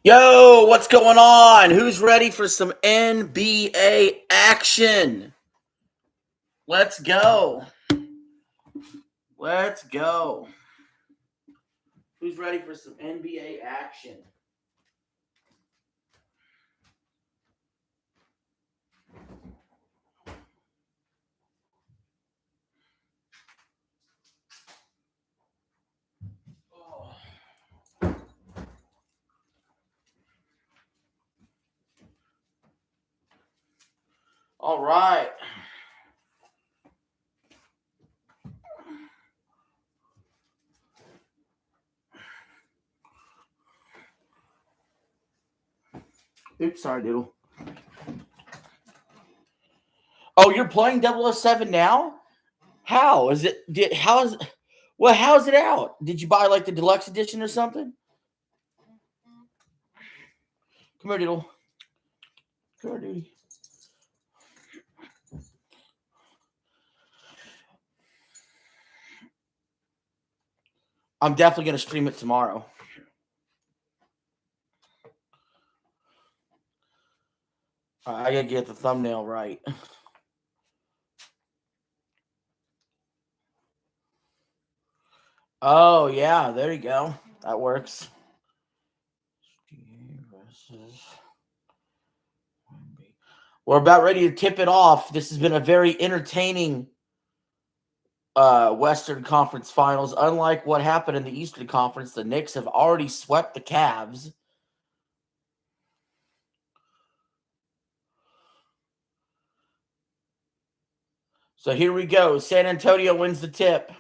Yo, what's going on? Who's ready for some NBA action? Let's go. Let's go. Who's ready for some NBA action? All right. Oops, sorry, Doodle. Oh, you're playing 007 now? How is it? How's it out? Did you buy like the deluxe edition or something? Come here, Doodle. Come here, dude. I'm definitely gonna stream it tomorrow. I gotta get the thumbnail right. Oh yeah, there you go. That works. We're about ready to tip it off. This has been a very entertaining Western Conference Finals. Unlike what happened in the Eastern Conference, the Knicks have already swept the Cavs. So here we go. San Antonio wins the tip.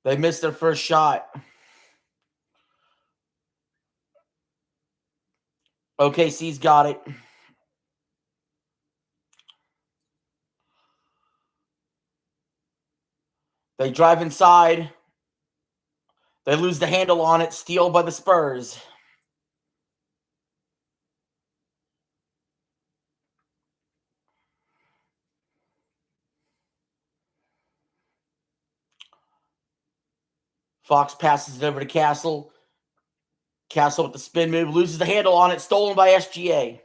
They missed their first shot. OKC's got it. They drive inside. They lose the handle on it. Steal by the Spurs. Fox passes it over to Castle. Castle with the spin move. Loses the handle on it. Stolen by SGA.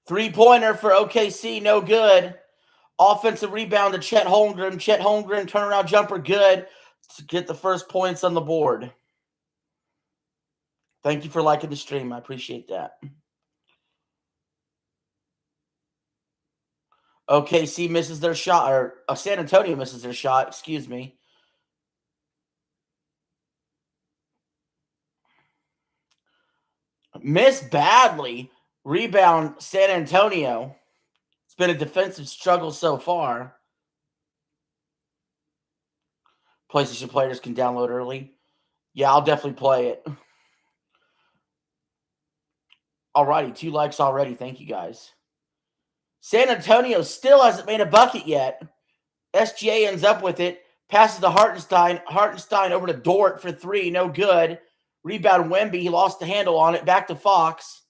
Three-pointer for OKC. No good. Offensive rebound to Chet Holmgren. Chet Holmgren, turnaround jumper, good to get the first points on the board. Thank you for liking the stream. I appreciate that. OKC misses their shot, or San Antonio misses their shot, excuse me. Missed badly. Rebound, San Antonio. It's been a defensive struggle so far. PlayStation players can download early. Yeah, I'll definitely play it. Alrighty, 2 likes already. Thank you, guys. San Antonio still hasn't made a bucket yet. SGA ends up with it. Passes to Hartenstein. Hartenstein over to Dort for 3. No good. Rebound Wemby. He lost the handle on it. Back to Fox.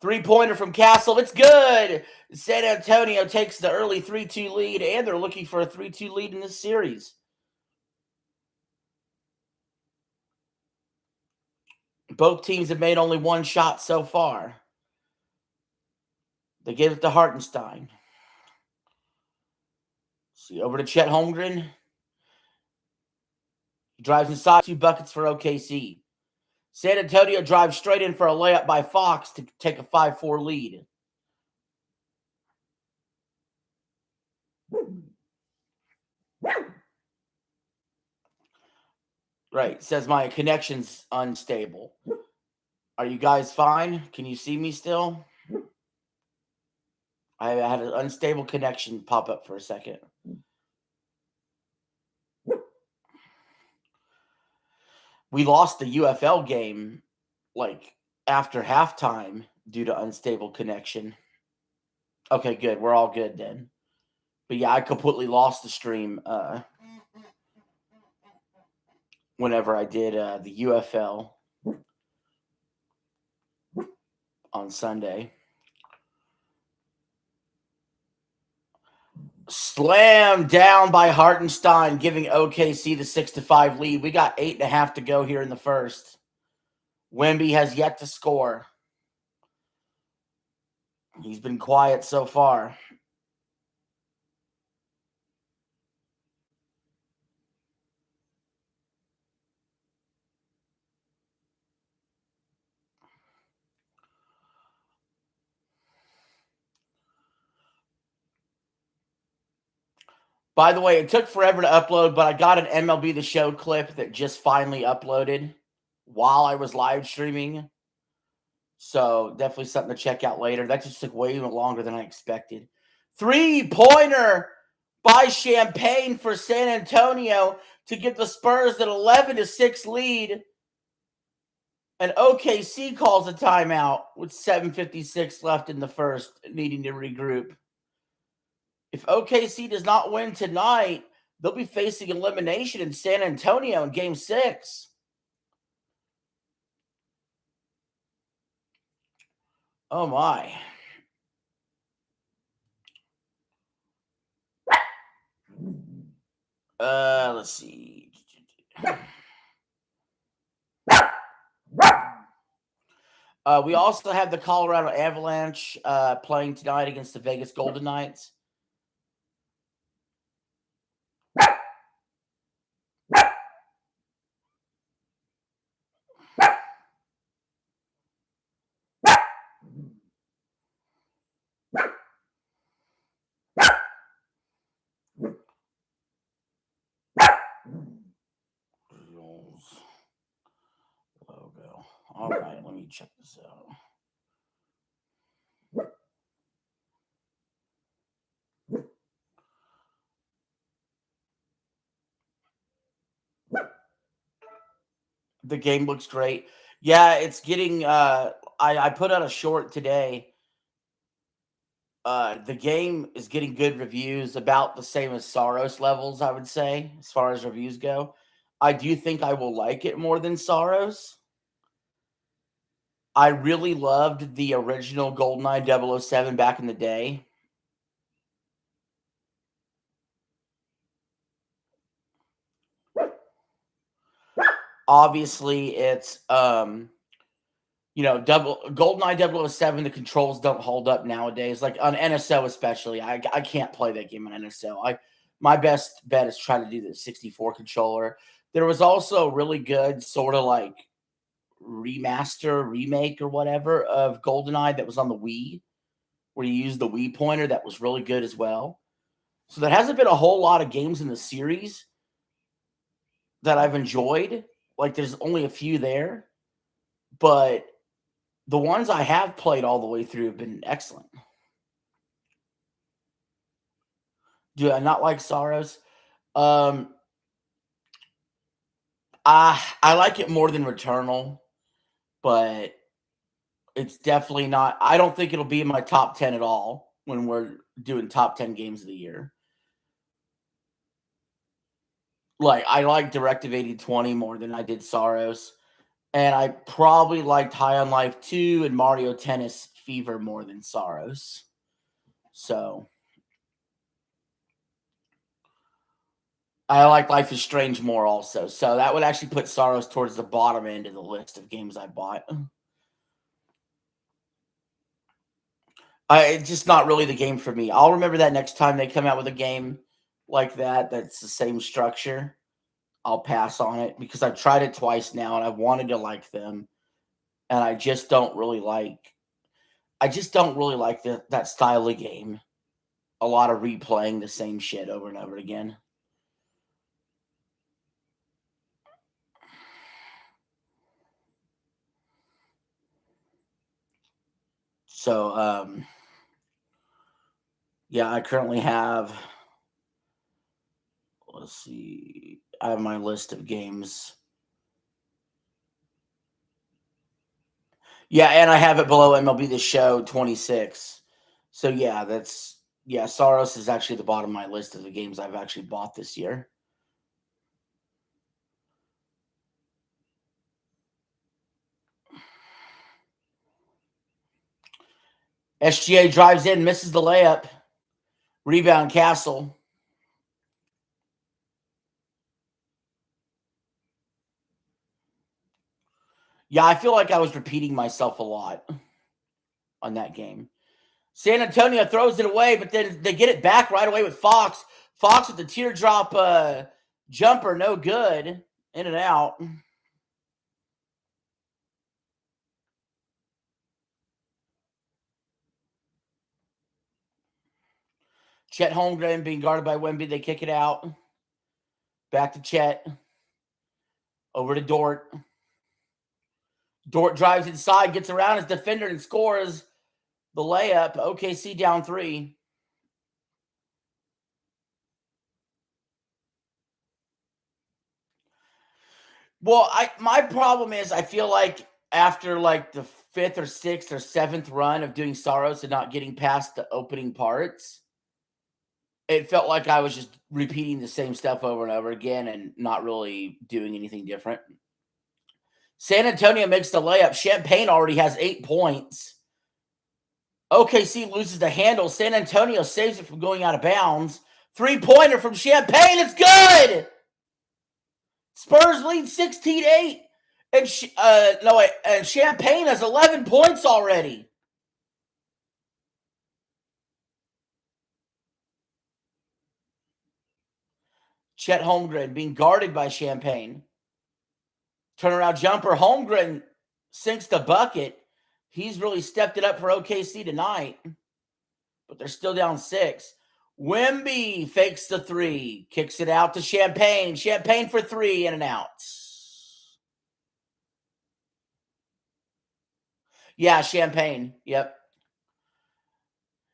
Three-pointer from Castle. It's good. San Antonio takes the early 3-2 lead, and they're looking for a 3-2 lead in this series. Both teams have made only one shot so far. They gave it to Hartenstein. See, over to Chet Holmgren. He drives inside. 2 buckets for OKC. San Antonio drives straight in for a layup by Fox to take a 5-4 lead. Right. Says my connection's unstable. Are you guys fine? Can you see me still? I had an unstable connection pop up for a second. We lost the UFL game like after halftime due to unstable connection. Okay, good. We're all good then. But yeah, I completely lost the stream. whenever I did the UFL on Sunday. Slam down by Hartenstein, giving OKC the 6-5 lead. We got 8.5 to go here in the first. Wemby has yet to score. He's been quiet so far. By the way, it took forever to upload, but I got an MLB The Show clip that just finally uploaded while I was live streaming. So definitely something to check out later. That just took way longer than I expected. 3-pointer by Champagne for San Antonio to give the Spurs an 11-6 lead. And OKC calls a timeout with 7:56 left in the first, needing to regroup. If OKC does not win tonight, they'll be facing elimination in San Antonio in Game 6. Oh, my. Let's see. We also have the Colorado Avalanche playing tonight against the Vegas Golden Knights. Logo. All right, let me check this out. The game looks great. Yeah, it's getting I put out a short today. The game is getting good reviews, about the same as Saros levels, I would say, as far as reviews go. I do think I will like it more than Saros. I really loved the original GoldenEye 007 back in the day. Obviously, it's GoldenEye 007, the controls don't hold up nowadays. Like on NSO especially. I can't play that game on NSO. My best bet is try to do the 64 controller. There was also a really good sort of like remake or whatever of GoldenEye that was on the Wii, where you use the Wii pointer. That was really good as well. So there hasn't been a whole lot of games in the series that I've enjoyed. Like there's only a few there, but the ones I have played all the way through have been excellent. Do I not like Saros? I like it more than Returnal, but it's definitely not. I don't think it'll be in my top 10 at all when we're doing top 10 games of the year. Like I like Directive 8020 more than I did Saros, and I probably liked High on Life 2 and Mario Tennis Fever more than Saros. So I like Life is Strange more also. So that would actually put Saros towards the bottom end of the list of games I bought. It's just not really the game for me. I'll remember that next time they come out with a game like that that's the same structure. I'll pass on it because I've tried it twice now and I've wanted to like them. And I just don't really like that style of game. A lot of replaying the same shit over and over again. So, yeah, I currently have, let's see, I have my list of games. Yeah, and I have it below MLB The Show 26. So, yeah, Saros is actually the bottom of my list of the games I've actually bought this year. SGA drives in, misses the layup. Rebound, Castle. Yeah, I feel like I was repeating myself a lot on that game. San Antonio throws it away, but then they get it back right away with Fox. Fox with the teardrop jumper, no good. In and out. Chet Holmgren being guarded by Wemby. They kick it out. Back to Chet. Over to Dort. Dort drives inside, gets around his defender, and scores the layup. OKC down 3. Well, my problem is I feel like after like the 5th or 6th or 7th run of doing Saros and not getting past the opening parts, it felt like I was just repeating the same stuff over and over again and not really doing anything different. San Antonio makes the layup. Champagne already has 8 points. OKC loses the handle. San Antonio saves it from going out of bounds. 3-pointer from Champagne. It's good. Spurs lead 16-8. And Champagne has 11 points already. Chet Holmgren being guarded by Champagne. Turnaround jumper. Holmgren sinks the bucket. He's really stepped it up for OKC tonight. But they're still down 6. Wemby fakes the 3. Kicks it out to Champagne. Champagne for 3 in and out. Yeah, Champagne. Yep.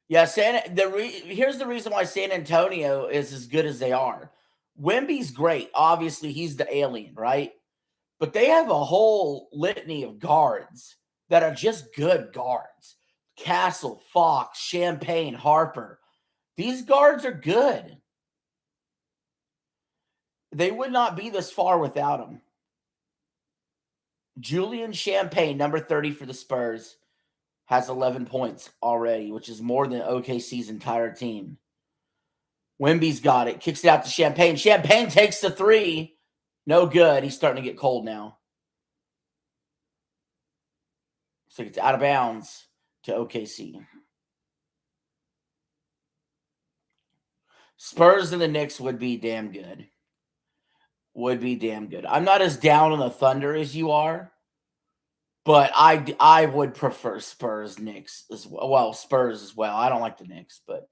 Yeah, here's the reason why San Antonio is as good as they are. Wemby's great. Obviously, he's the alien, right? But they have a whole litany of guards that are just good guards. Castle, Fox, Champagne, Harper. These guards are good. They would not be this far without them. Julian Champagne, number 30 for the Spurs, has 11 points already, which is more than OKC's entire team. Wemby's got it. Kicks it out to Champagne. Champagne takes the 3. No good. He's starting to get cold now. So it's out of bounds to OKC. Spurs and the Knicks would be damn good. Would be damn good. I'm not as down on the Thunder as you are, but I would prefer Spurs Knicks as well. Well, Spurs as well. I don't like the Knicks, but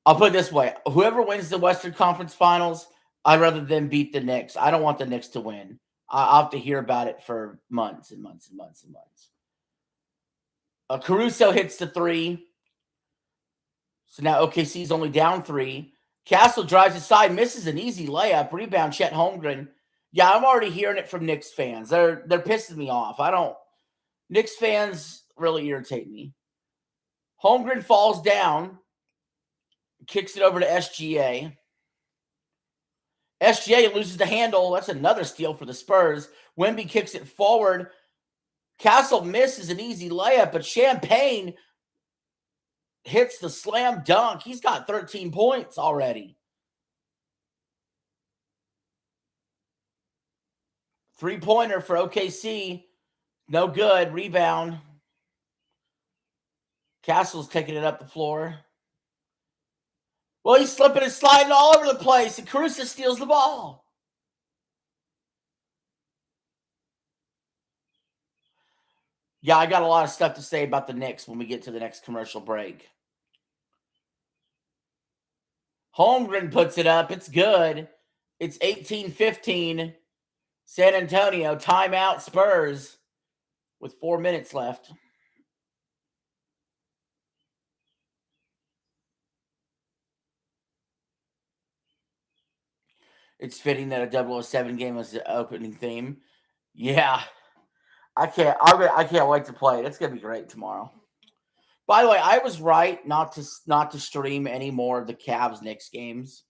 I'll put it this way. Whoever wins the Western Conference Finals, I'd rather them beat the Knicks. I don't want the Knicks to win. I'll have to hear about it for months and months and months and months. Caruso hits the 3. So now OKC's only down 3. Castle drives aside, misses an easy layup. Rebound, Chet Holmgren. Yeah, I'm already hearing it from Knicks fans. They're pissing me off. Knicks fans really irritate me. Holmgren falls down, kicks it over to SGA. SGA loses the handle. That's another steal for the Spurs. Wemby kicks it forward. Castle misses an easy layup, but Champagne hits the slam dunk. He's got 13 points already. 3-pointer for OKC. No good. Rebound. Castle's taking it up the floor. Well, he's slipping and sliding all over the place, and Caruso steals the ball. Yeah, I got a lot of stuff to say about the Knicks when we get to the next commercial break. Holmgren puts it up. It's good. It's 18-15. San Antonio, timeout Spurs with 4 minutes left. It's fitting that a 007 game was the opening theme. Yeah. I can't wait to play it. It's going to be great tomorrow. By the way, I was right not to stream any more of the Cavs Knicks games.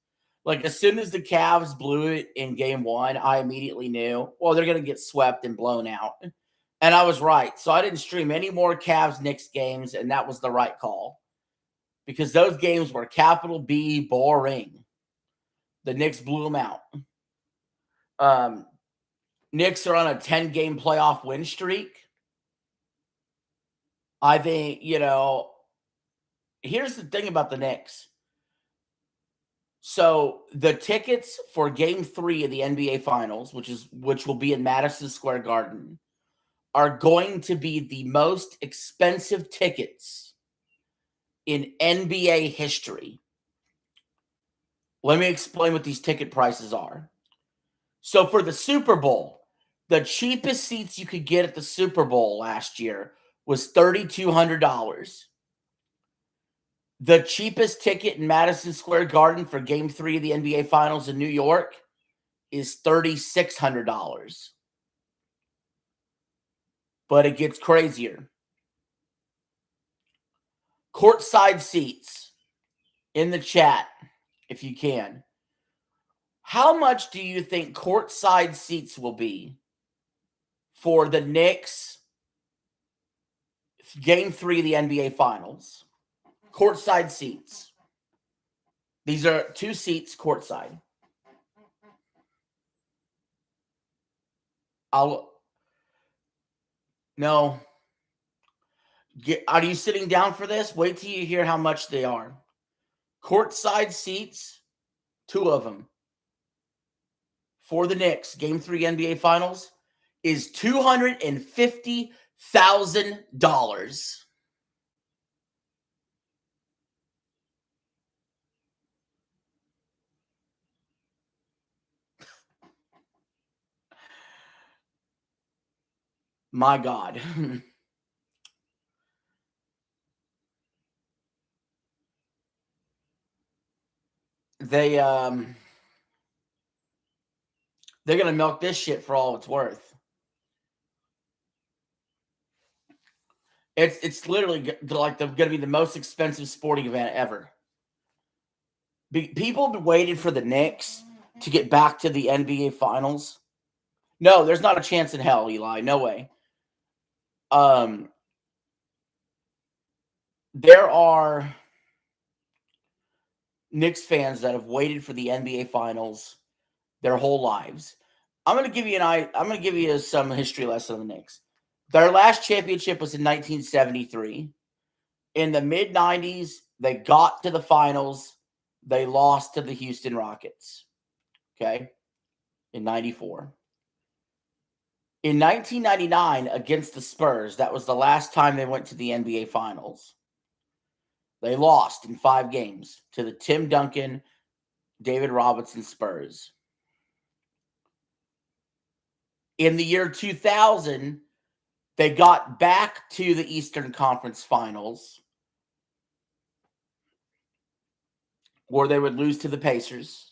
Like, as soon as the Cavs blew it in game 1, I immediately knew, well, they're going to get swept and blown out. And I was right. So I didn't stream any more Cavs Knicks games, and that was the right call. Because those games were capital B boring. The Knicks blew them out. Knicks are on a 10-game playoff win streak. I think, here's the thing about the Knicks. So the tickets for Game 3 of the NBA Finals, which will be in Madison Square Garden, are going to be the most expensive tickets in NBA history. Let me explain what these ticket prices are. So for the Super Bowl, the cheapest seats you could get at the Super Bowl last year was $3,200. The cheapest ticket in Madison Square Garden for Game 3 of the NBA Finals in New York is $3,600. But it gets crazier. Courtside seats in the chat, if you can. How much do you think courtside seats will be for the Knicks Game 3 of the NBA Finals? Courtside seats. These are 2 seats courtside. No. Are you sitting down for this? Wait till you hear how much they are. Courtside seats, 2 of them, for the Knicks, Game 3 NBA Finals, is $250,000. My God. They're going to milk this shit for all it's worth. It's literally like going to be the most expensive sporting event ever. People have been waiting for the Knicks to get back to the NBA Finals. No, there's not a chance in hell, Eli. No way. There are Knicks fans that have waited for the NBA Finals their whole lives. I'm going to give you some history lesson on the Knicks. Their last championship was in 1973. In the mid-90s, they got to the finals. They lost to the Houston Rockets. Okay? In 94. In 1999, against the Spurs, that was the last time they went to the NBA Finals. They lost in 5 games to the Tim Duncan, David Robinson Spurs. In the year 2000, they got back to the Eastern Conference Finals, where they would lose to the Pacers.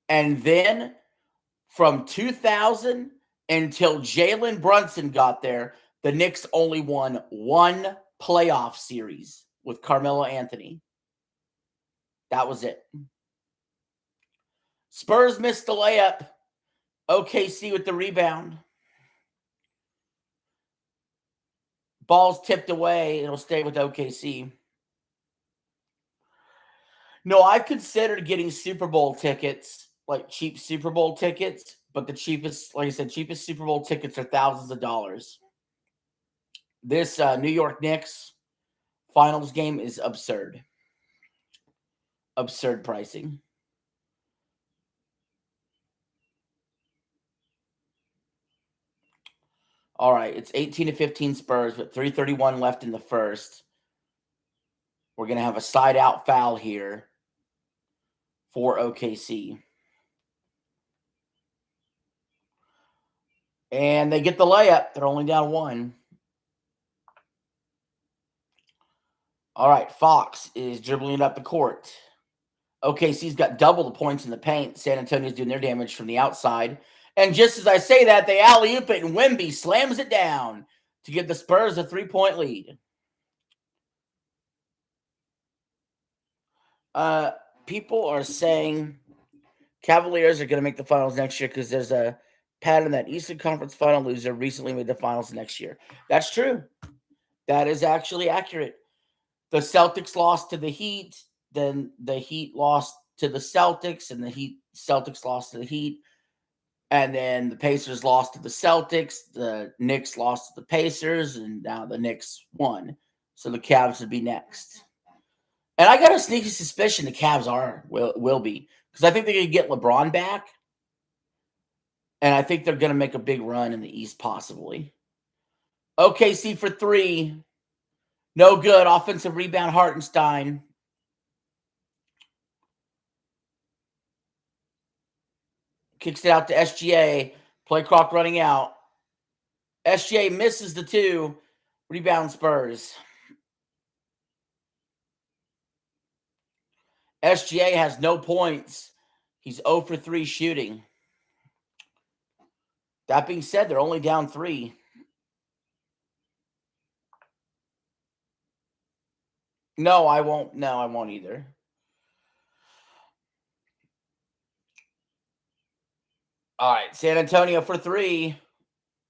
And then from 2000 until Jalen Brunson got there, the Knicks only won 1 playoff series with Carmelo Anthony. That was it. Spurs missed the layup. OKC with the rebound. Ball's tipped away. It'll stay with OKC. No, I've considered getting Super Bowl tickets, like cheap Super Bowl tickets, but the cheapest, like I said, cheapest Super Bowl tickets are thousands of dollars. This New York Knicks finals game is absurd. Absurd pricing. All right, it's 18-15 Spurs, but 3:31 left in the first. We're going to have a side-out foul here for OKC. And they get the layup. They're only down 1. All right, Fox is dribbling it up the court. OKC's got double the points in the paint. San Antonio's doing their damage from the outside. And just as I say that, they alley-oop it, and Wemby slams it down to give the Spurs a 3-point lead. People are saying Cavaliers are going to make the finals next year because there's a pattern that Eastern Conference final loser recently made the finals next year. That's true. That is actually accurate. The Celtics lost to the Heat, then the Heat lost to the Celtics, and the Celtics lost to the Heat, and then the Pacers lost to the Celtics, the Knicks lost to the Pacers, and now the Knicks won. So the Cavs would be next. And I got a sneaky suspicion the Cavs will be, because I think they're going to get LeBron back, and I think they're going to make a big run in the East possibly. OKC for 3. No good. Offensive rebound, Hartenstein. Kicks it out to SGA. Play clock running out. SGA misses the 2. Rebound Spurs. SGA has no points. He's 0 for 3 shooting. That being said, they're only down 3. No, I won't. No, I won't either. All right, San Antonio for 3.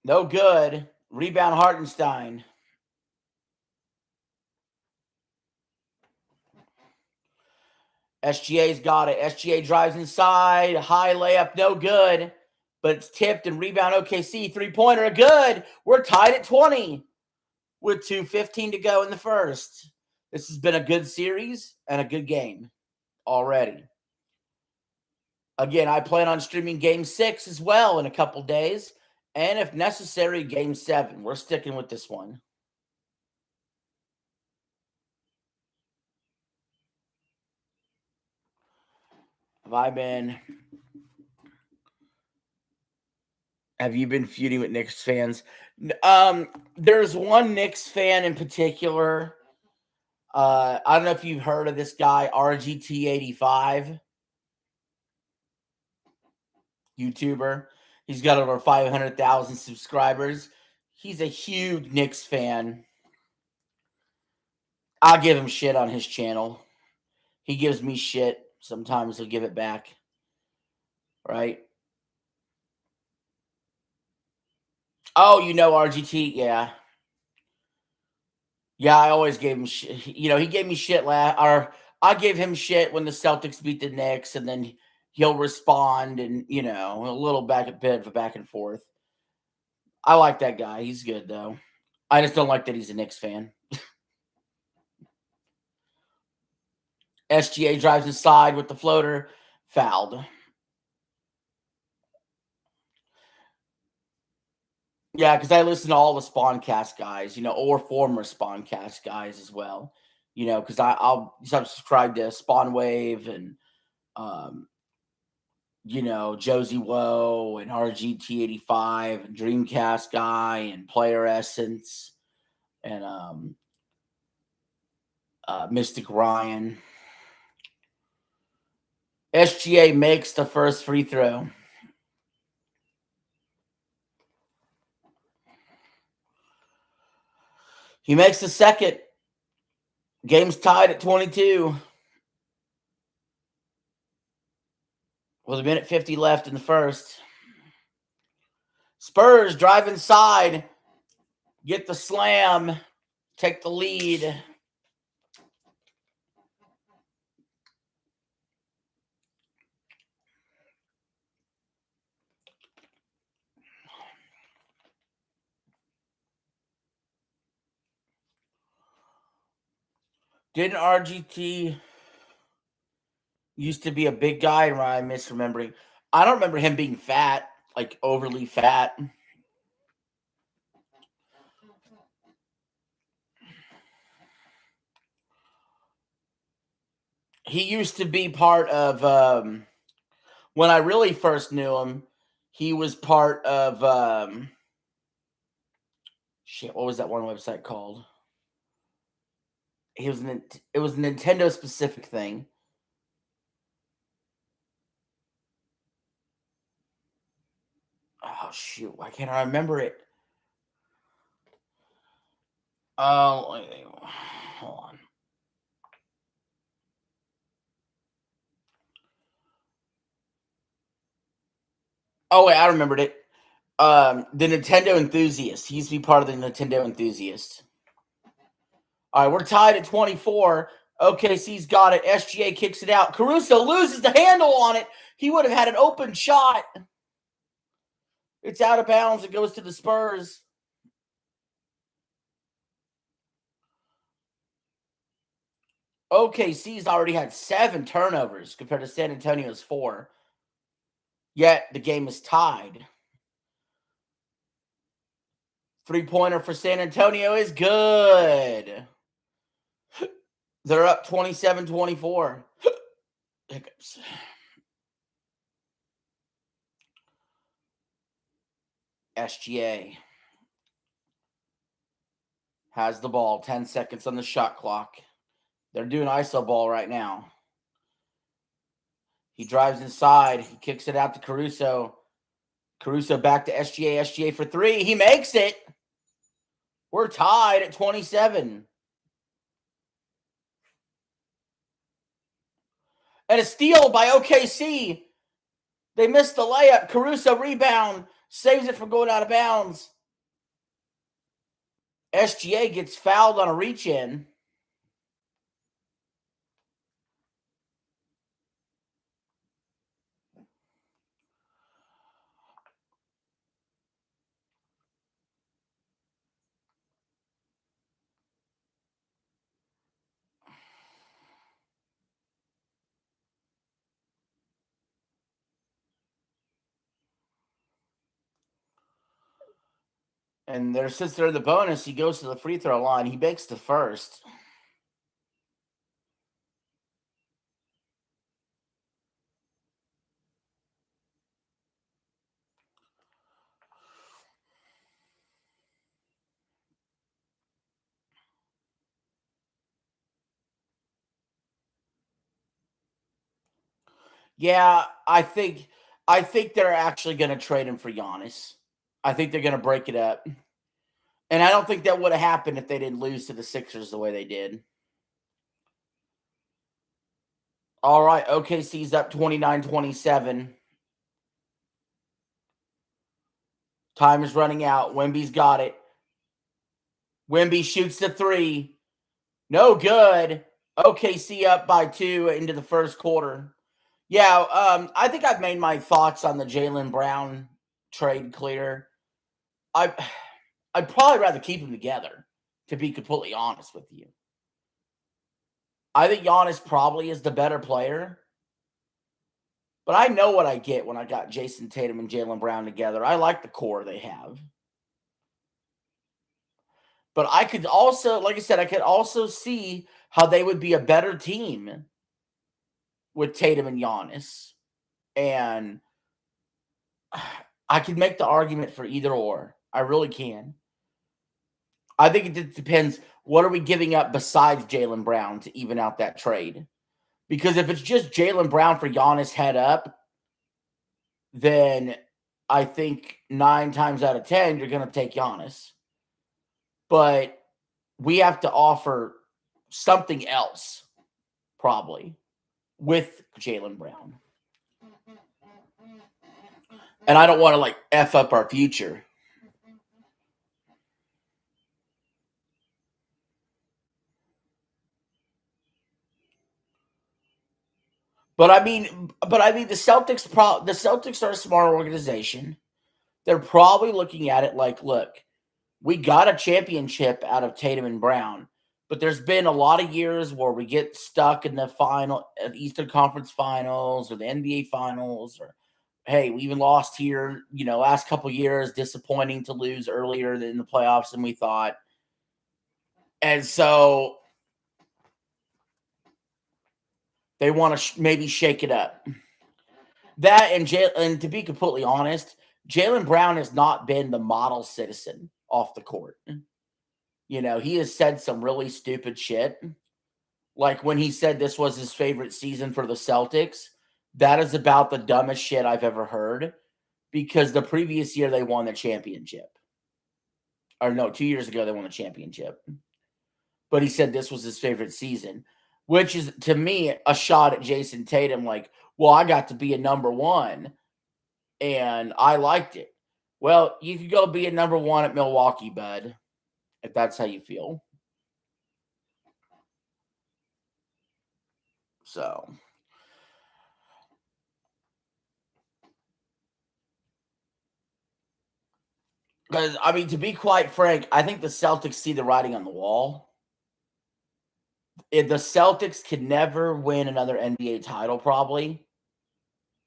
No good. Rebound Hartenstein. SGA's got it. SGA drives inside. High layup, no good. But it's tipped and rebound OKC. 3-pointer, good. We're tied at 20 with 2:15 to go in the first. This has been a good series and a good game already. Again, I plan on streaming Game 6 as well in a couple days. And if necessary, Game 7. We're sticking with this one. Have you been feuding with Knicks fans? There's one Knicks fan in particular. I don't know if you've heard of this guy, RGT85, YouTuber. He's got over 500,000 subscribers. He's a huge Knicks fan. I'll give him shit on his channel. He gives me shit. Sometimes he'll give it back. Right? Oh, you know RGT? Yeah. Yeah, I always gave him shit. You know, he gave me shit or I gave him shit when the Celtics beat the Knicks, and then he'll respond, and you know, a little bit of a back and forth. I like that guy. He's good though. I just don't like that he's a Knicks fan. SGA drives inside with the floater, fouled. Yeah, because I listen to all the Spawncast guys, you know, or former Spawncast guys as well. You know, because I'll subscribe to Spawn Wave and you know, Josie Woe and RGT85 and Dreamcast Guy and Player Essence and Mystic Ryan. SGA makes the first free throw. He makes the second. Game's tied at 22. With a minute 50 left in the first. Spurs drive inside. Get the slam. Take the lead. Didn't RGT used to be a big guy, or am I misremembering? I don't remember him being fat, like overly fat. He used to be part of when I really first knew him, he was part of what was that one website called? It was a Nintendo specific thing. Oh shoot, why can't I remember it? Oh, hold on. Oh wait, I remembered it. The Nintendo Enthusiast. He used to be part of the Nintendo Enthusiast. All right, we're tied at 24. OKC's got it. SGA kicks it out. Caruso loses the handle on it. He would have had an open shot. It's out of bounds. It goes to the Spurs. OKC's already had 7 turnovers compared to San Antonio's 4. Yet the game is tied. 3-pointer for San Antonio is good. They're up 27-24. Hiccups. SGA has the ball. 10 seconds on the shot clock. They're doing ISO ball right now. He drives inside. He kicks it out to Caruso. Caruso back to SGA. SGA for 3. He makes it. We're tied at 27. And a steal by OKC. They missed the layup. Caruso rebound. Saves it from going out of bounds. SGA gets fouled on a reach-in. And there, since they're in the bonus, he goes to the free throw line. He makes the first. Yeah, I think they're actually going to trade him for Giannis. I think they're going to break it up. And I don't think that would have happened if they didn't lose to the Sixers the way they did. All right, OKC's up 29-27. Time is running out. Wemby's got it. Wemby shoots the 3. No good. OKC up by 2 into the first quarter. Yeah, I think I've made my thoughts on the Jaylen Brown trade clear. I'd probably rather keep them together, to be completely honest with you. I think Giannis probably is the better player. But I know what I get when I got Jason Tatum and Jaylen Brown together. I like the core they have. But I could also, like I said, I could also see how they would be a better team with Tatum and Giannis. And I could make the argument for either or. I really can. I think it depends. What are we giving up besides Jaylen Brown to even out that trade? Because if it's just Jaylen Brown for Giannis head up, then I think 9 times out of 10, you're going to take Giannis. But we have to offer something else, probably, with Jaylen Brown. And I don't want to, F up our future. But I mean, the Celtics are a smart organization. They're probably looking at it like, look, we got a championship out of Tatum and Brown, but there's been a lot of years where we get stuck in the Eastern Conference Finals or the NBA Finals, or hey, we even lost here, last couple years. Disappointing to lose earlier in the playoffs than we thought, and so they want to maybe shake it up. That and to be completely honest, Jaylen Brown has not been the model citizen off the court. He has said some really stupid shit. Like when he said this was his favorite season for the Celtics, that is about the dumbest shit I've ever heard, because the previous year they won the championship. Or no, 2 years ago they won the championship. But he said this was his favorite season, which is, to me, a shot at Jason Tatum. Like, well, I got to be a number one, and I liked it. Well, you could go be a number one at Milwaukee, bud, if that's how you feel. So, because I mean, to be quite frank, I think the Celtics see the writing on the wall. If the Celtics can never win another NBA title, probably,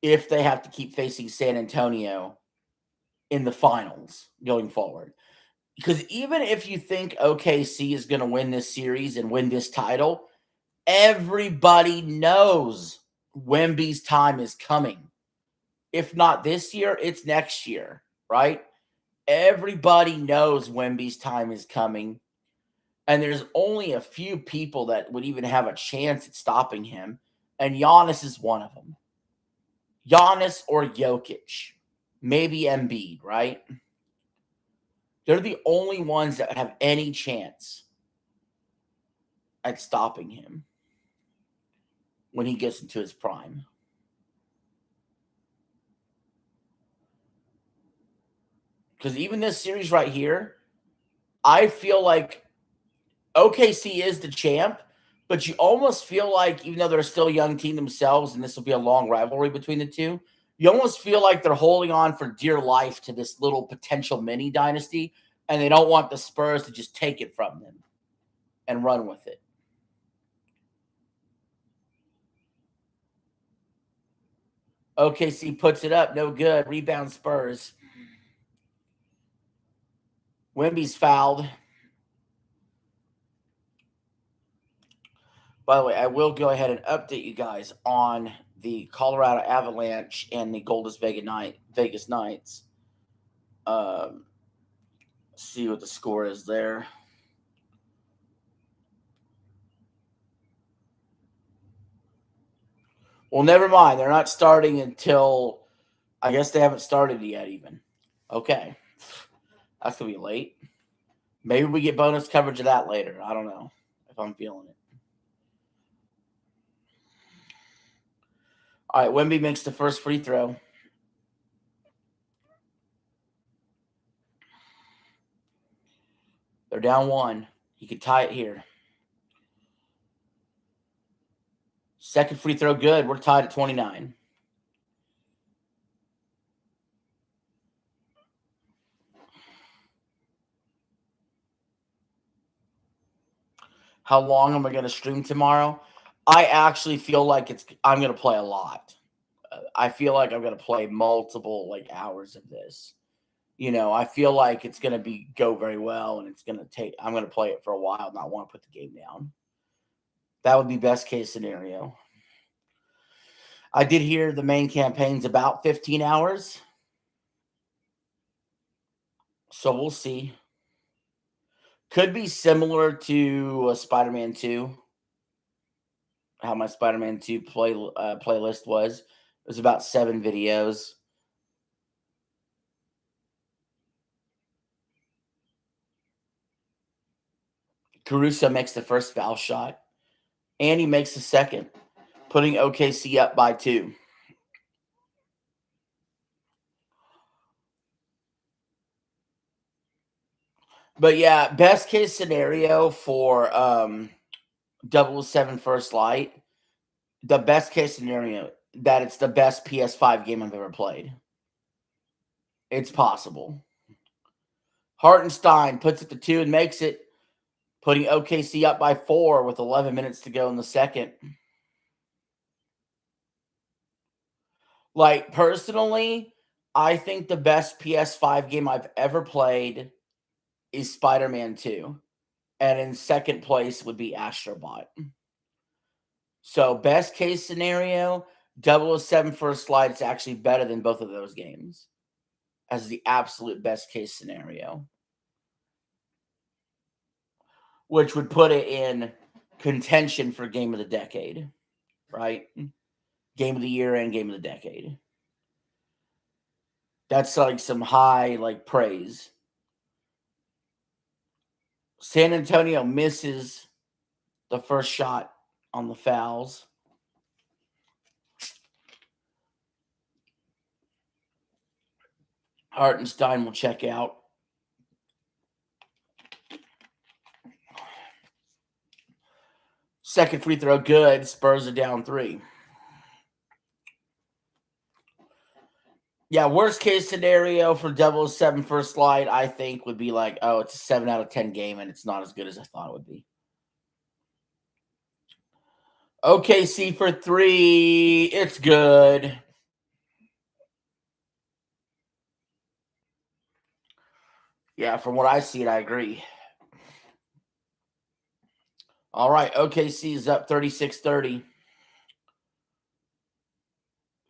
if they have to keep facing San Antonio in the finals going forward. Because even if you think OKC is going to win this series and win this title, everybody knows Wemby's time is coming. If not this year, it's next year, right? Everybody knows Wemby's time is coming. And there's only a few people that would even have a chance at stopping him. And Giannis is one of them. Giannis or Jokic. Maybe Embiid, right? They're the only ones that have any chance at stopping him when he gets into his prime. Because even this series right here, I feel like OKC is the champ, but you almost feel like, even though they're still a young team themselves, and this will be a long rivalry between the two, you almost feel like they're holding on for dear life to this little potential mini dynasty, and they don't want the Spurs to just take it from them and run with it. OKC puts it up, no good. Rebound Spurs. Wemby's fouled. By the way, I will go ahead and update you guys on the Colorado Avalanche and the Vegas Knights. See what the score is there. Well, never mind. They're not starting until, I guess they haven't started yet even. Okay. That's going to be late. Maybe we get bonus coverage of that later. I don't know if I'm feeling it. All right, Wemby makes the first free throw. They're down one. He could tie it here. Second free throw, good. We're tied at 29. How long am I going to stream tomorrow? I actually feel like I'm going to play a lot. I feel like I'm going to play multiple hours of this. I feel like it's going to go very well, and I'm going to play it for a while, not want to put the game down. That would be best case scenario. I did hear the main campaign's about 15 hours. So we'll see. Could be similar to Spider-Man 2. How my Spider-Man 2 playlist was. It was about 7 videos. Caruso makes the first foul shot. And he makes the second, putting OKC up by 2. But yeah, best case scenario for 007 First Light, the best case scenario that it's the best PS5 game I've ever played. It's possible. Hartenstein puts it to 2 and makes it, putting OKC up by 4 with 11 minutes to go in the second. Personally, I think the best PS5 game I've ever played is Spider-Man 2. And in second place would be Astrobot. So best case scenario, 007 First Light is actually better than both of those games as the absolute best case scenario, which would put it in contention for game of the decade, right? Game of the year and game of the decade. That's some high praise. San Antonio misses the first shot on the fouls. Hartenstein will check out. Second free throw, good. Spurs are down 3. Yeah, worst case scenario for 007 first slide, I think, would be like, oh, it's a 7 out of 10 game, and it's not as good as I thought it would be. OKC for 3. It's good. Yeah, from what I see, I agree. All right, OKC is up 36-30.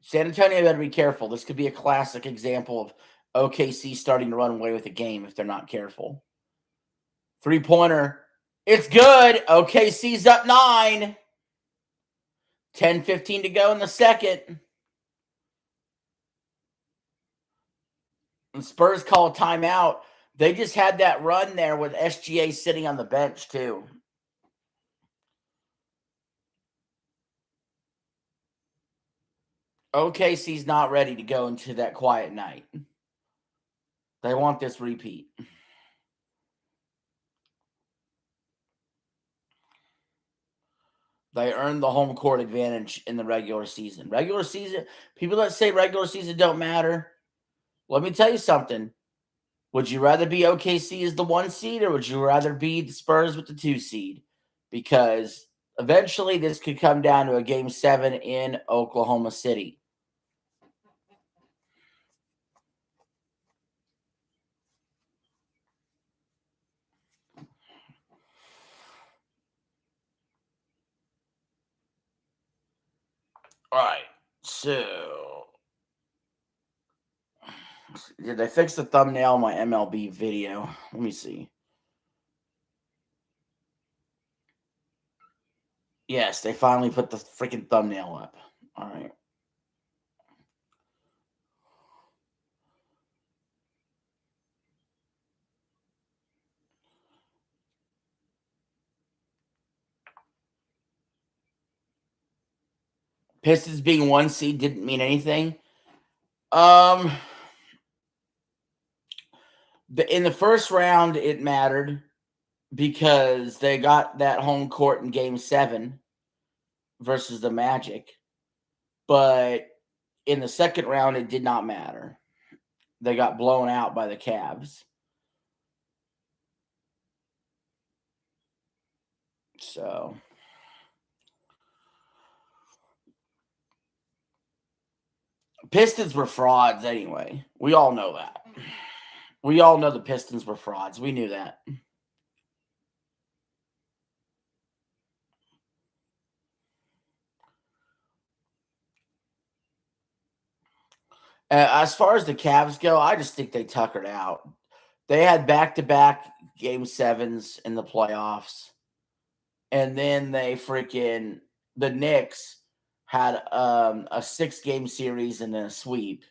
San Antonio better be careful. This could be a classic example of OKC starting to run away with the game if they're not careful. Three-pointer. It's good. OKC's up 9. 10-15 to go in the second. And Spurs call a timeout. They just had that run there with SGA sitting on the bench, too. OKC's not ready to go into that quiet night. They want this repeat. They earned the home court advantage in the regular season. Regular season, people that say regular season don't matter, let me tell you something. Would you rather be OKC as the 1 seed, or would you rather be the Spurs with the 2 seed? Because eventually this could come down to a game 7 in Oklahoma City. All right, so did they fix the thumbnail on my MLB video? Let me see. Yes, they finally put the freaking thumbnail up. All right. Pistons being 1 seed didn't mean anything. In the first round, it mattered because they got that home court in game 7 versus the Magic. But in the second round, it did not matter. They got blown out by the Cavs. So Pistons were frauds anyway. We all know that. We all know the Pistons were frauds. We knew that. As far as the Cavs go, I just think they tuckered out. They had back-to-back game 7s in the playoffs. And then the Knicks had a 6-game series and then a sweep.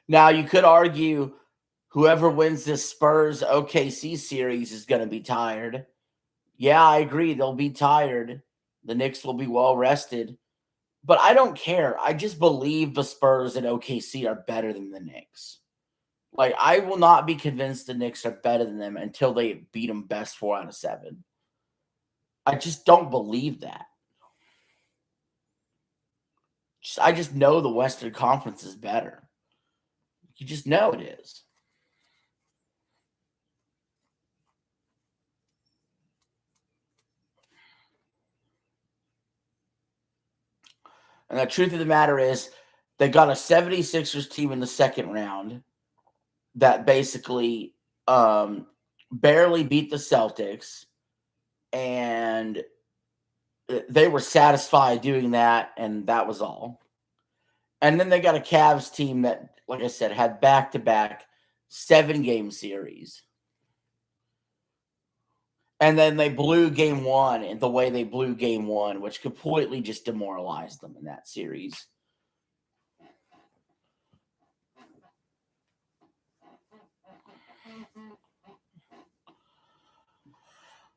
Now, you could argue whoever wins this Spurs OKC series is going to be tired. Yeah, I agree. They'll be tired. The Knicks will be well rested. But I don't care. I just believe the Spurs and OKC are better than the Knicks. Like, I will not be convinced the Knicks are better than them until they beat them best 4 out of 7. I just don't believe that. I just know the Western Conference is better. You just know it is. And the truth of the matter is, they got a 76ers team in the second round that basically barely beat the Celtics, and they were satisfied doing that, and that was all. And then they got a Cavs team that, like I said, had back-to-back 7-game series. And then they blew game 1 in the way they blew game 1, which completely just demoralized them in that series.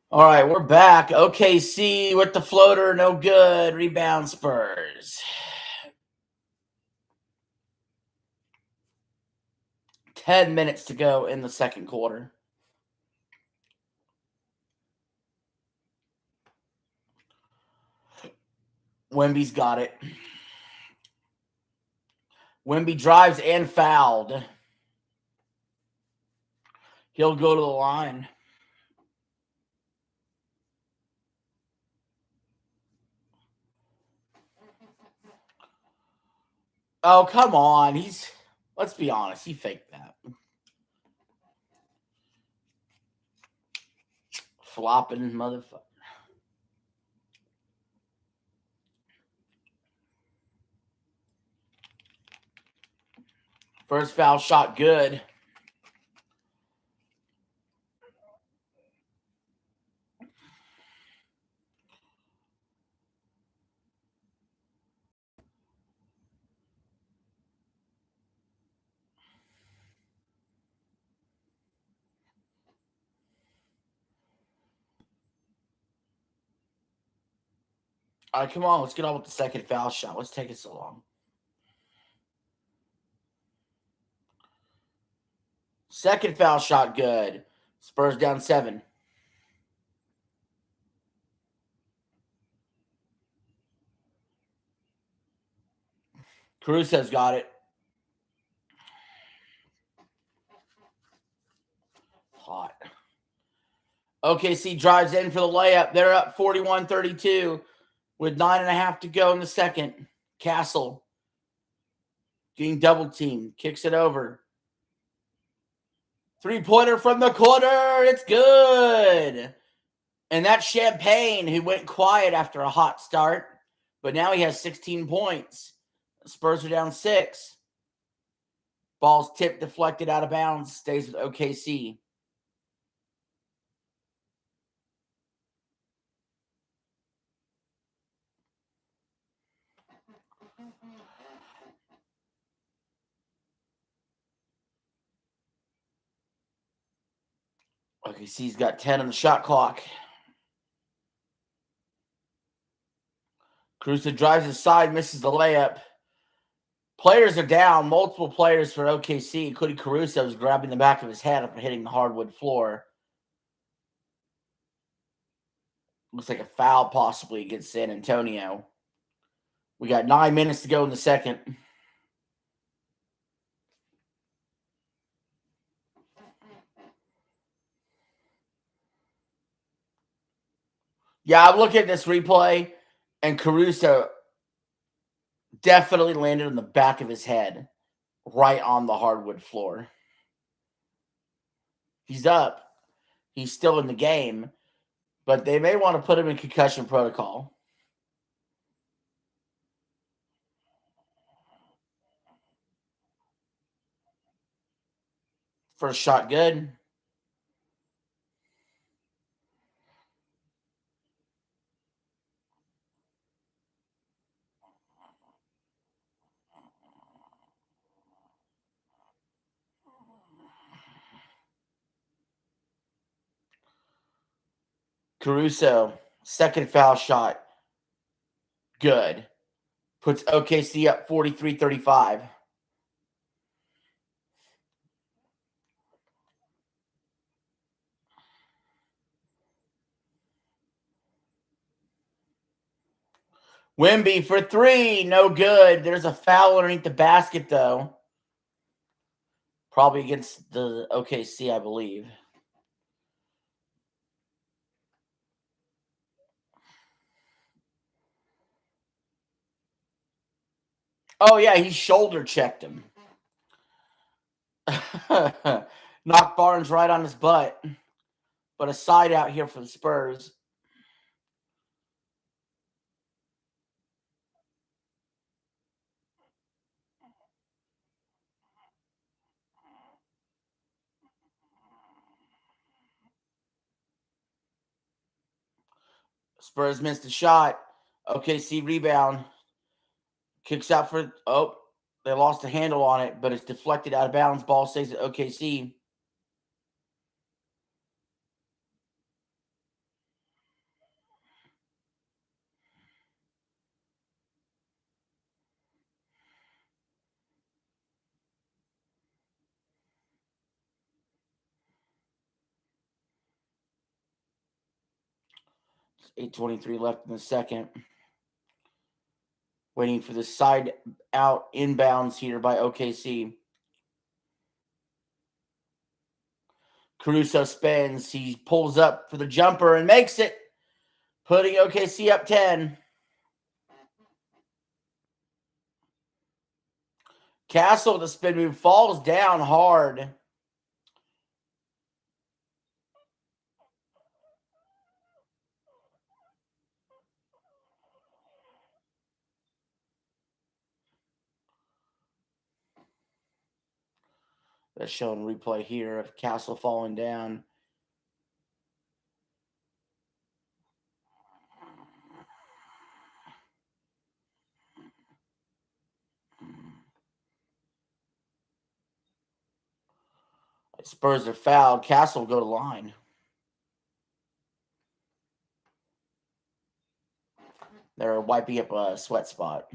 All right, we're back. OKC with the floater, no good. Rebound Spurs. 10 minutes to go in the second quarter. Wemby's got it. Wemby drives and fouled. He'll go to the line. Oh, come on. Let's be honest, he faked that. Flopping motherfucker. First foul shot, good. All right, come on. Let's get on with the second foul shot. What's taking so long? Second foul shot, good. Spurs down 7. Caruso's got it. Hot. OKC drives in for the layup. They're up 41-32 with 9.5 to go in the second. Castle getting double teamed. Kicks it over. Three-pointer from the corner. It's good. And that's Champagne, who went quiet after a hot start. But now he has 16 points. Spurs are down 6. Ball's tipped, deflected out of bounds. Stays with OKC. OKC's got 10 on the shot clock. Caruso drives aside, misses the layup. Players are down. Multiple players for OKC, including Caruso, is grabbing the back of his head after hitting the hardwood floor. Looks like a foul possibly against San Antonio. We got 9 minutes to go in the second. Yeah, I'm looking at this replay, and Caruso definitely landed on the back of his head, right on the hardwood floor. He's up. He's still in the game, but they may want to put him in concussion protocol. First shot, good. Caruso, second foul shot, good. Puts OKC up 43-35. Wemby for 3, no good. There's a foul underneath the basket, though. Probably against the OKC, I believe. Oh, yeah, he shoulder checked him. Knocked Barnes right on his butt. But a side out here for the Spurs. Spurs missed a shot. OKC rebound. Kicks out for, they lost a handle on it, but it's deflected out of bounds. Ball stays at OKC. 8:23 left in the second. Waiting for the side out inbounds here by OKC. Caruso spins. He pulls up for the jumper and makes it, putting OKC up 10. Castle, the spin move, falls down hard. That's showing replay here of Castle falling down. Spurs are fouled. Castle will go to line. They're wiping up a sweat spot.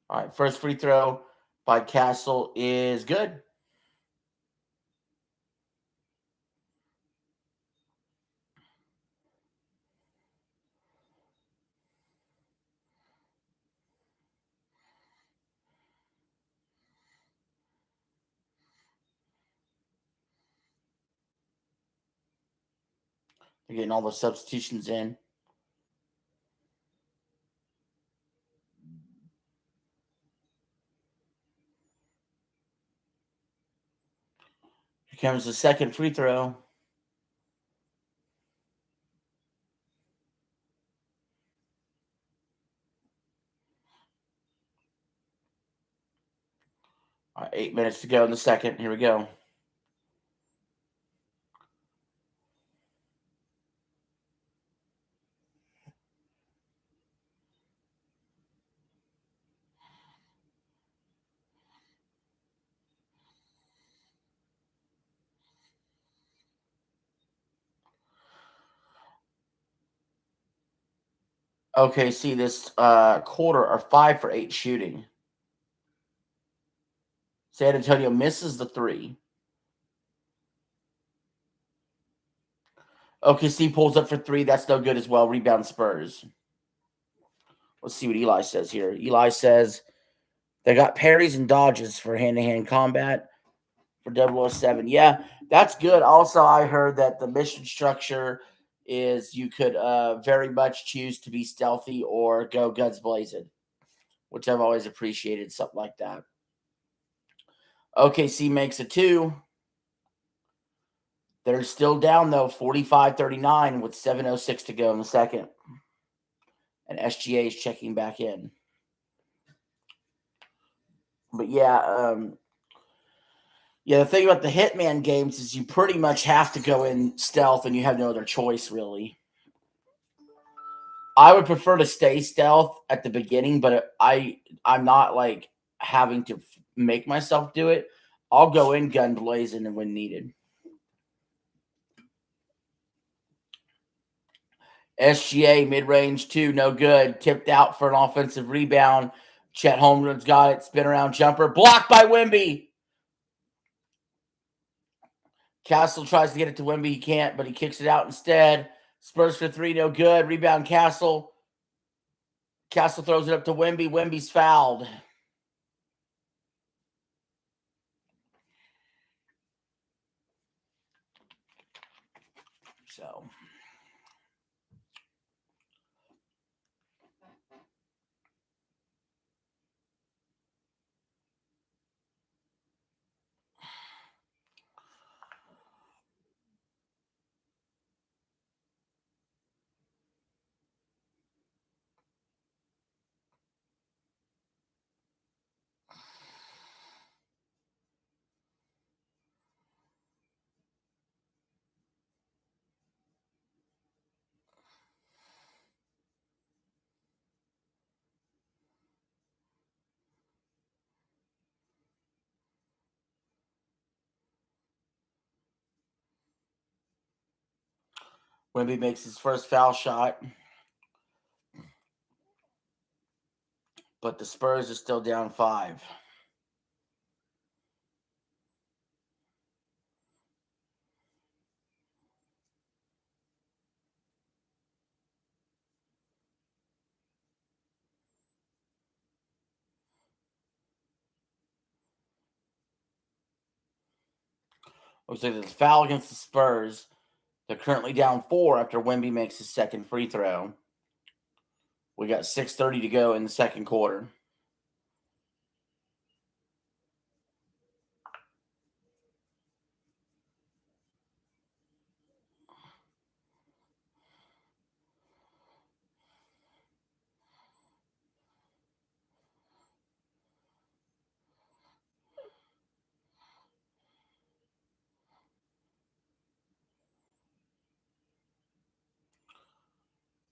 All right, first free throw by Castle is good. They're getting all the substitutions in. Here comes the second free throw. All right, 8 minutes to go in the second. Here we go. Okay, see this quarter are 5 for 8 shooting. San Antonio misses the three. OKC pulls up for three. That's no good as well. Rebound Spurs. Let's see what Eli says here. Eli says they got parries and dodges for hand-to-hand combat for 007. Yeah, that's good. Also, I heard that the mission structure is you could very much choose to be stealthy or go guns blazing, which I've always appreciated, something like that. OKC makes a two. They're still down, though, 45-39 with 7:06 to go in the second. And SGA is checking back in. But yeah, the thing about the Hitman games is you pretty much have to go in stealth and you have no other choice, really. I would prefer to stay stealth at the beginning, but I'm not like having to make myself do it. I'll go in gun blazing and when needed. SGA mid-range two, no good. Tipped out for an offensive rebound. Chet Holmgren's got it. Spin around jumper. Blocked by Wemby. Castle tries to get it to Wemby. He can't, but he kicks it out instead. Spurs for three, no good. Rebound Castle. Castle throws it up to Wemby. Wemby's fouled. So Wemby makes his first foul shot. But the Spurs are still down 5. Looks like there's a foul against the Spurs. They're currently down 4 after Wemby makes his second free throw. We got 6:30 to go in the second quarter.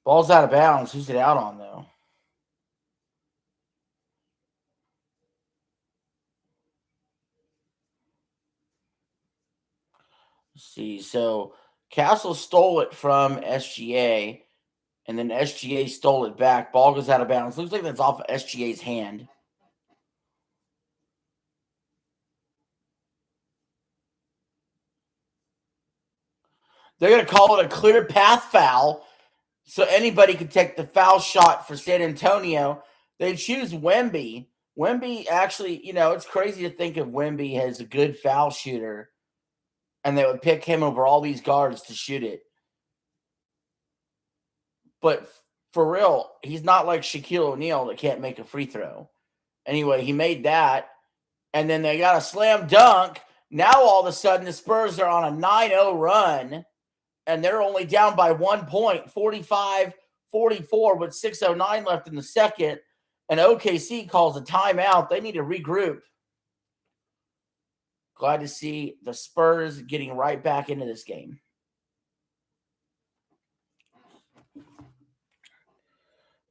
Ball's out of bounds. Who's it out on, though? Let's see. So Castle stole it from SGA, and then SGA stole it back. Ball goes out of bounds. Looks like that's off of SGA's hand. They're going to call it a clear path foul, so anybody could take the foul shot for San Antonio. They choose Wemby. Wemby actually, it's crazy to think of Wemby as a good foul shooter, and they would pick him over all these guards to shoot it. But for real, he's not like Shaquille O'Neal that can't make a free throw. Anyway, he made that, and then they got a slam dunk. Now all of a sudden the Spurs are on a 9-0 run, and they're only down by 1 point, 45-44 with 6:09 left in the second. And OKC calls a timeout. They need to regroup. Glad to see the Spurs getting right back into this game.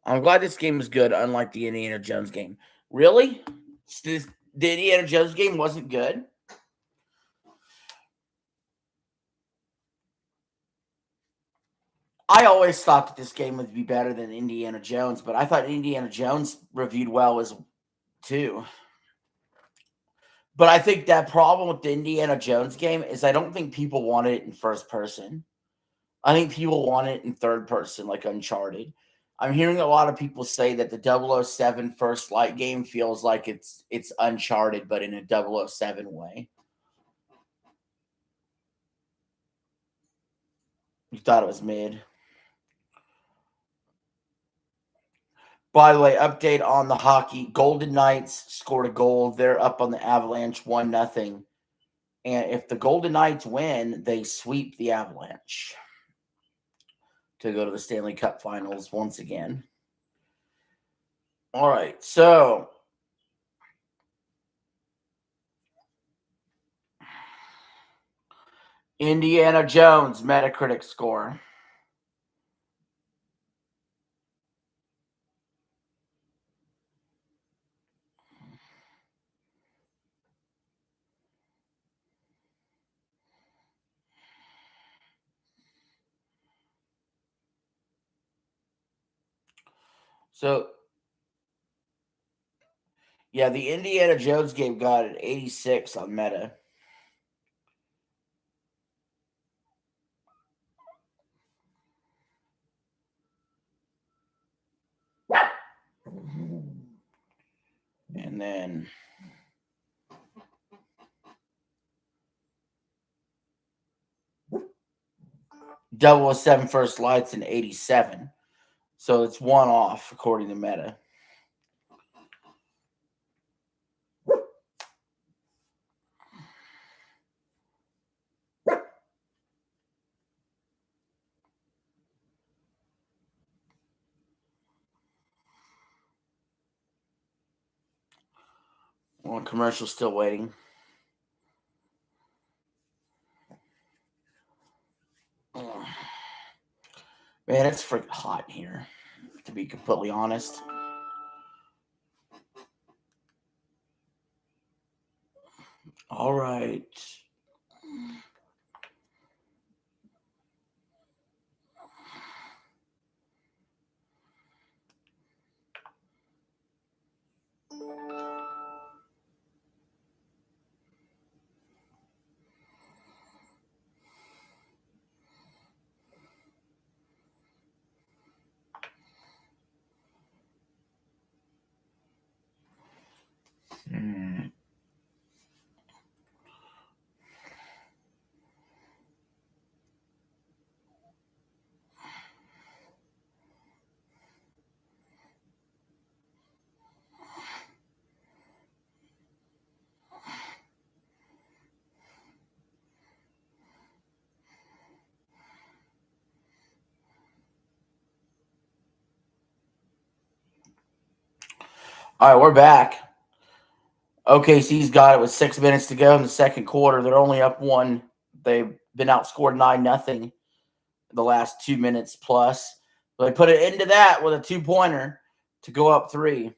I'm glad this game was good, unlike the Indiana Jones game. Really? The Indiana Jones game wasn't good? I always thought that this game would be better than Indiana Jones, but I thought Indiana Jones reviewed well as too. But I think that problem with the Indiana Jones game is I don't think people wanted it in first person. I think people want it in third person, like Uncharted. I'm hearing a lot of people say that the 007 First Light game feels like it's Uncharted, but in a 007 way. You thought it was mid. By the way, update on the hockey. Golden Knights scored a goal. They're up on the Avalanche 1-0. And if the Golden Knights win, they sweep the Avalanche to go to the Stanley Cup Finals once again. All right, so Indiana Jones Metacritic score. So, yeah, the Indiana Jones game got an 86 on Meta. And then 007 First Light's an 87. So it's one off according to Meta. Well, commercial's still waiting. Man, it's freaking hot here, to be completely honest. All right. All right, we're back. OKC's got it with 6 minutes to go in the second quarter. They're only up one. They've been outscored 9-0 the last 2 minutes plus. But they put it into that with a 2-pointer to go up 3.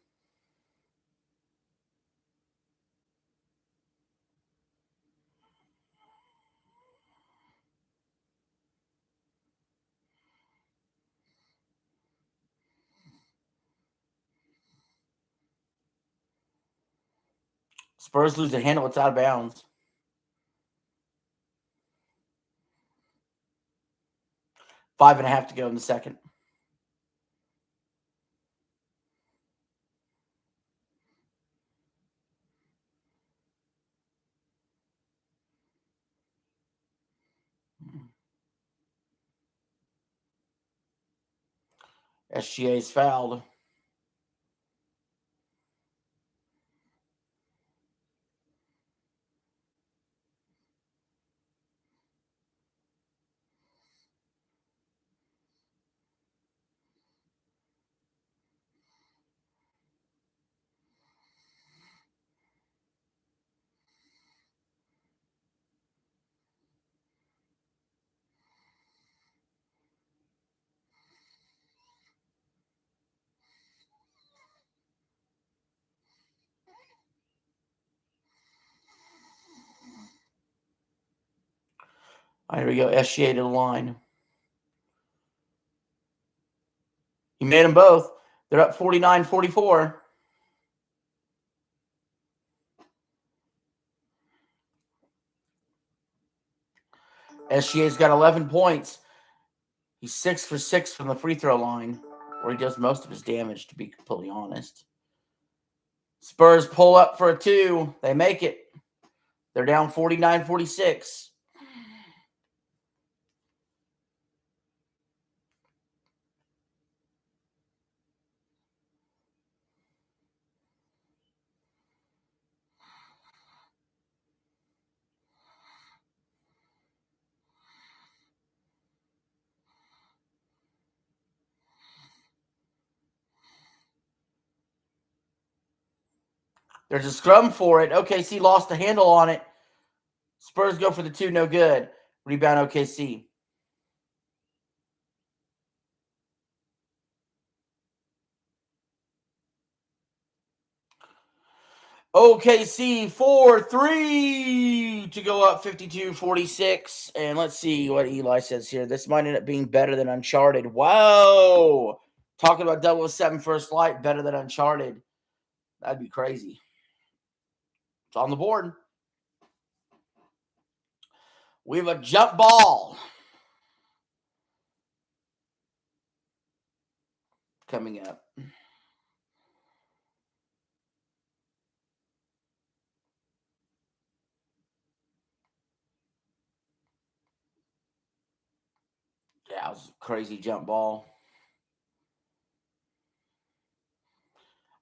Spurs lose the handle. It's out of bounds. 5.5 to go in the second. SGA's fouled. All right, here we go. SGA to the line. He made them both. They're up 49-44. SGA's got 11 points. He's 6 for 6 from the free throw line, where he does most of his damage, to be completely honest. Spurs pull up for a 2. They make it. They're down 49-46. There's a scrum for it. OKC lost the handle on it. Spurs go for the 2, no good. Rebound OKC. OKC 4-3 to go up 52-46. And let's see what Eli says here. This might end up being better than Uncharted. Wow. Talking about 007 First Light, better than Uncharted. That'd be crazy. It's on the board. We have a jump ball coming up. Yeah, it was a crazy jump ball.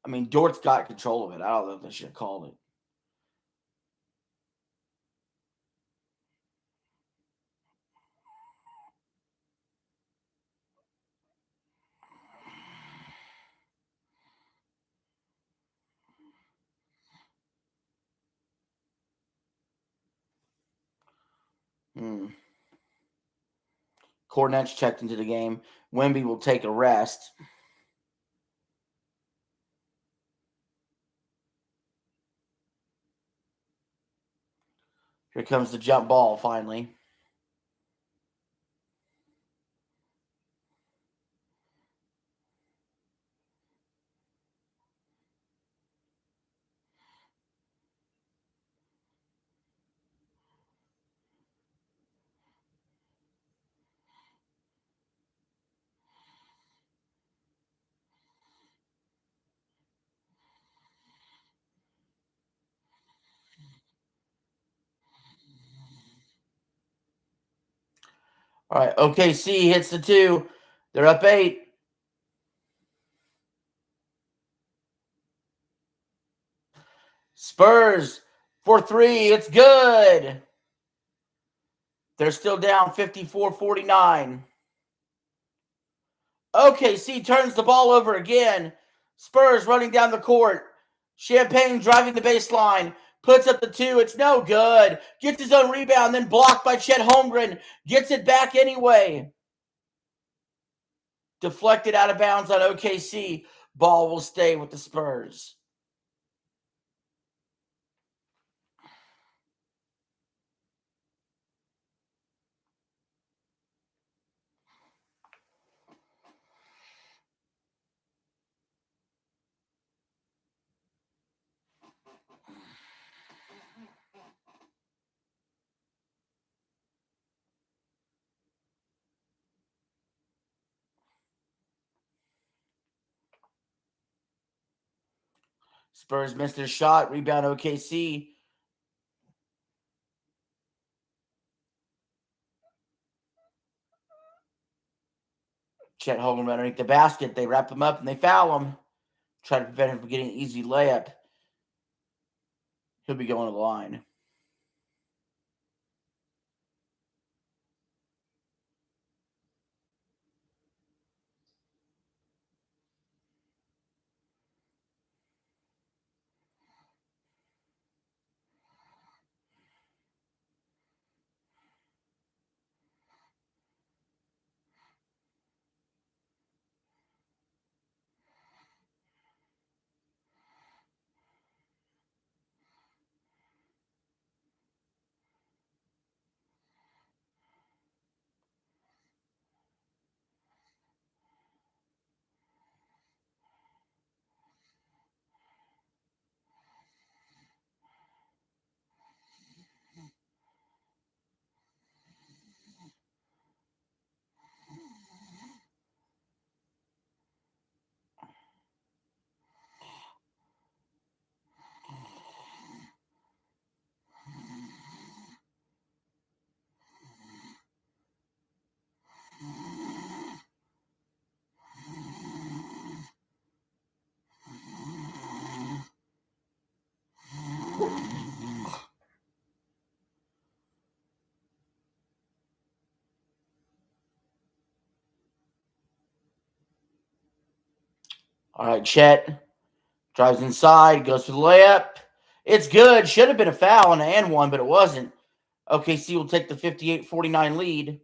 I mean, Dort's got control of it. I don't know if they should have called it. Kornet's checked into the game. Wemby will take a rest. Here comes the jump ball finally. All right, OKC hits the 2. They're up 8. Spurs for 3. It's good. They're still down 54-49. OKC turns the ball over again. Spurs running down the court. Champagne driving the baseline. Puts up the 2. It's no good. Gets his own rebound, then blocked by Chet Holmgren. Gets it back anyway. Deflected out of bounds on OKC. Ball will stay with the Spurs. Spurs missed their shot. Rebound OKC. Chet Holmgren underneath the basket. They wrap him up and they foul him. Try to prevent him from getting an easy layup. He'll be going to the line. All right, Chet drives inside, goes for the layup. It's good. Should have been a foul and one, but it wasn't. OKC will take the 58-49 lead.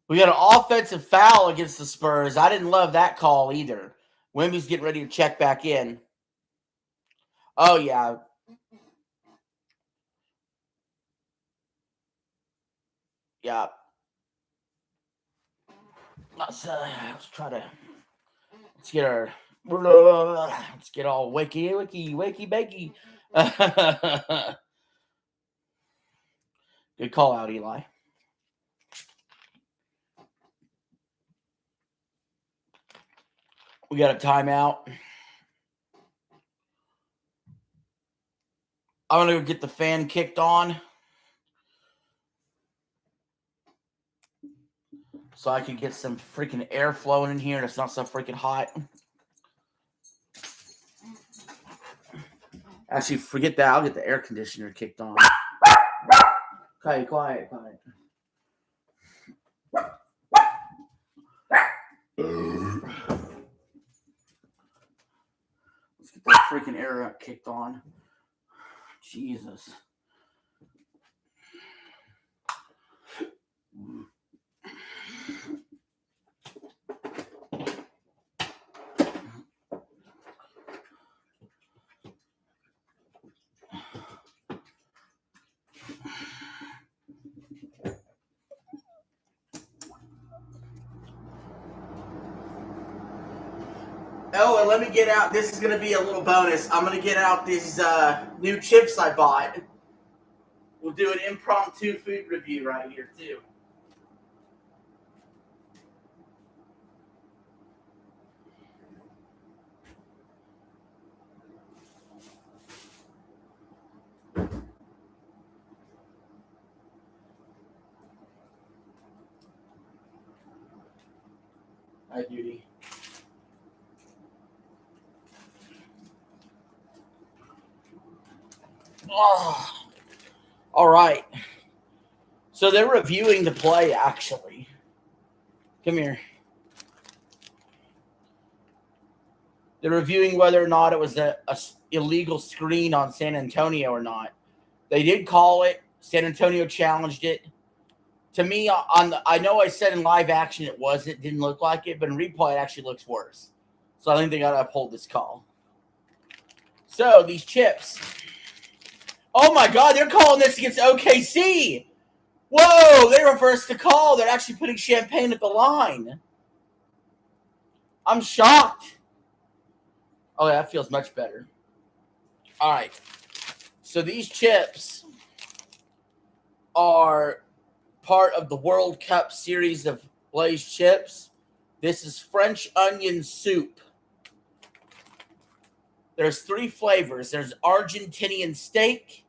We got an offensive foul against the Spurs. I didn't love that call either. Wemby's getting ready to check back in. Oh, yeah. Yeah. Let's get all wakey bakey. Good call out, Eli. We got a timeout. I'm going to get the fan kicked on so I can get some freaking air flowing in here and it's not so freaking hot. Actually, forget that. I'll get the air conditioner kicked on. Okay, quiet. Let's get that freaking air kicked on. Jesus. Oh, and let me get out. This is going to be a little bonus. I'm going to get out these new chips I bought. We'll do an impromptu food review right here, too. Hi, Judy. Oh. All right. So they're reviewing the play, actually. Come here. They're reviewing whether or not it was a illegal screen on San Antonio or not. They did call it. San Antonio challenged it. To me, I know I said in live action it wasn't. It didn't look like it, but in replay it actually looks worse. So I think they got to uphold this call. So these chips. Oh my God, they're calling this against OKC. Whoa, they reversed the call. They're actually putting Champagne at the line. I'm shocked. Oh, that feels much better. All right. So these chips are part of the World Cup series of Lay's chips. This is French onion soup. There's 3 flavors. There's Argentinian steak,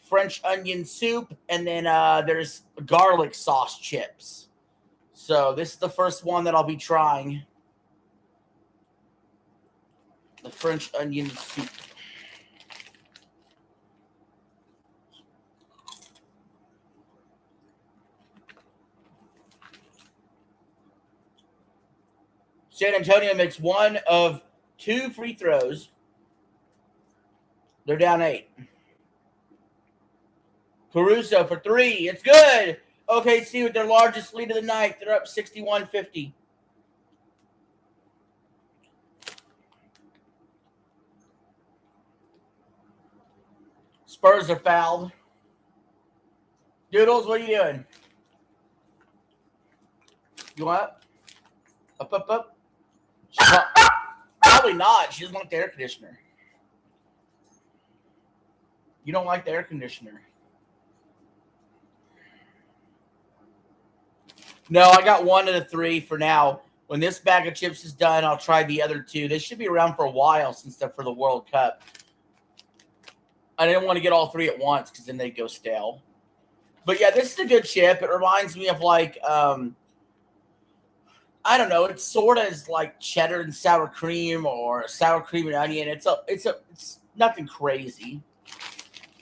French onion soup, and then there's garlic sauce chips. So this is the first one that I'll be trying. The French onion soup. San Antonio makes 1 of 2 free throws. They're down 8. Caruso for 3. It's good. OKC with their largest lead of the night. They're up 61-50. Spurs are fouled. Doodles, what are you doing? You want up? Up. Probably not. She doesn't like the air conditioner. You don't like the air conditioner. No, I got 1 of the 3 for now. When this bag of chips is done, I'll try the other 2. They should be around for a while since they're for the World Cup. I didn't want to get all 3 at once because then they go stale. But yeah, this is a good chip. It reminds me of like, I don't know. It's sort of like cheddar and sour cream or sour cream and onion. It's nothing crazy.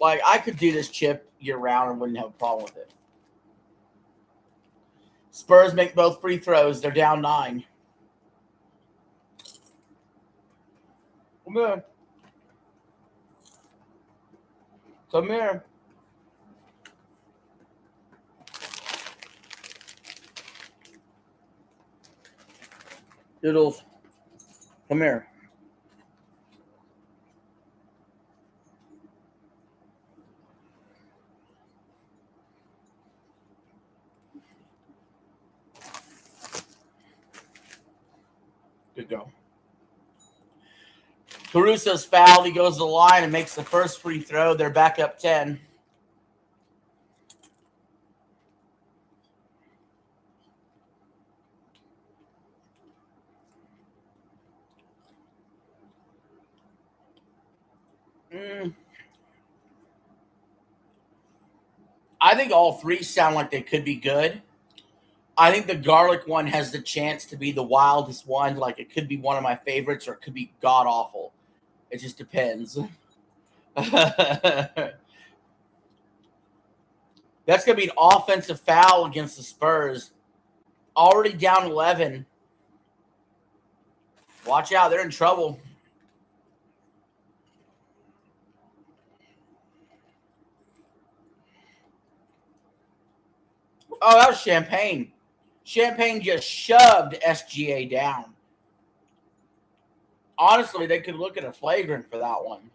Like I could do this chip year round and wouldn't have a problem with it. Spurs make both free throws. They're down 9. Come here. Come here. Doodles. Come here. Good go. Caruso's fouled. He goes to the line and makes the first free throw. They're back up 10. I think all 3 sound like they could be good. I think the garlic one has the chance to be the wildest one. Like it could be one of my favorites or it could be god awful. It just depends. That's going to be an offensive foul against the Spurs. Already down 11. Watch out. They're in trouble. Oh, that was Champagne. Champagne just shoved SGA down. Honestly, they could look at a flagrant for that one.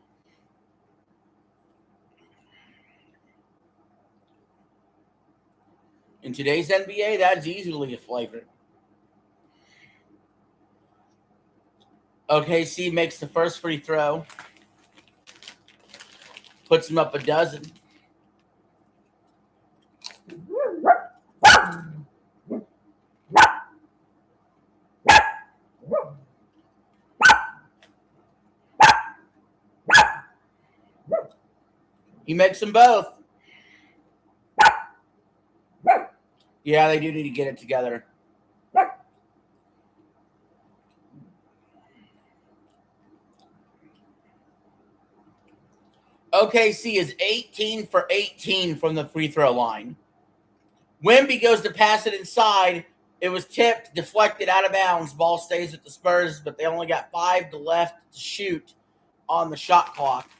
In today's NBA, that's easily a flagrant. OKC makes the first free throw. Puts him up a dozen. He makes them both. Yeah, they do need to get it together. OKC is 18 for 18 from the free throw line. Wemby goes to pass it inside. It was tipped, deflected, out of bounds. Ball stays at the Spurs, but they only got 5 left to shoot on the shot clock.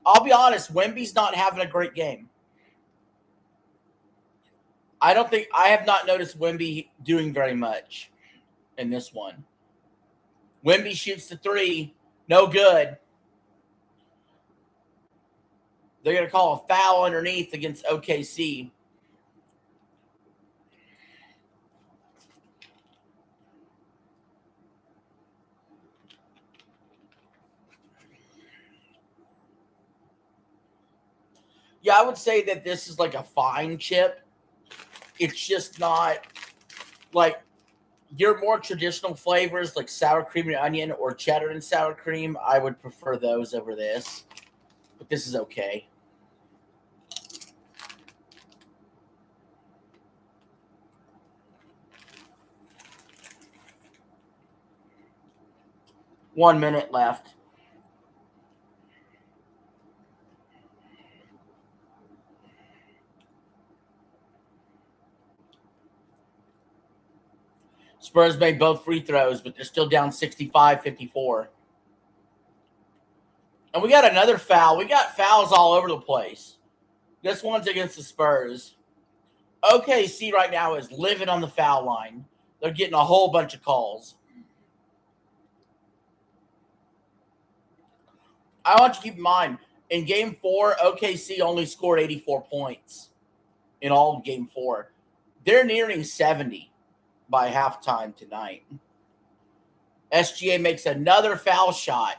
I'll be honest, Wemby's not having a great game. I have not noticed Wemby doing very much in this one. Wemby shoots the 3, no good. They're going to call a foul underneath against OKC. Yeah, I would say that this is like a fine chip. It's just not like your more traditional flavors like sour cream and onion or cheddar and sour cream. I would prefer those over this. But this is okay. One minute left. Spurs made both free throws, but they're still down 65-54. And we got another foul. We got fouls all over the place. This one's against the Spurs. OKC right now is living on the foul line. They're getting a whole bunch of calls. I want you to keep in mind, in Game 4, OKC only scored 84 points in all of Game 4. They're nearing 70 by halftime tonight. SGA makes another foul shot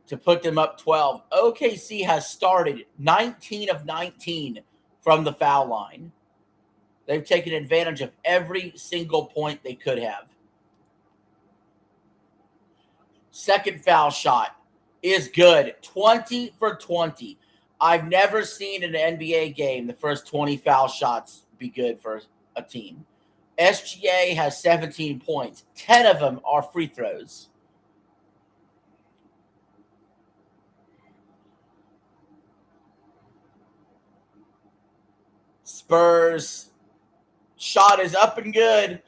to put them up 12. OKC has started 19 of 19 from the foul line. They've taken advantage of every single point they could have. Second foul shot is good. 20 for 20. I've never seen in an NBA game the first 20 foul shots be good for a team. SGA has 17 points. 10 of them are free throws. Spurs shot is up and good.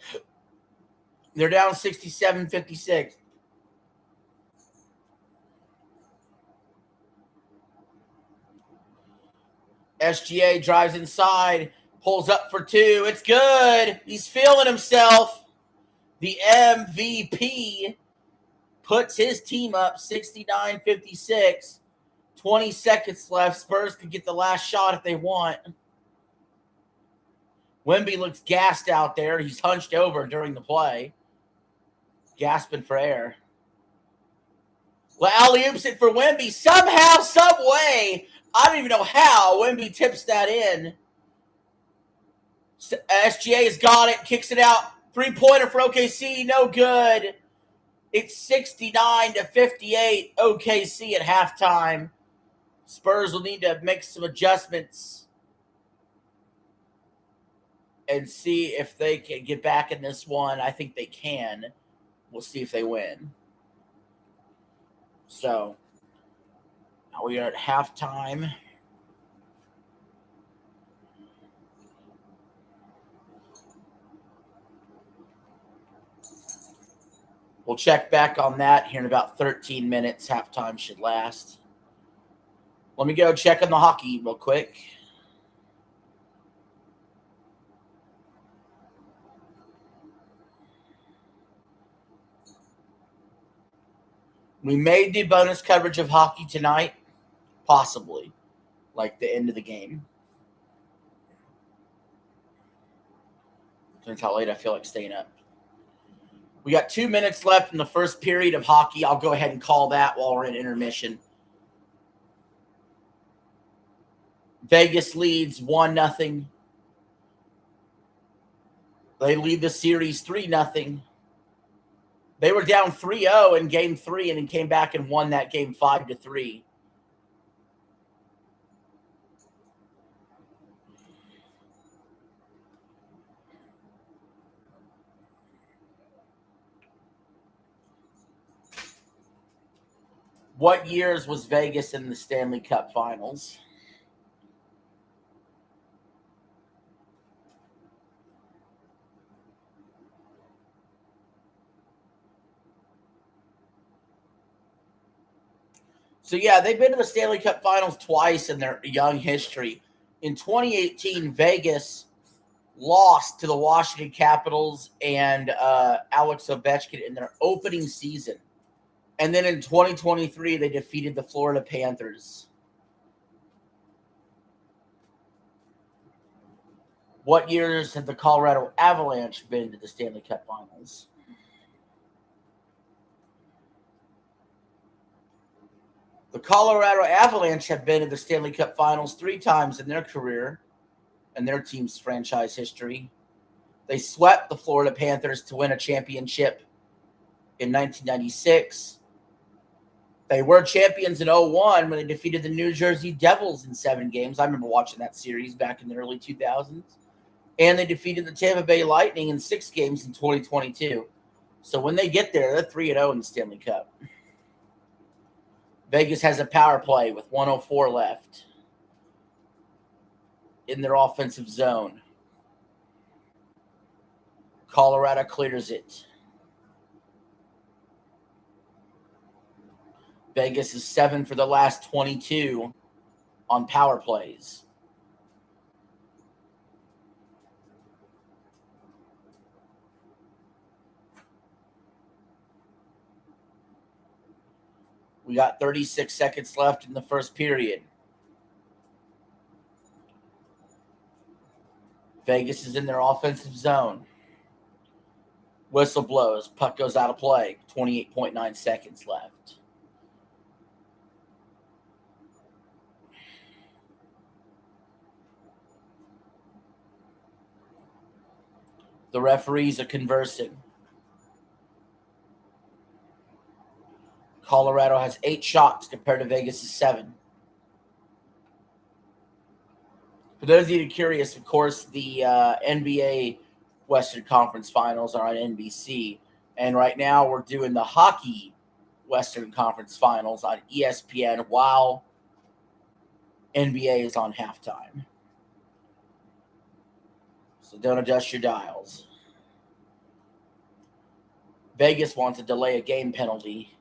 They're down 67-56. SGA drives inside, pulls up for 2. It's good. He's feeling himself. The MVP puts his team up 69-56. 20 seconds left. Spurs could get the last shot if they want. Wemby looks gassed out there. He's hunched over during the play, gasping for air. Well, alley-oops it for Wemby. Somehow, some way, I don't even know how, Wemby tips that in. SGA's got it, kicks it out. Three-pointer for OKC, no good. It's 69-58 OKC at halftime. Spurs will need to make some adjustments and see if they can get back in this one. I think they can. We'll see if they win. So, we are at halftime. We'll check back on that here in about 13 minutes. Halftime should last. Let me go check on the hockey real quick. We may do bonus coverage of hockey tonight, possibly, like the end of the game. Depends how late I feel like staying up. We got 2 minutes left in the first period of hockey. I'll go ahead and call that while we're in intermission. Vegas leads 1-0. They lead the series 3-0. They were down 3-0 in Game 3 and then came back and won that game 5-3. What years was Vegas in the Stanley Cup Finals? So, yeah, they've been to the Stanley Cup Finals twice in their young history. In 2018, Vegas lost to the Washington Capitals and Alex Ovechkin in their opening season. And then in 2023, they defeated the Florida Panthers. What years have the Colorado Avalanche been to the Stanley Cup Finals? The Colorado Avalanche have been to the Stanley Cup Finals 3 times in their career and their team's franchise history. They swept the Florida Panthers to win a championship in 1996. They were champions in 2001 when they defeated the New Jersey Devils in 7 games. I remember watching that series back in the early 2000s. And they defeated the Tampa Bay Lightning in 6 games in 2022. So when they get there, they're 3-0 in the Stanley Cup. Vegas has a power play with 104 left in their offensive zone. Colorado clears it. Vegas is 7 for the last 22 on power plays. We got 36 seconds left in the first period. Vegas is in their offensive zone. Whistle blows. Puck goes out of play. 28.9 seconds left. The referees are conversing. Colorado has 8 shots compared to Vegas' 7. For those of you curious, of course, the NBA Western Conference Finals are on NBC. And right now we're doing the hockey Western Conference Finals on ESPN while NBA is on halftime. So don't adjust your dials. Vegas wants to delay a game penalty.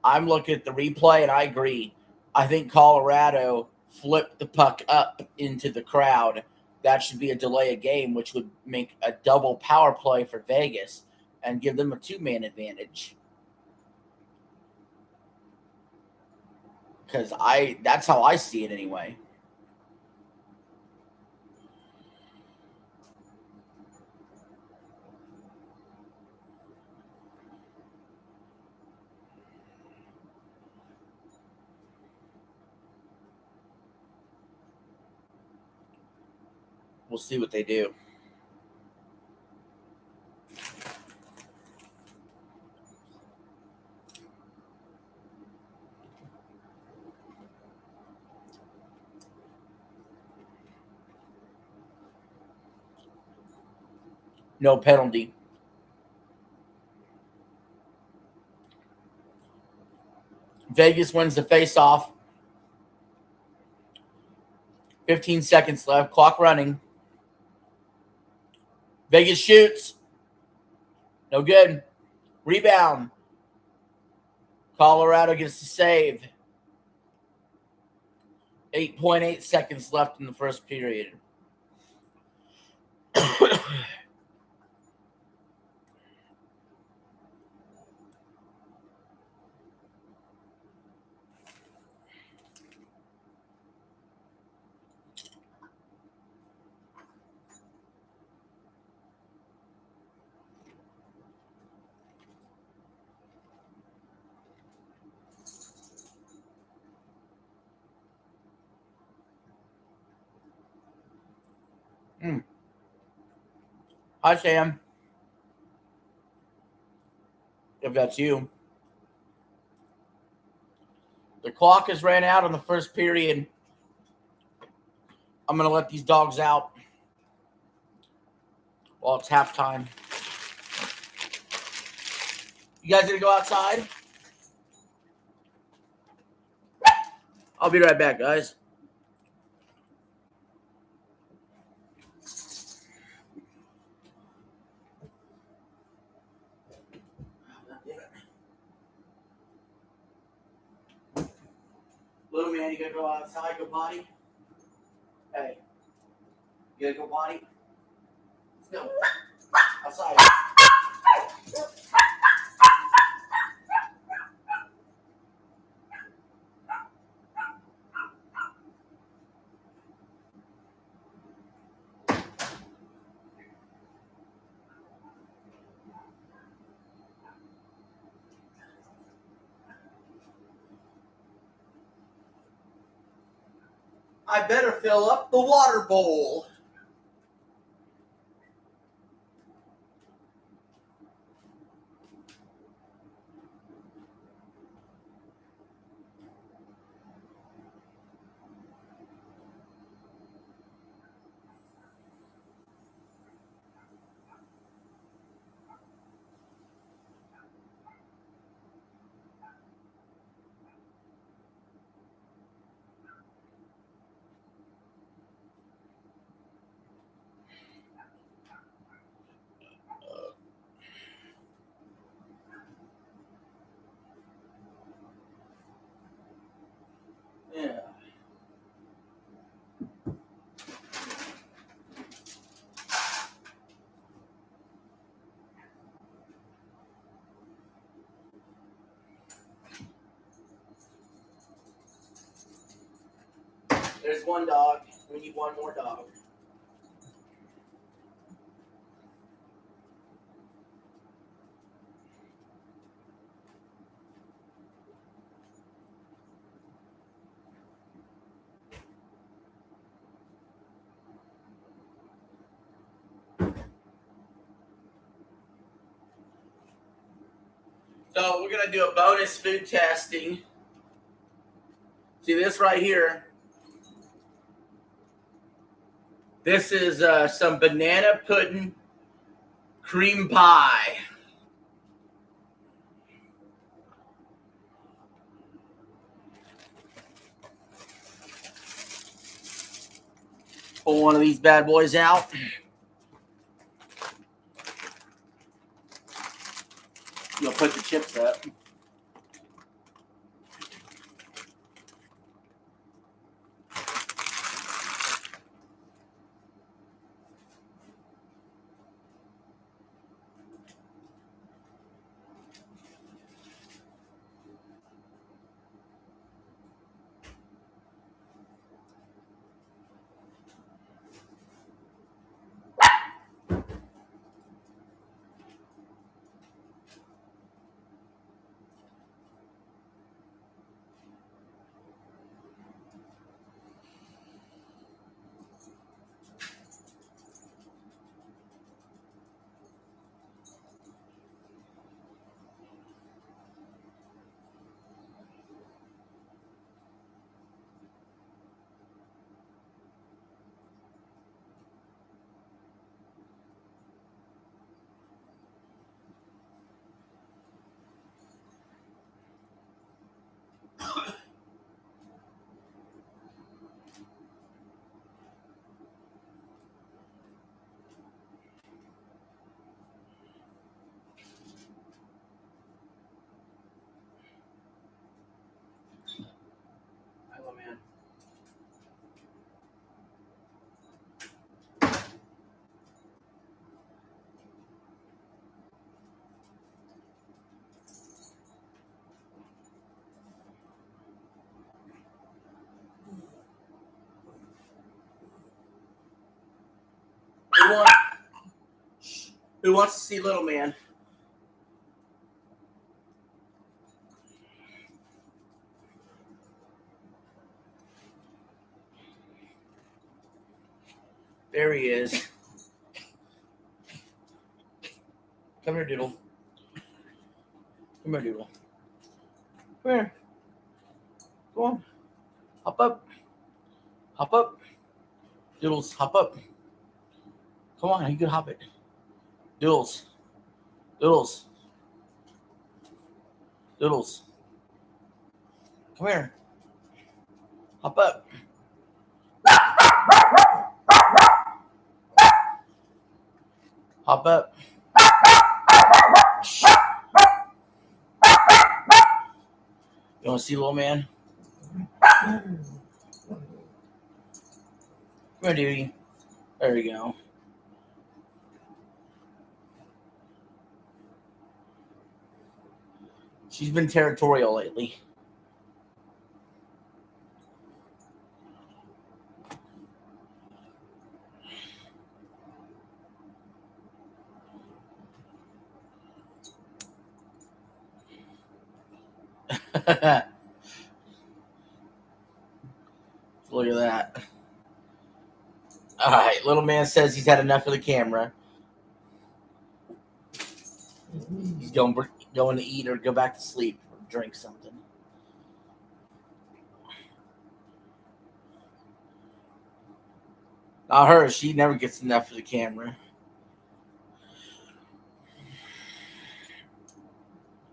I'm looking at the replay, and I agree. I think Colorado flipped the puck up into the crowd. That should be a delay of game, which would make a double power play for Vegas and give them a 2-man advantage. Because that's how I see it anyway. We'll see what they do. No penalty. Vegas wins the face-off. 15 seconds left. Clock running. Vegas shoots. No good. Rebound. Colorado gets the save. 8.8 seconds left in the first period. Hi, Sam. If that's you. The clock has ran out on the first period. I'm going to let these dogs out while it's halftime. You guys going to go outside? I'll be right back, guys. Little man, you gotta go outside, go potty. Hey, you gotta go potty. Let's go outside. I better fill up the water bowl. Yeah. There's one dog. We need one more dog. So we're going to do a bonus food testing. See this right here? This is some banana pudding cream pie. Pull one of these bad boys out. You'll put the chips up. Hello, man. Who wants to see little man? There he is. Come here, Doodle. Come here, Doodle. Come here. Go on. Hop up. Hop up. Doodles, hop up. Come on, you can hop it. Doodles. Doodles. Doodles. Come here. Hop up. Hop up. Shh. You want to see little man? Come here, duty. There you go. She's been territorial lately. Look at that. All right, little man says he's had enough of the camera. He's going to eat or go back to sleep or drink something. Not her. She never gets enough of the camera.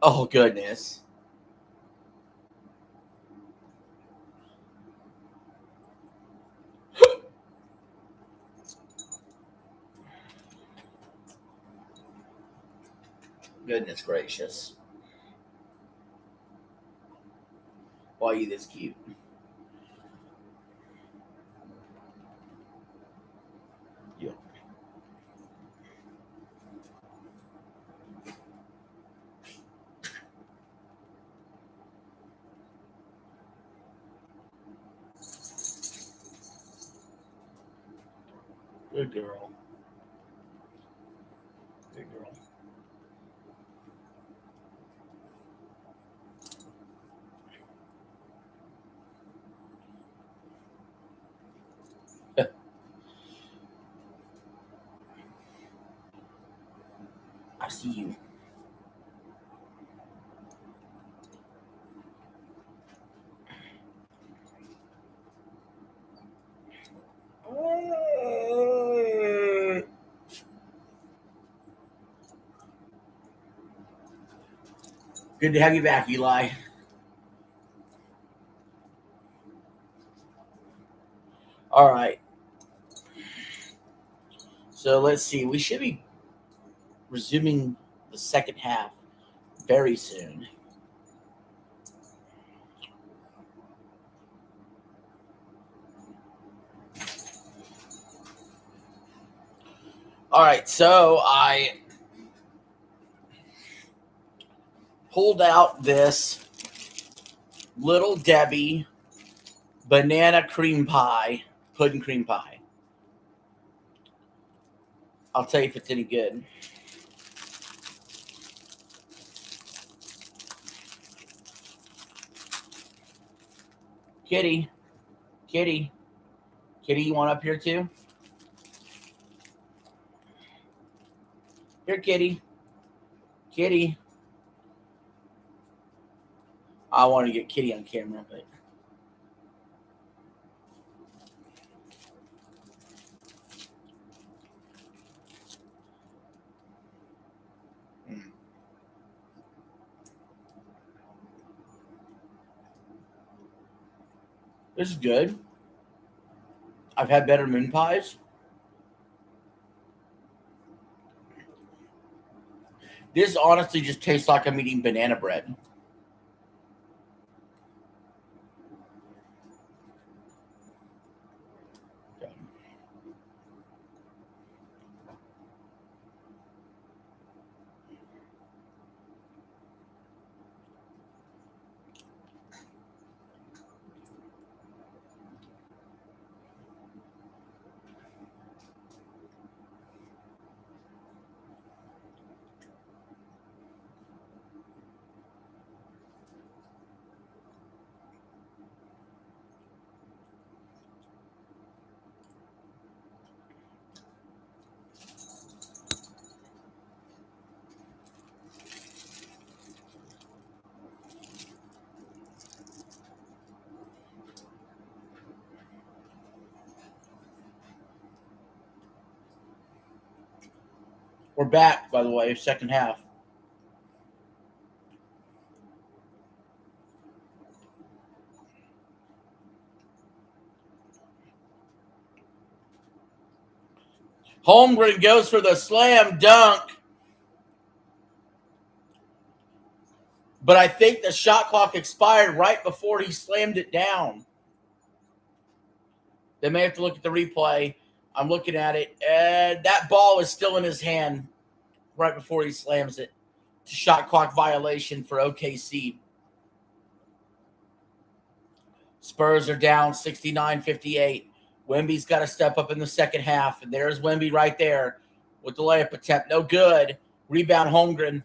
Oh, goodness. Goodness gracious. Why are you this cute? Yeah. Good girl. Good girl. I see you. Good to have you back, Eli. All right. So let's see. We should be resuming the second half very soon. All right. So I pulled out this Little Debbie banana cream pie, pudding cream pie. I'll tell you if it's any good. Kitty, Kitty, Kitty, you want up here too? Here, Kitty, Kitty. I want to get Kitty on camera, but this is good. I've had better moon pies. This honestly just tastes like I'm eating banana bread. We're back, by the way, second half. Holmgren goes for the slam dunk. But I think the shot clock expired right before he slammed it down. They may have to look at the replay. I'm looking at it. And that ball is still in his hand right before he slams it. It's a shot clock violation for OKC. Spurs are down 69-58. Wemby's got to step up in the second half. And there's Wemby right there with the layup attempt. No good. Rebound Holmgren.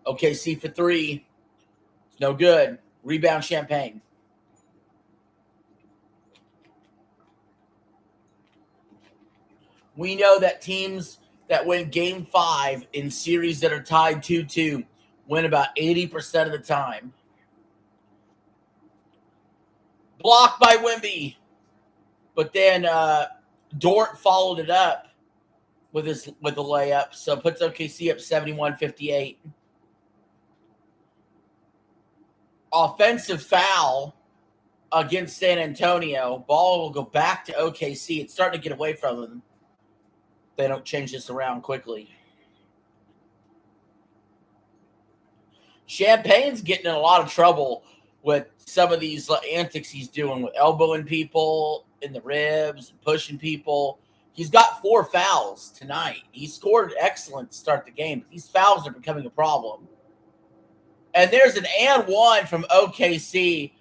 OKC for three. It's no good. Rebound Champagne. We know that teams that win game 5 in series that are tied 2-2 win about 80% of the time. Blocked by Wemby. But then Dort followed it up with a layup. So puts OKC up 71-58. Offensive foul against San Antonio. Ball will go back to OKC. It's starting to get away from them. They don't change this around quickly. Champagne's getting in a lot of trouble with some of these antics he's doing with elbowing people in the ribs and pushing people. He's got 4 fouls tonight. He scored excellent to start the game, but these fouls are becoming a problem. And there's an and one from OKC.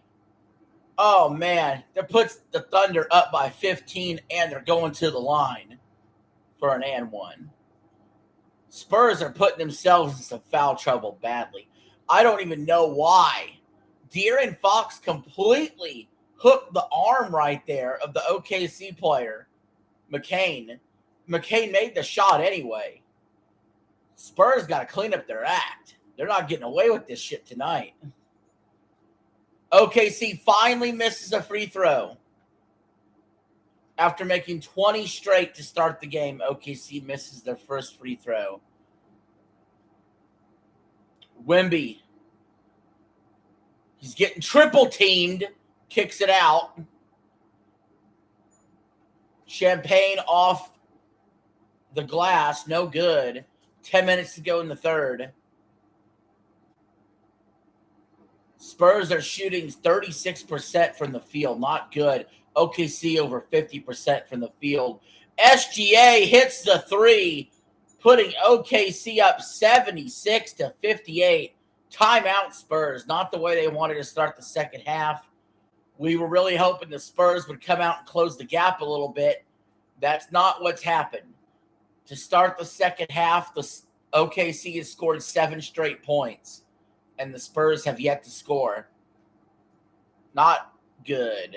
Oh, man. That puts the Thunder up by 15, and they're going to the line for an and one. Spurs are putting themselves in some foul trouble badly. I don't even know why. De'Aaron Fox completely hooked the arm right there of the OKC player, McCain. McCain made the shot anyway. Spurs got to clean up their act. They're not getting away with this shit tonight. OKC finally misses a free throw. After making 20 straight to start the game, OKC misses their first free throw. Wemby. He's getting triple teamed. Kicks it out. Champagne off the glass. No good. 10 minutes to go in the third. Spurs are shooting 36% from the field. Not good. OKC over 50% from the field. SGA hits the three, putting OKC up 76-58. Timeout Spurs. Not the way they wanted to start the second half. We were really hoping the Spurs would come out and close the gap a little bit. That's not what's happened. To start the second half, the OKC has scored 7 straight points, and the Spurs have yet to score. Not good.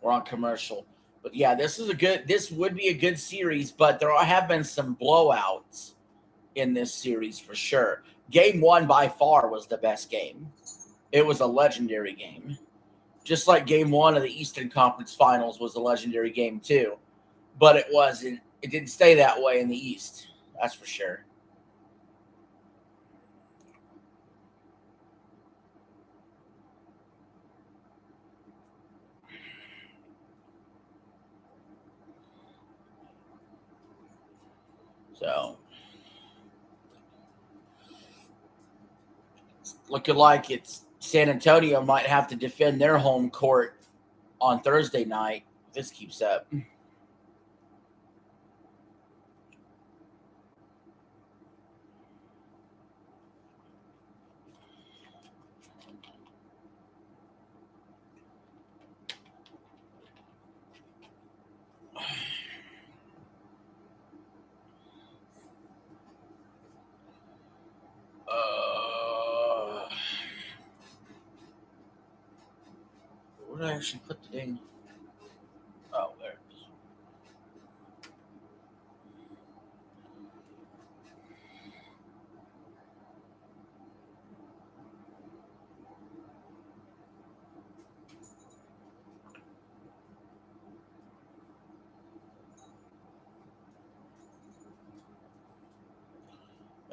We're on commercial. But yeah, this would be a good series, but there have been some blowouts in this series for sure. Game 1 by far was the best game. It was a legendary game. Just like game 1 of the Eastern Conference Finals was a legendary game too. But it didn't stay that way in the East. That's for sure. So, it's looking like San Antonio might have to defend their home court on Thursday night if this keeps up. Where did I actually put the ding? Oh, there it is.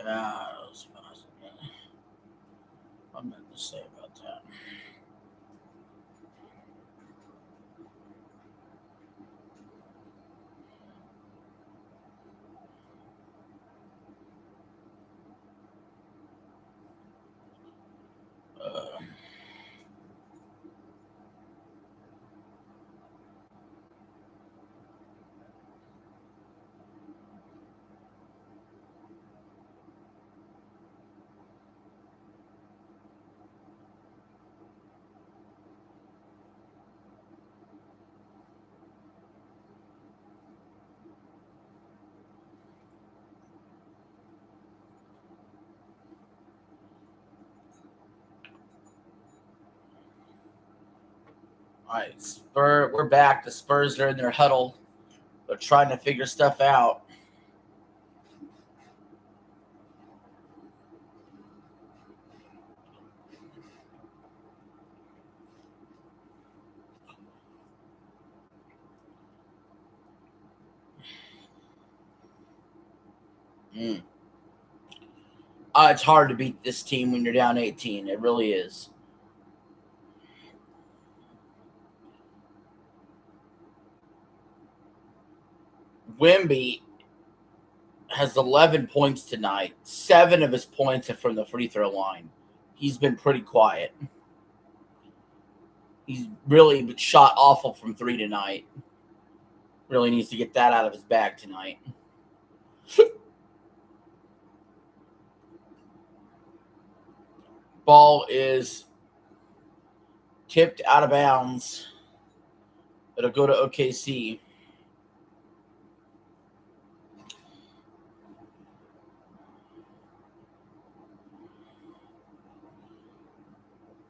I meant to say about that. All right, we're back. The Spurs are in their huddle. They're trying to figure stuff out. It's hard to beat this team when you're down 18. It really is. Wemby has 11 points tonight. 7 of his points are from the free throw line. He's been pretty quiet. He's really shot awful from 3 tonight. Really needs to get that out of his bag tonight. Ball is tipped out of bounds. It'll go to OKC.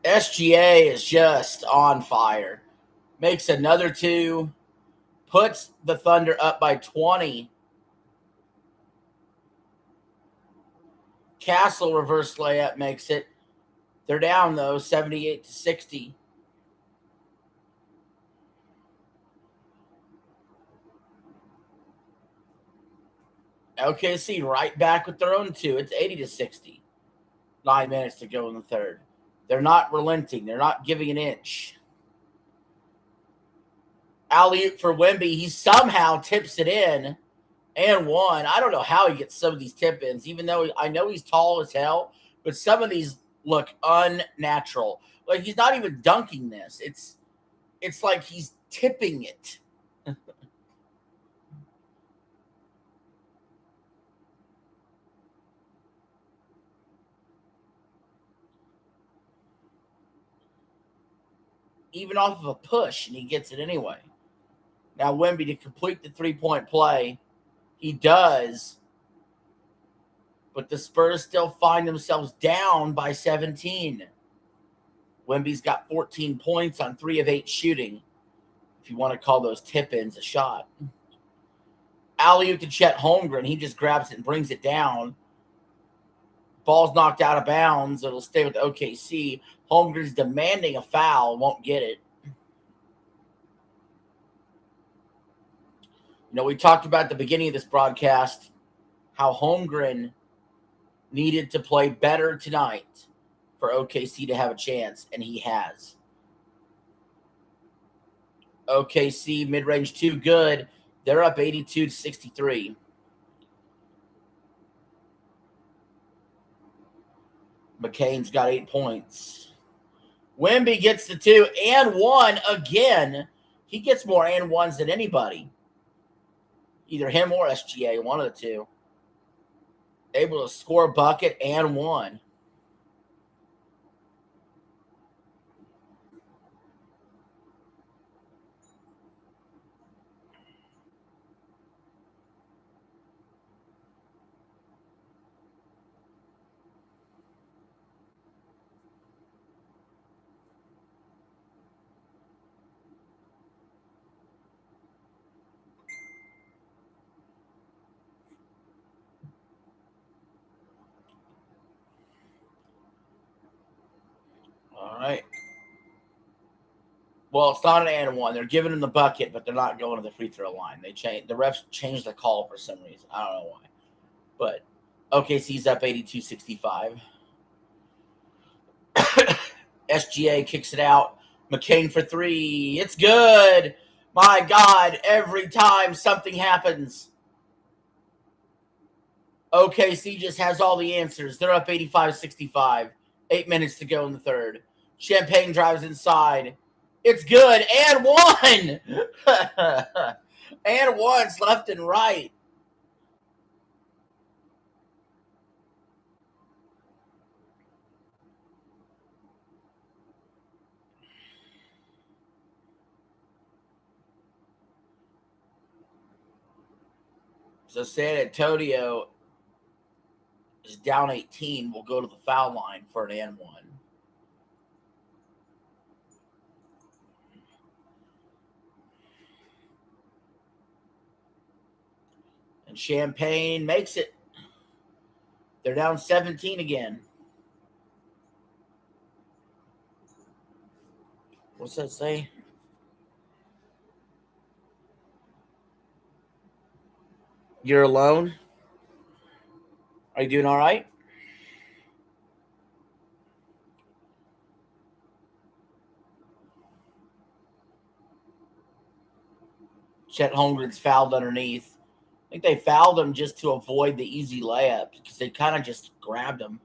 SGA is just on fire. Makes another 2. Puts the Thunder up by 20. Castle reverse layup makes it. They're down, though, 78-60. OKC right back with their own 2. It's 80-60. 9 minutes to go in the third. They're not relenting. They're not giving an inch. Alley-oop for Wemby. He somehow tips it in and one. I don't know how he gets some of these tip-ins, even though I know he's tall as hell, but some of these look unnatural. Like, he's not even dunking this. It's like he's tipping it. Even off of a push, and he gets it anyway. Now, Wemby to complete the three-point play. He does. But the Spurs still find themselves down by 17. Wemby's got 14 points on 3 of 8 shooting, if you want to call those tip-ins a shot. Alley-oop to Chet Holmgren. He just grabs it and brings it down. Ball's knocked out of bounds. It'll stay with OKC. Holmgren's demanding a foul. Won't get it. You know, we talked about at the beginning of this broadcast how Holmgren needed to play better tonight for OKC to have a chance, and he has. OKC mid-range 2 good. They're up 82-63. McCain's got 8 points. Wemby gets the 2 and 1 again. He gets more and 1s than anybody. Either him or SGA, one of the two. Able to score a bucket and 1. All right. Well, it's not an and 1. They're giving him the bucket, but they're not going to the free throw line. The refs changed the call for some reason. I don't know why. But OKC's up 82-65. SGA kicks it out. McCain for three. It's good. My God, every time something happens, OKC just has all the answers. They're up 85-65. 8 minutes to go in the third. Champagne drives inside. It's good. And one. And one's left and right. So San Antonio is down 18. We'll go to the foul line for an and one. And Champagne makes it. They're down 17 again. What's that say? You're alone? Are you doing all right? Chet Holmgren's fouled underneath. I think they fouled him just to avoid the easy layup because they kind of just grabbed him.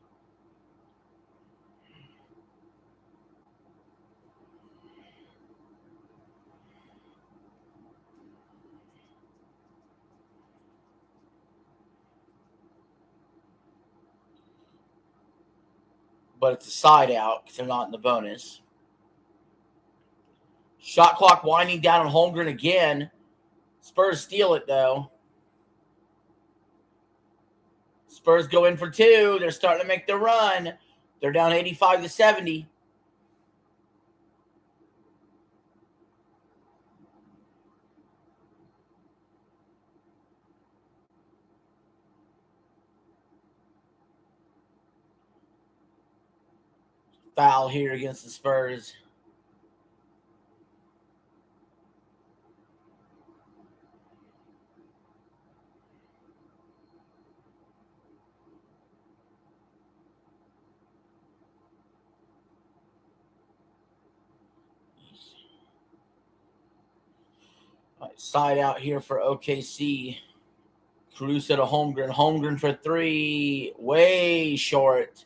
But it's a side out because they're not in the bonus. Shot clock winding down on Holmgren again. Spurs steal it, though. Spurs go in for two. They're starting to make their run. They're down 85-70. Foul here against the Spurs. Side out here for OKC. Caruso to Holmgren. Holmgren for three. Way short.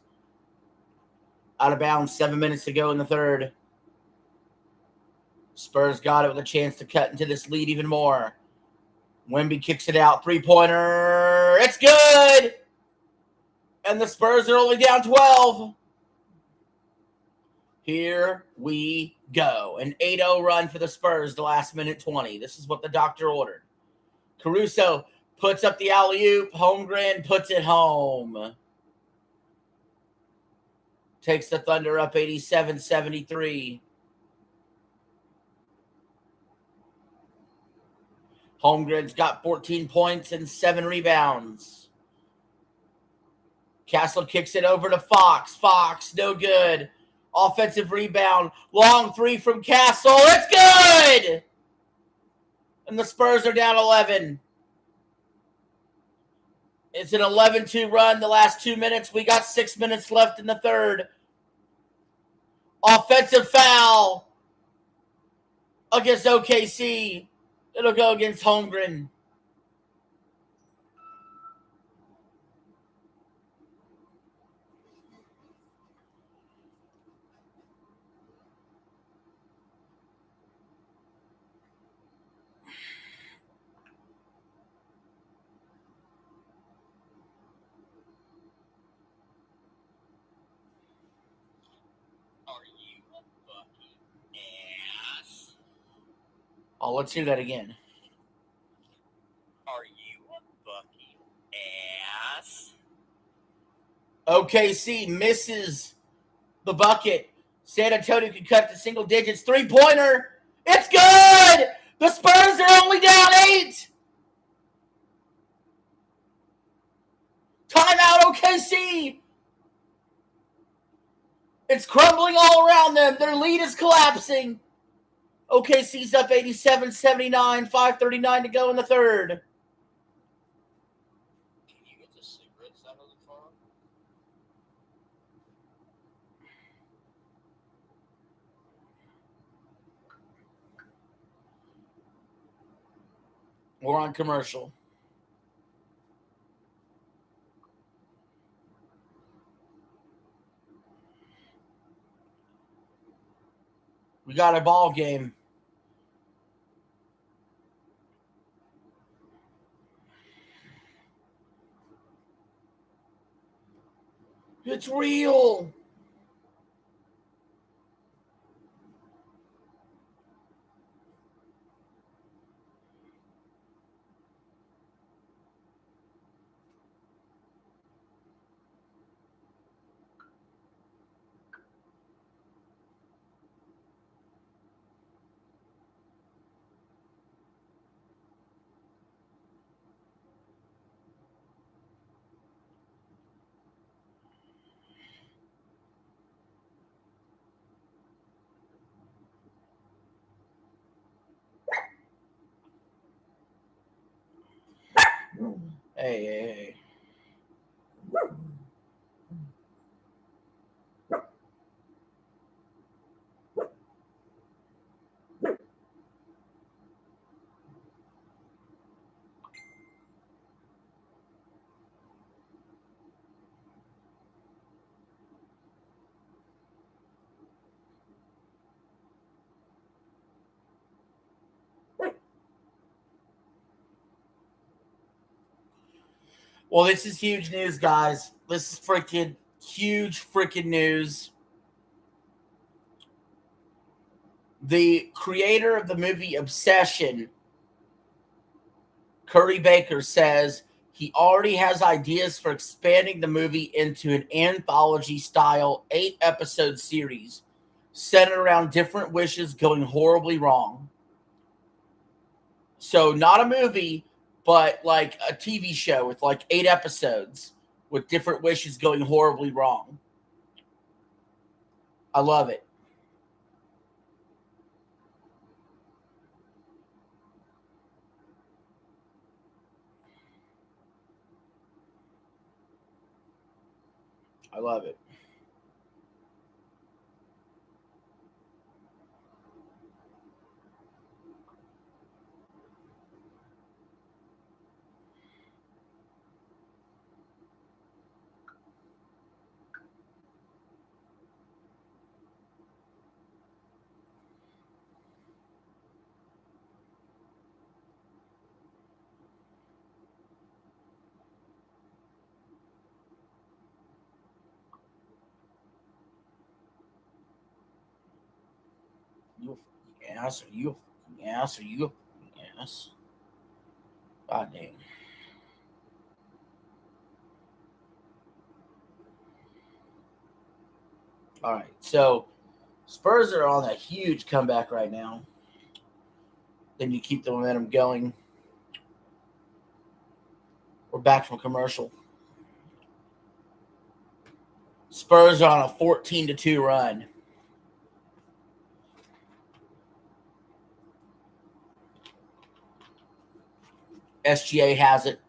Out of bounds. 7 minutes to go in the third. Spurs got it with a chance to cut into this lead even more. Wemby kicks it out. Three-pointer. It's good. And the Spurs are only down 12. Here we go. An 8-0 run for the Spurs the last minute 20. This is what the doctor ordered. Caruso puts up the alley-oop. Holmgren puts it home. Takes the Thunder up 87-73. Holmgren's got 14 points and 7 rebounds. Castle kicks it over to Fox. Fox, no good. Offensive rebound. Long three from Castle. It's good! And the Spurs are down 11. It's an 11-2 run the last 2 minutes. We got 6 minutes left in the third. Offensive foul against OKC. It'll go against Holmgren. Oh, let's hear that again. Are you a fucking ass? OKC misses the bucket. San Antonio can cut to single digits. Three-pointer. It's good! The Spurs are only down 8. Timeout, OKC. It's crumbling all around them. Their lead is collapsing. OKC's up 87-79, 5:39 to go in the third. Can you get the cigarettes out of the car? We're on commercial. We got a ball game. It's real. Hey. Well, this is huge news, guys. This is freaking huge freaking news. The creator of the movie Obsession, Curry Baker, says he already has ideas for expanding the movie into an anthology-style 8-episode series centered around different wishes going horribly wrong. So not a movie, but like a TV show with like 8 episodes with different wishes going horribly wrong. I love it. I love it. You ass, or you ass, or you ass. God damn. All right, so Spurs are on a huge comeback right now. Then you keep the momentum going. We're back from commercial. Spurs are on a 14-2 run. SGA has it.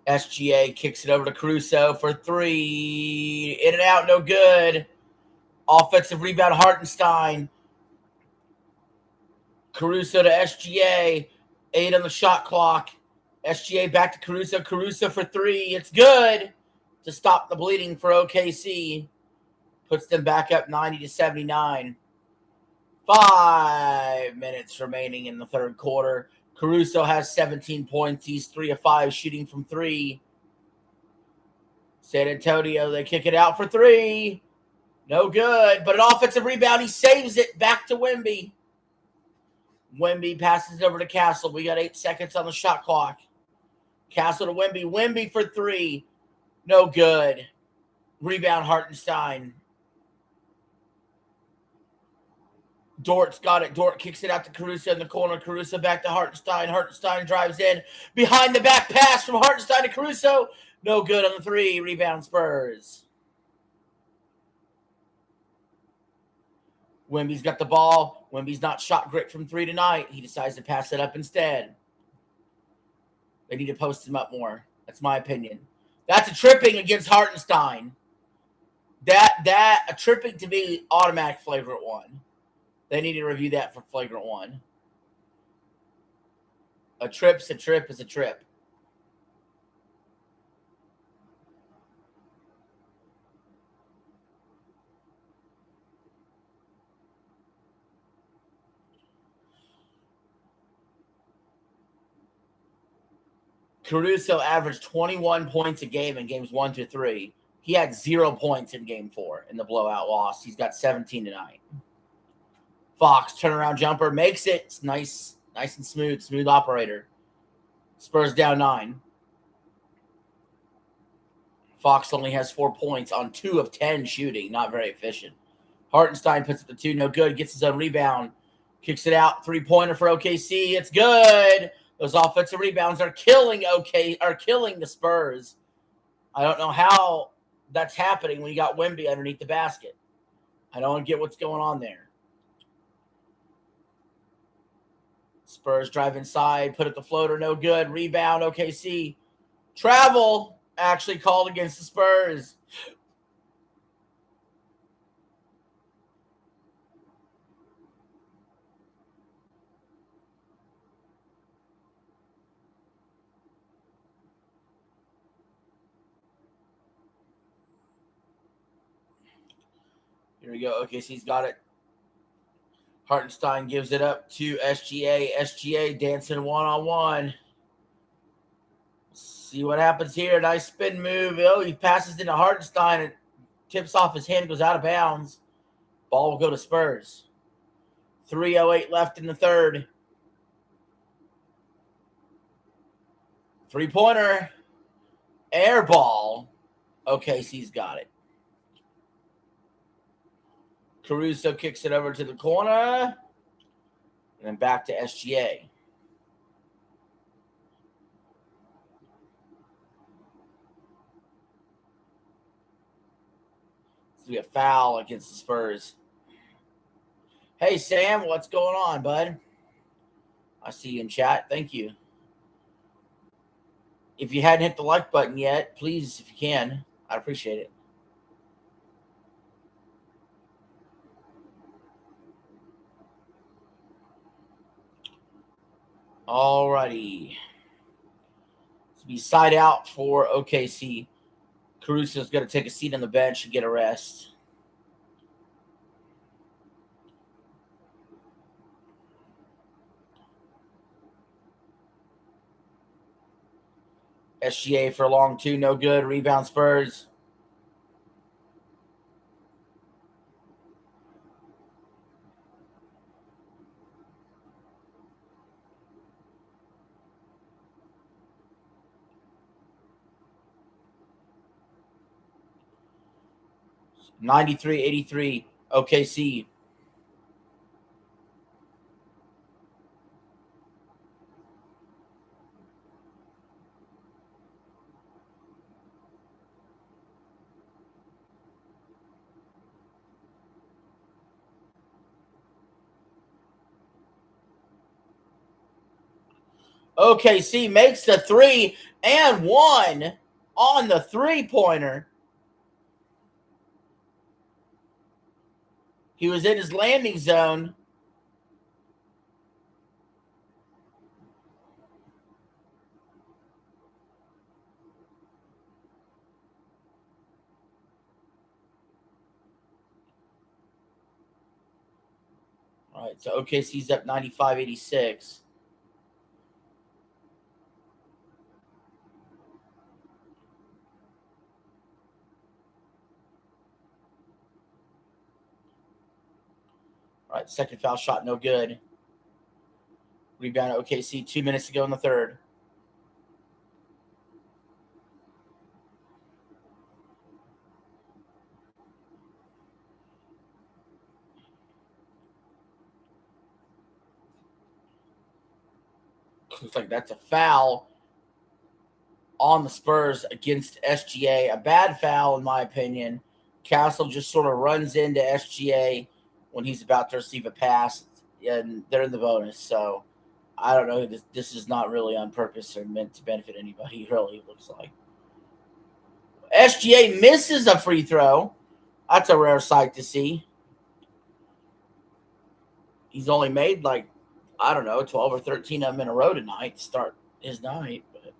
SGA kicks it over to Caruso for 3. In and out, no good. Offensive rebound, Hartenstein. Caruso to SGA. 8 on the shot clock. SGA back to Caruso. Caruso for 3. It's good to stop the bleeding for OKC. Puts them back up 90-79. 5 minutes remaining in the third quarter. Caruso has 17 points. He's 3 of 5 shooting from 3. San Antonio, they kick it out for 3. No good, but an offensive rebound. He saves it back to Wemby. Wemby passes it over to Castle. We got 8 seconds on the shot clock. Castle to Wemby. Wemby for 3. No good. Rebound, Hartenstein. Dort's got it. Dort kicks it out to Caruso in the corner. Caruso back to Hartenstein. Hartenstein drives in. Behind the back pass from Hartenstein to Caruso. No good on the 3. Rebound, Spurs. Wemby's got the ball. Wemby's not shot great from 3 tonight. He decides to pass it up instead. They need to post him up more. That's my opinion. That's a tripping against Hartenstein. A tripping to me, automatic flagrant one. They need to review that for flagrant one. A trip's a trip is a trip. Caruso averaged 21 points a game in games 1 to 3. He had 0 points in game 4 in the blowout loss. He's got 17 tonight. Fox, turnaround jumper, makes it. It's nice and smooth operator. Spurs down 9. Fox only has 4 points on 2 of 10 shooting. Not very efficient. Hartenstein puts it to 2, no good. Gets his own rebound. Kicks it out. 3-pointer for OKC. It's good. Those offensive rebounds are killing the Spurs. I don't know how that's happening when you got Wemby underneath the basket. I don't get what's going on there. Spurs drive inside, put it the floater, no good. Rebound, OKC. Travel actually called against the Spurs. Here we go. OKC's got it. Hartenstein gives it up to SGA. SGA dancing one-on-one. See what happens here. Nice spin move. Oh, he passes into Hartenstein and tips off his hand, goes out of bounds. Ball will go to Spurs. 3:08 left in the third. 3-pointer. Air ball. OKC's got it. Caruso kicks it over to the corner. And then back to SGA. It's going to be a foul against the Spurs. Hey, Sam, what's going on, bud? I see you in chat. Thank you. If you hadn't hit the like button yet, please, if you can, I'd appreciate it. All righty. To be side out for OKC. Caruso's going to take a seat on the bench and get a rest. SGA for a long 2, no good. Rebound Spurs. $93-83 OKC. OKC makes the 3 and 1 on the 3-pointer. He was in his landing zone. All right, so OKC's up 95-86. All right, second foul shot, no good. Rebound at OKC, 2 minutes to go in the third. Looks like that's a foul on the Spurs against SGA. A bad foul, in my opinion. Castle just sort of runs into SGA when he's about to receive a pass, and they're in the bonus. So I don't know. This is not really on purpose or meant to benefit anybody. Really, it looks like SGA misses a free throw. That's a rare sight to see. He's only made like, I don't know, 12 or 13 of them in a row tonight to start his night. But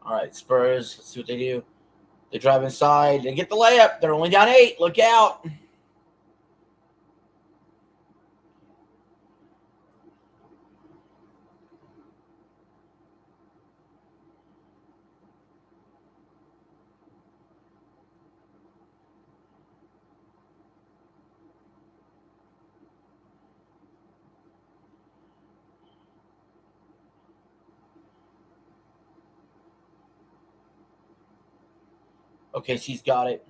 all right, Spurs. Let's see what they do. They drive inside. They get the layup. They're only down 8. Look out. Okay, she's got it.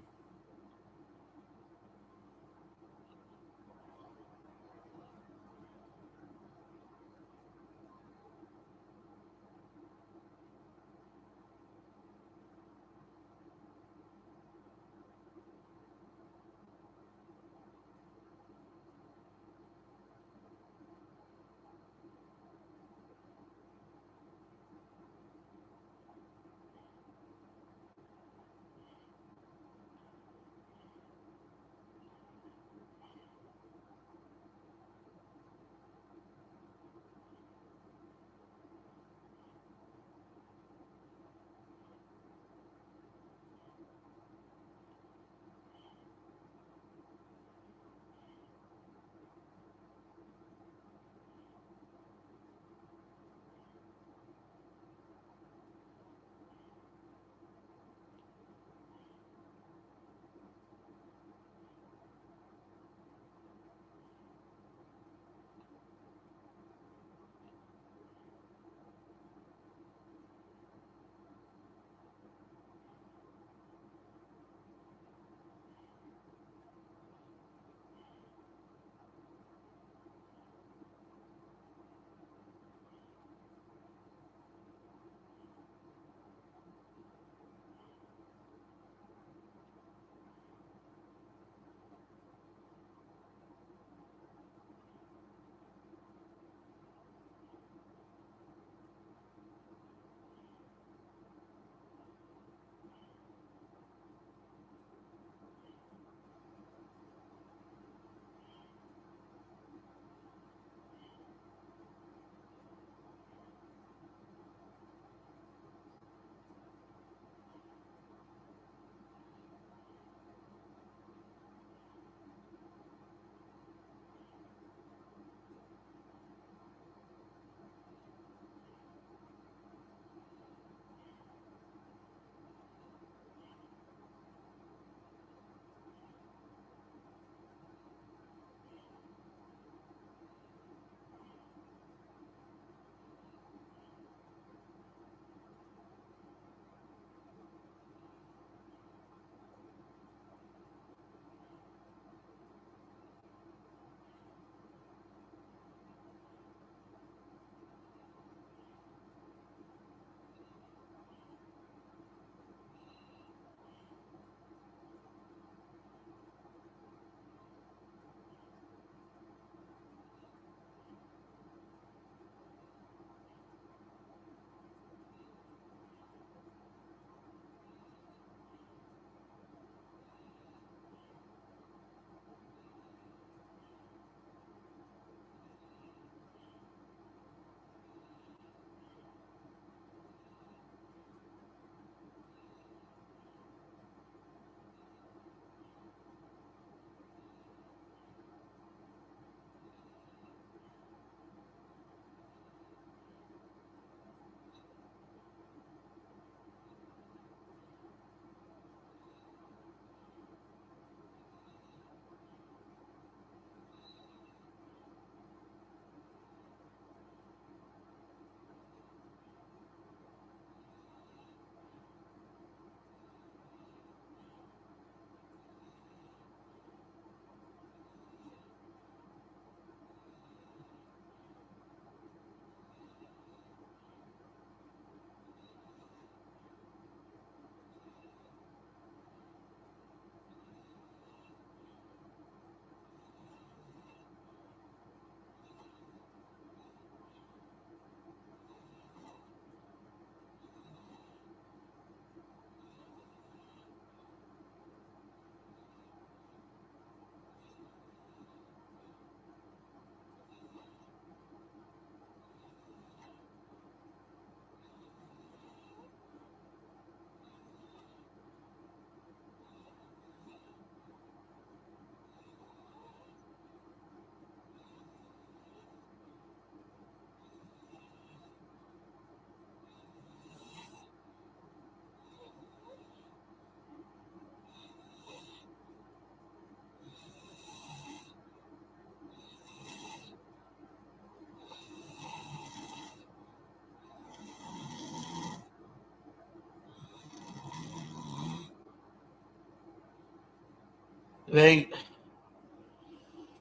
think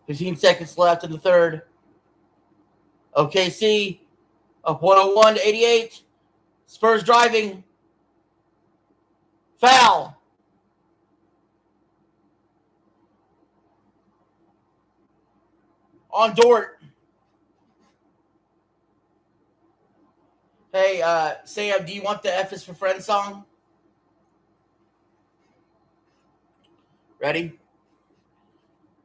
15 seconds left in the third. OKC up 101 to 88. Spurs driving. Foul. On Dort. Hey, Sam, do you want the F is for Friends song? Ready?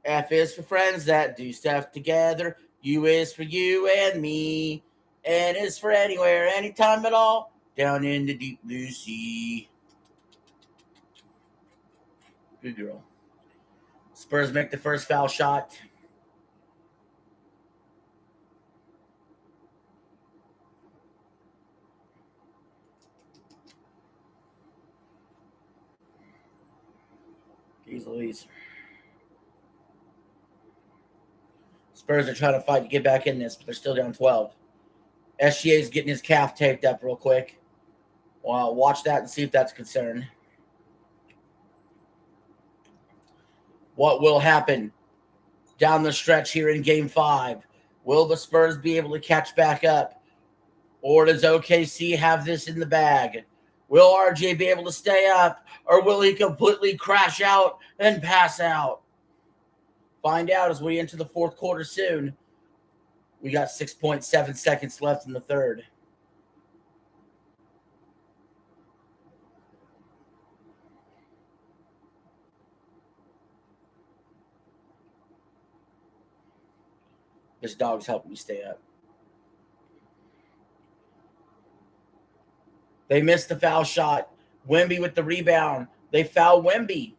F is for friends that do stuff together. U is for you and me. N is for anywhere, anytime at all. Down in the deep blue sea. Good girl. Spurs make the first foul shot. Jeez Louise. Spurs are trying to fight to get back in this, but they're still down 12. SGA is getting his calf taped up real quick. Well, watch that and see if that's a concern. What will happen down the stretch here in Game 5? Will the Spurs be able to catch back up? Or does OKC have this in the bag? Will RJ be able to stay up? Or will he completely crash out and pass out? Find out as we enter the fourth quarter soon. We got 6.7 seconds left in the third. This dog's helping me stay up. They missed the foul shot. Wemby with the rebound. They foul Wemby.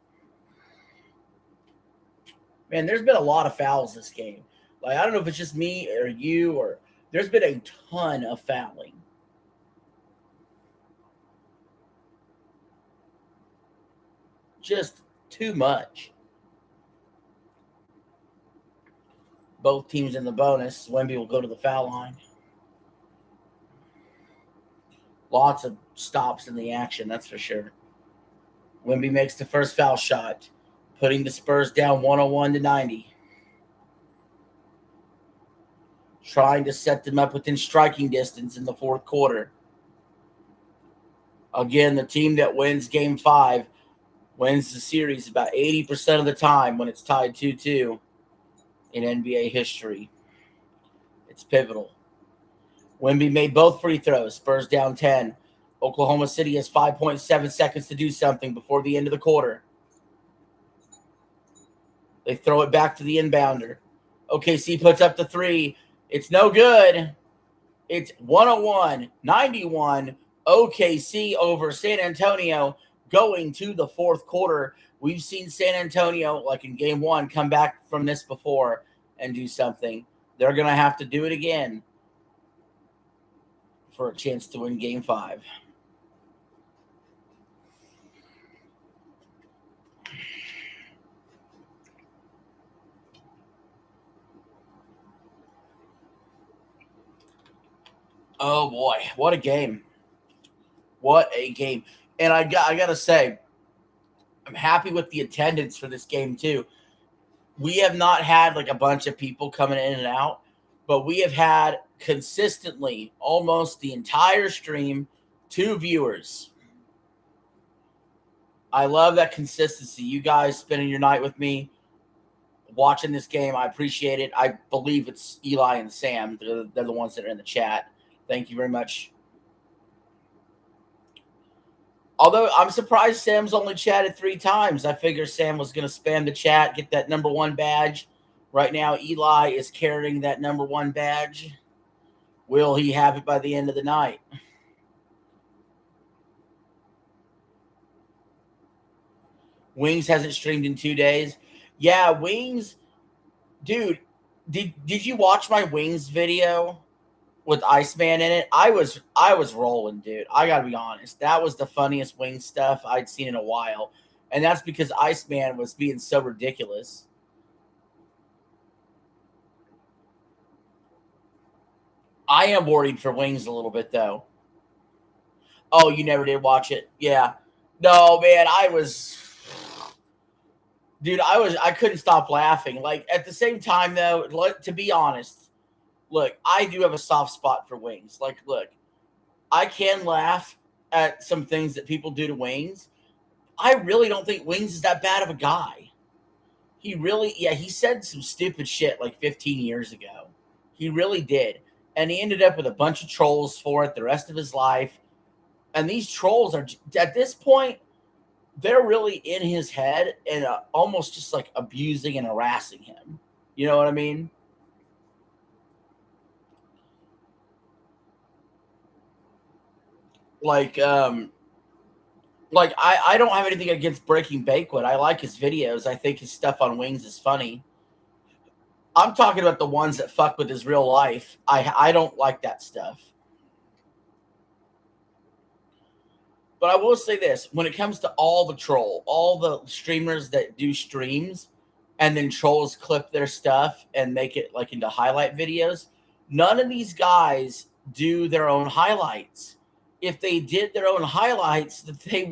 Man, there's been a lot of fouls this game. Like, I don't know if it's just me or you, or there's been a ton of fouling. Just too much. Both teams in the bonus. Wemby will go to the foul line. Lots of stops in the action, that's for sure. Wemby makes the first foul shot, putting the Spurs down 101 to 90. Trying to set them up within striking distance in the fourth quarter. Again, the team that wins Game 5 wins the series about 80% of the time when it's tied 2-2 in NBA history. It's pivotal. Wemby made both free throws. Spurs down 10. Oklahoma City has 5.7 seconds to do something before the end of the quarter. They throw it back to the inbounder. OKC puts up the three. It's no good. It's 101-91. OKC over San Antonio going to the fourth quarter. We've seen San Antonio, like in Game 1, come back from this before and do something. They're going to have to do it again for a chance to win Game 5. Oh, boy. What a game. What a game. And I got to say, I'm happy with the attendance for this game, too. We have not had like a bunch of people coming in and out, but we have had consistently almost the entire stream 2 viewers. I love that consistency. You guys spending your night with me, watching this game. I appreciate it. I believe it's Eli and Sam. They're the ones that are in the chat. Thank you very much. Although I'm surprised Sam's only chatted 3 times. I figure Sam was going to spam the chat, get that number 1 badge. Right now, Eli is carrying that number 1 badge. Will he have it by the end of the night? Wings hasn't streamed in 2 days. Yeah, Wings. Dude, did you watch my Wings video with Iceman in it? I was rolling, dude. I got to be honest. That was the funniest Wings stuff I'd seen in a while. And that's because Iceman was being so ridiculous. I am worried for Wings a little bit, though. Oh, you never did watch it? Yeah. No, man, I was Dude, I couldn't stop laughing. Like at the same time though, to be honest, look, I do have a soft spot for Wings. Like, look, I can laugh at some things that people do to Wings. I really don't think Wings is that bad of a guy. He really, yeah, he said some stupid shit like 15 years ago. He really did. And he ended up with a bunch of trolls for it the rest of his life. And these trolls are, at this point, they're really in his head and almost just like abusing and harassing him. You know what I mean? Like, I don't have anything against Breaking Banquet. I like his videos. I think his stuff on Wings is funny. I'm talking about the ones that fuck with his real life. I don't like that stuff. But I will say this: when it comes to all the streamers that do streams, and then trolls clip their stuff and make it like into highlight videos, none of these guys do their own highlights. If they did their own highlights, that they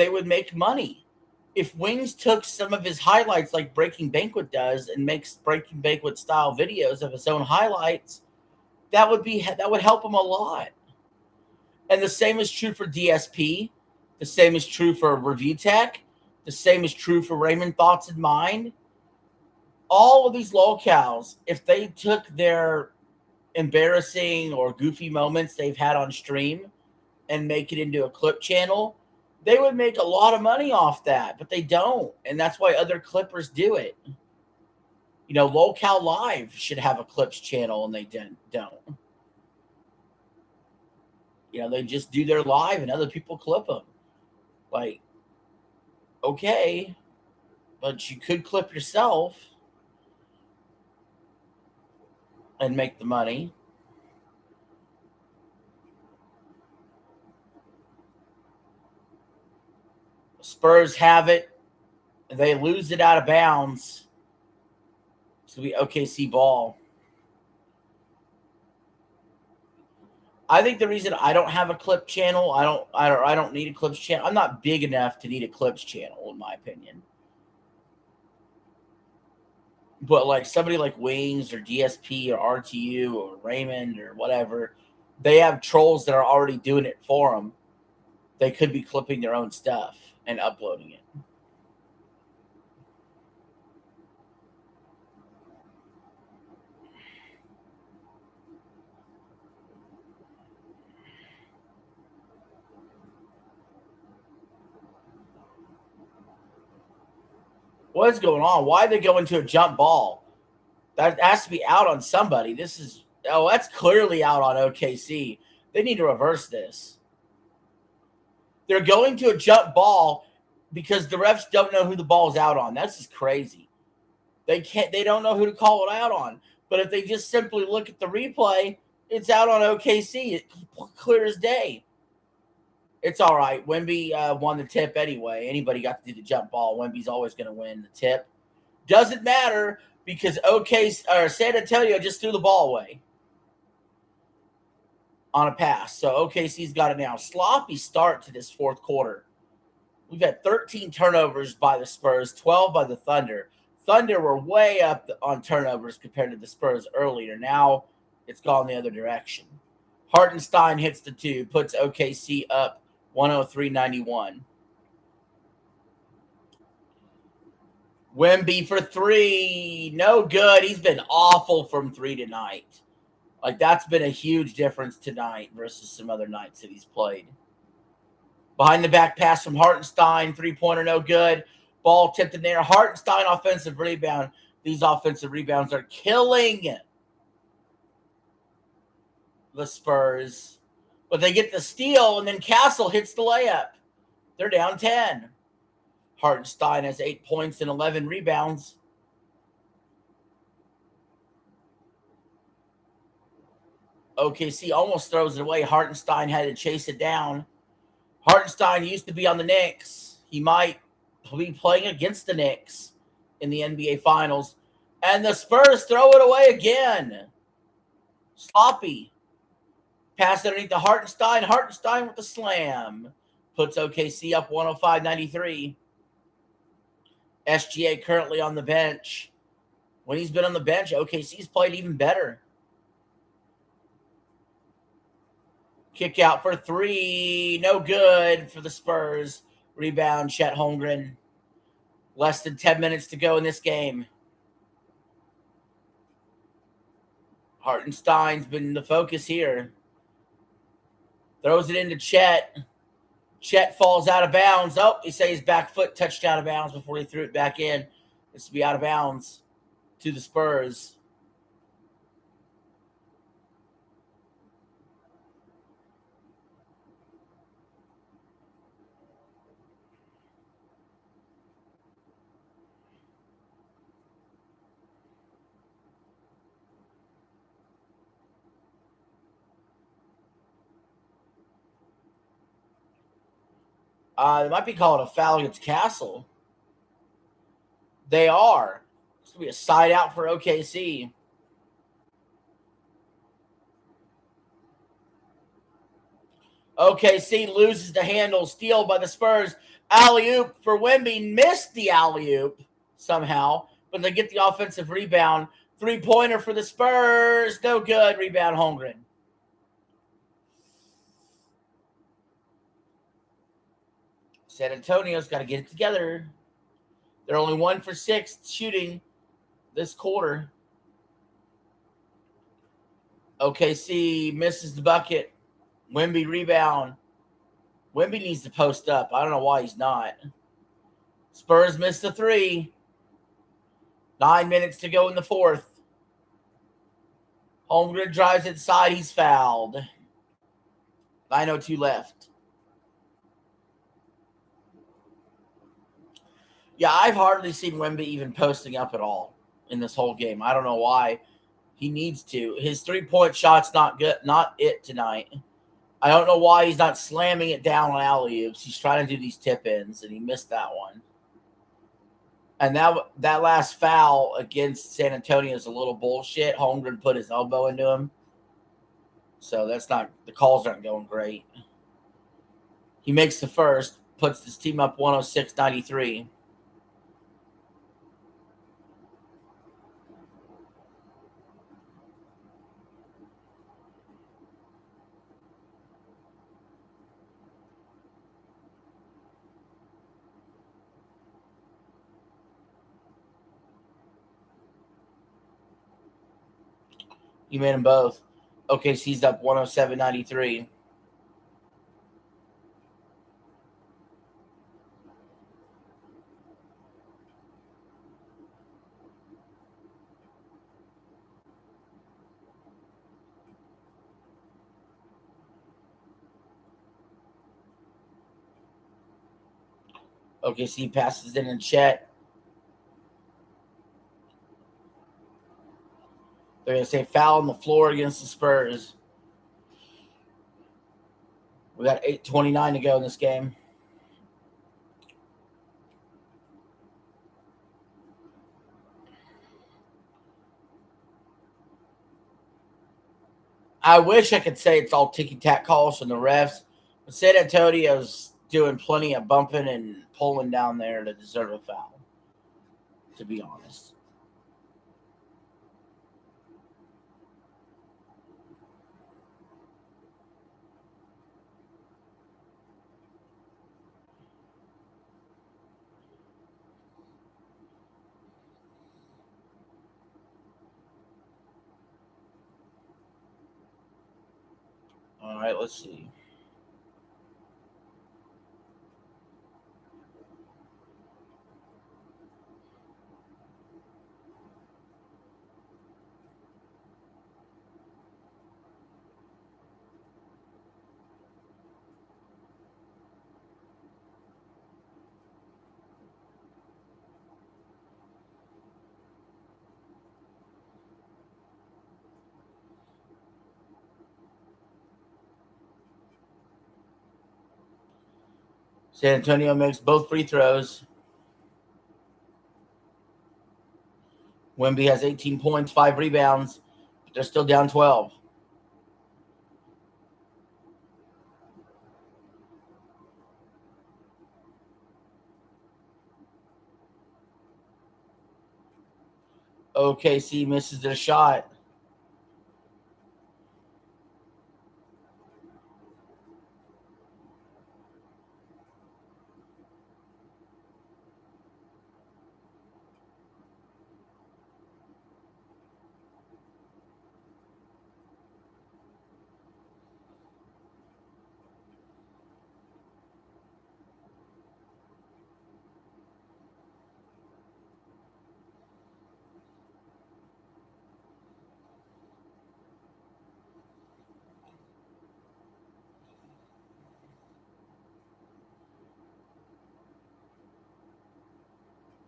would make money. If Wings took some of his highlights like Breaking Banquet does and makes Breaking Banquet style videos of his own highlights, that would help him a lot. And the same is true for DSP. The same is true for Review Tech. The same is true for Raymond Thoughts in Mind. All of these locals, if they took their embarrassing or goofy moments they've had on stream and make it into a clip channel, they would make a lot of money off that, but they don't. And that's why other clippers do it. You know, Locale Live should have a clips channel and they don't. You know, they just do their live and other people clip them. Like, okay, but you could clip yourself and make the money. Spurs have it. They lose it out of bounds. So we OKC ball. I think the reason I don't have a clip channel, I don't need a clips channel. I'm not big enough to need a clips channel, in my opinion. But like somebody like Wings or DSP or RTU or Raymond or whatever, they have trolls that are already doing it for them. They could be clipping their own stuff and uploading it. What is going on? Why are they going to a jump ball? That has to be out on somebody. That's clearly out on OKC. They need to reverse this. They're going to a jump ball because the refs don't know who the ball's out on. That's just crazy. They don't know who to call it out on. But if they just simply look at the replay, it's out on OKC. It's clear as day. It's all right. Wemby won the tip anyway. Anybody got to do the jump ball. Wemby's always going to win the tip. Doesn't matter because San Antonio just threw the ball away on a pass. So OKC's got it now. Sloppy start to this fourth quarter. We've had 13 turnovers by the Spurs, 12 by the Thunder. Thunder were way up on turnovers compared to the Spurs earlier. Now it's gone the other direction. Hartenstein hits the two, puts OKC up 103-91. Wemby for three. No good. He's been awful from three tonight. Like, that's been a huge difference tonight versus some other nights that he's played. Behind the back pass from Hartenstein. Three-pointer, no good. Ball tipped in there. Hartenstein offensive rebound. These offensive rebounds are killing the Spurs. But they get the steal, and then Castle hits the layup. They're down 10. Hartenstein has 8 points and 11 rebounds. OKC almost throws it away. Hartenstein had to chase it down. Hartenstein used to be on the Knicks. He might be playing against the Knicks in the NBA Finals. And the Spurs throw it away again. Sloppy. Pass underneath to Hartenstein. Hartenstein with the slam. Puts OKC up 105-93. SGA currently on the bench. When he's been on the bench, OKC's played even better. Kick out for three. No good for the Spurs. Rebound, Chet Holmgren. Less than 10 minutes to go in this game. Hartenstein's been the focus here. Throws it into Chet. Chet falls out of bounds. Oh, he said his back foot touched out of bounds before he threw it back in. This will be out of bounds to the Spurs. They might be calling a foul against Castle. They are. It's going to be a side out for OKC. OKC loses the handle. Steal by the Spurs. Alley-oop for Wemby. Missed the alley-oop somehow, but they get the offensive rebound. Three-pointer for the Spurs. No good. Rebound Holmgren. San Antonio's got to get it together. They're only 1 for 6 shooting this quarter. OKC misses the bucket. Wemby rebound. Wemby needs to post up. I don't know why he's not. Spurs missed the three. 9 minutes to go in the fourth. Holmgren drives inside. He's fouled. 9:02 left. Yeah, I've hardly seen Wemby even posting up at all in this whole game. I don't know why. He needs to. His three-point shot's not good. Not it tonight. I don't know why he's not slamming it down on alley-oops. He's trying to do these tip-ins, and he missed that one. And that last foul against San Antonio is a little bullshit. Holmgren put his elbow into him. So that's not – the calls aren't going great. He makes the first, puts his team up 106-93. You made them both. OKC's up 107-93. OKC passes in and Chet. They're going to say foul on the floor against the Spurs. We got 8:29 to go in this game. I wish I could say it's all ticky-tack calls from the refs, but San Antonio's doing plenty of bumping and pulling down there to deserve a foul, to be honest. All right, let's see. San Antonio makes both free throws. Wemby has 18 points, 5 rebounds, but they're still down 12. OKC misses their shot.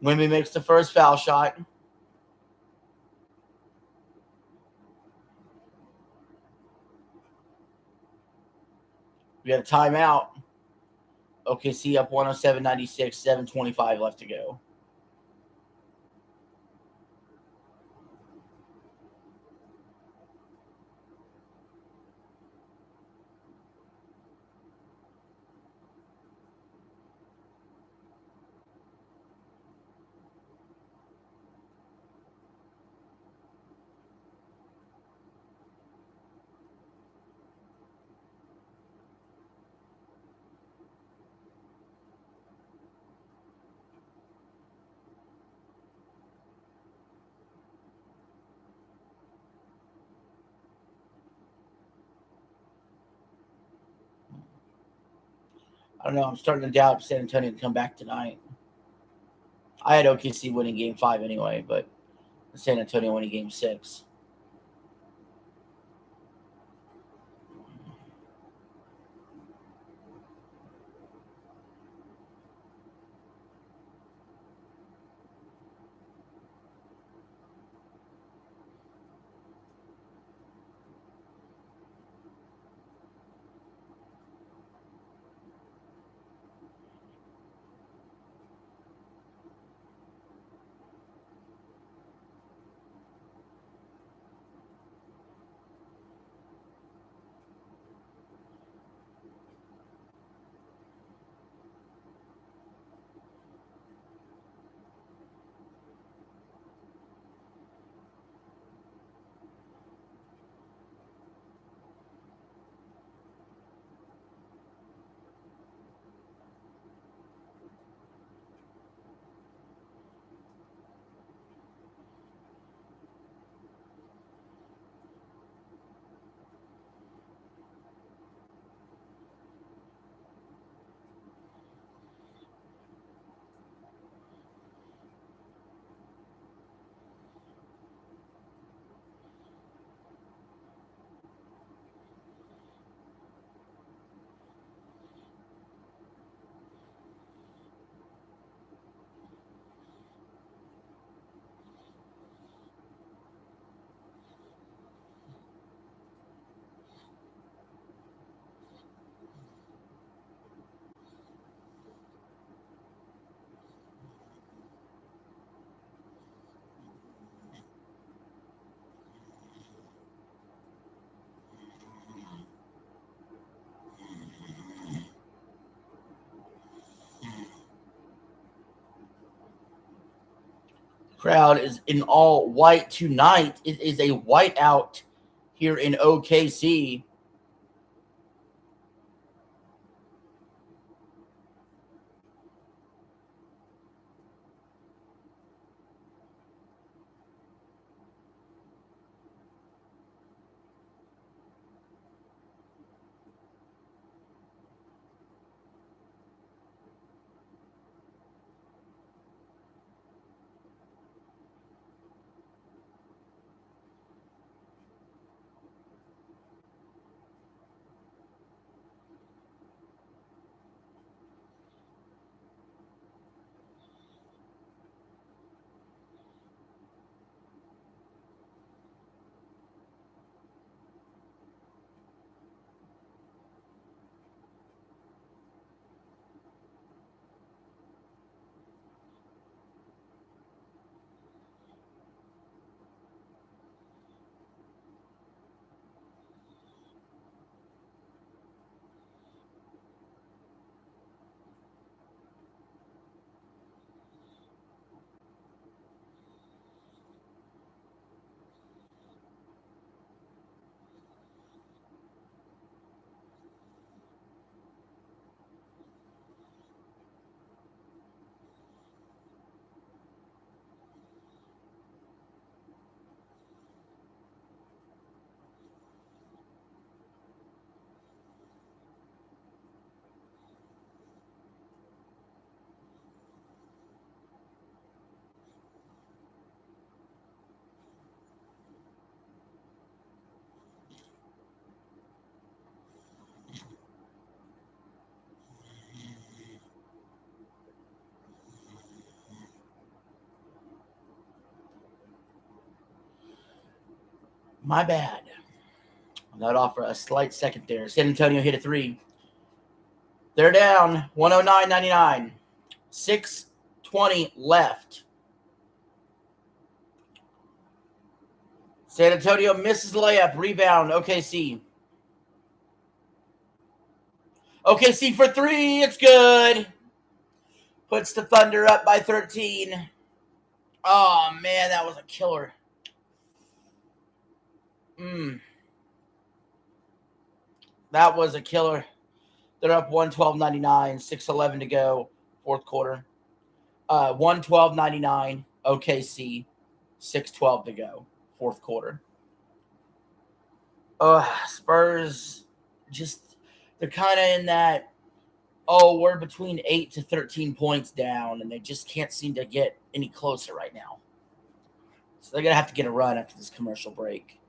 Wemby makes the first foul shot. We got a timeout. OKC up 107-96, 7:25 left to go. I don't know. I'm starting to doubt San Antonio can come back tonight. I had OKC winning Game 5 anyway, but San Antonio winning Game 6. Crowd is in all white tonight. It is a whiteout here in OKC. My bad. That off for a slight second there. San Antonio hit a three. They're down 109.99. 6:20 left. San Antonio misses layup. Rebound. OKC. OKC for three. It's good. Puts the Thunder up by 13. Oh, man, that was a killer. That was a killer. They're up 112.99. 6:11 to go. Fourth quarter. 112.99. OKC. 6:12 to go. Fourth quarter. Spurs just, they're kind of in that, we're between 8 to 13 points down, and they just can't seem to get any closer right now. So they're going to have to get a run after this commercial break.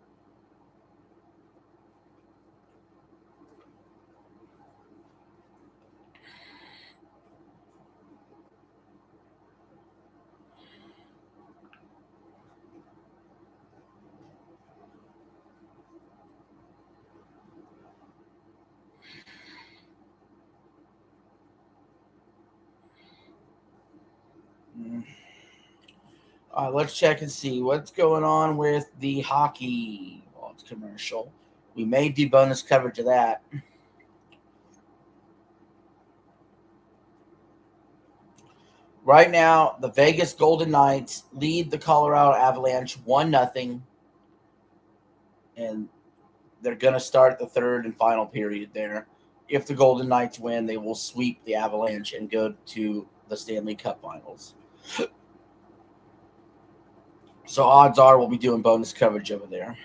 Let's check and see what's going on with the hockey. Well, it's commercial. We may do bonus coverage of that. Right now, the Vegas Golden Knights lead the Colorado Avalanche 1-0. And they're going to start the third and final period there. If the Golden Knights win, they will sweep the Avalanche and go to the Stanley Cup Finals. So odds are we'll be doing bonus coverage over there.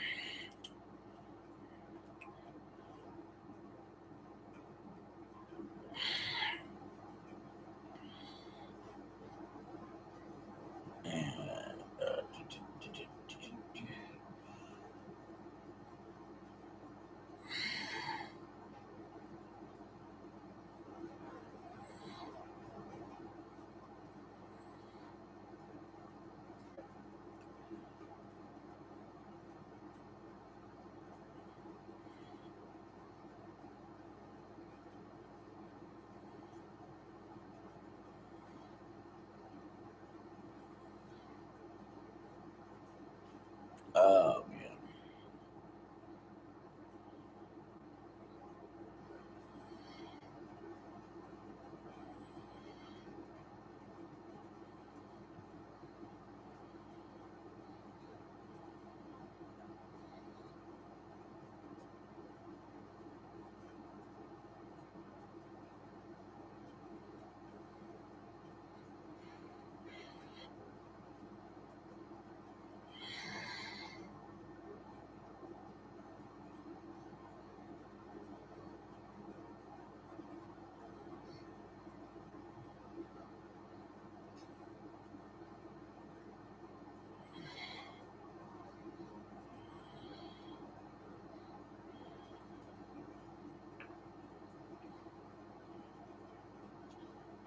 Oh, man.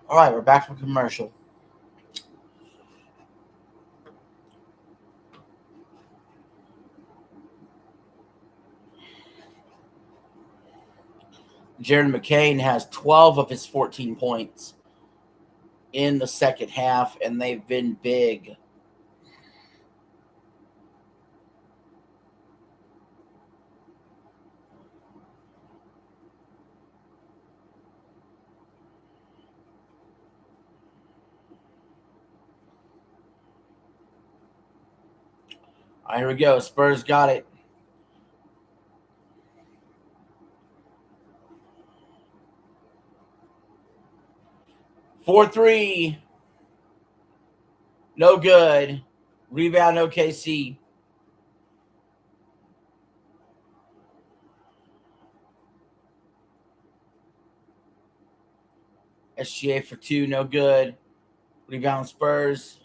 All right, we're back from commercial. Jared McCain has 12 of his 14 points in the second half, and they've been big. All right, here we go. Spurs got it. 4-3. No good. Rebound OKC. SGA for two. No good. Rebound Spurs.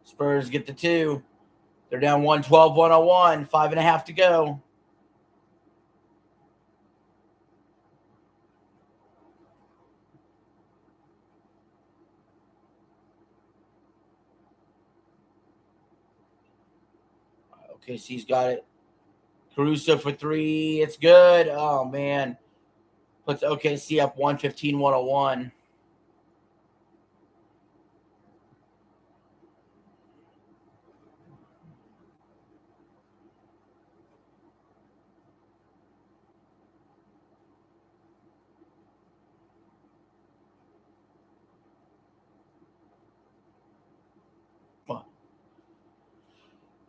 Spurs get the two. They're down 112-101. 5.5 to go. OKC's got it. Caruso for three. It's good. Oh, man. Puts OKC up 115-101.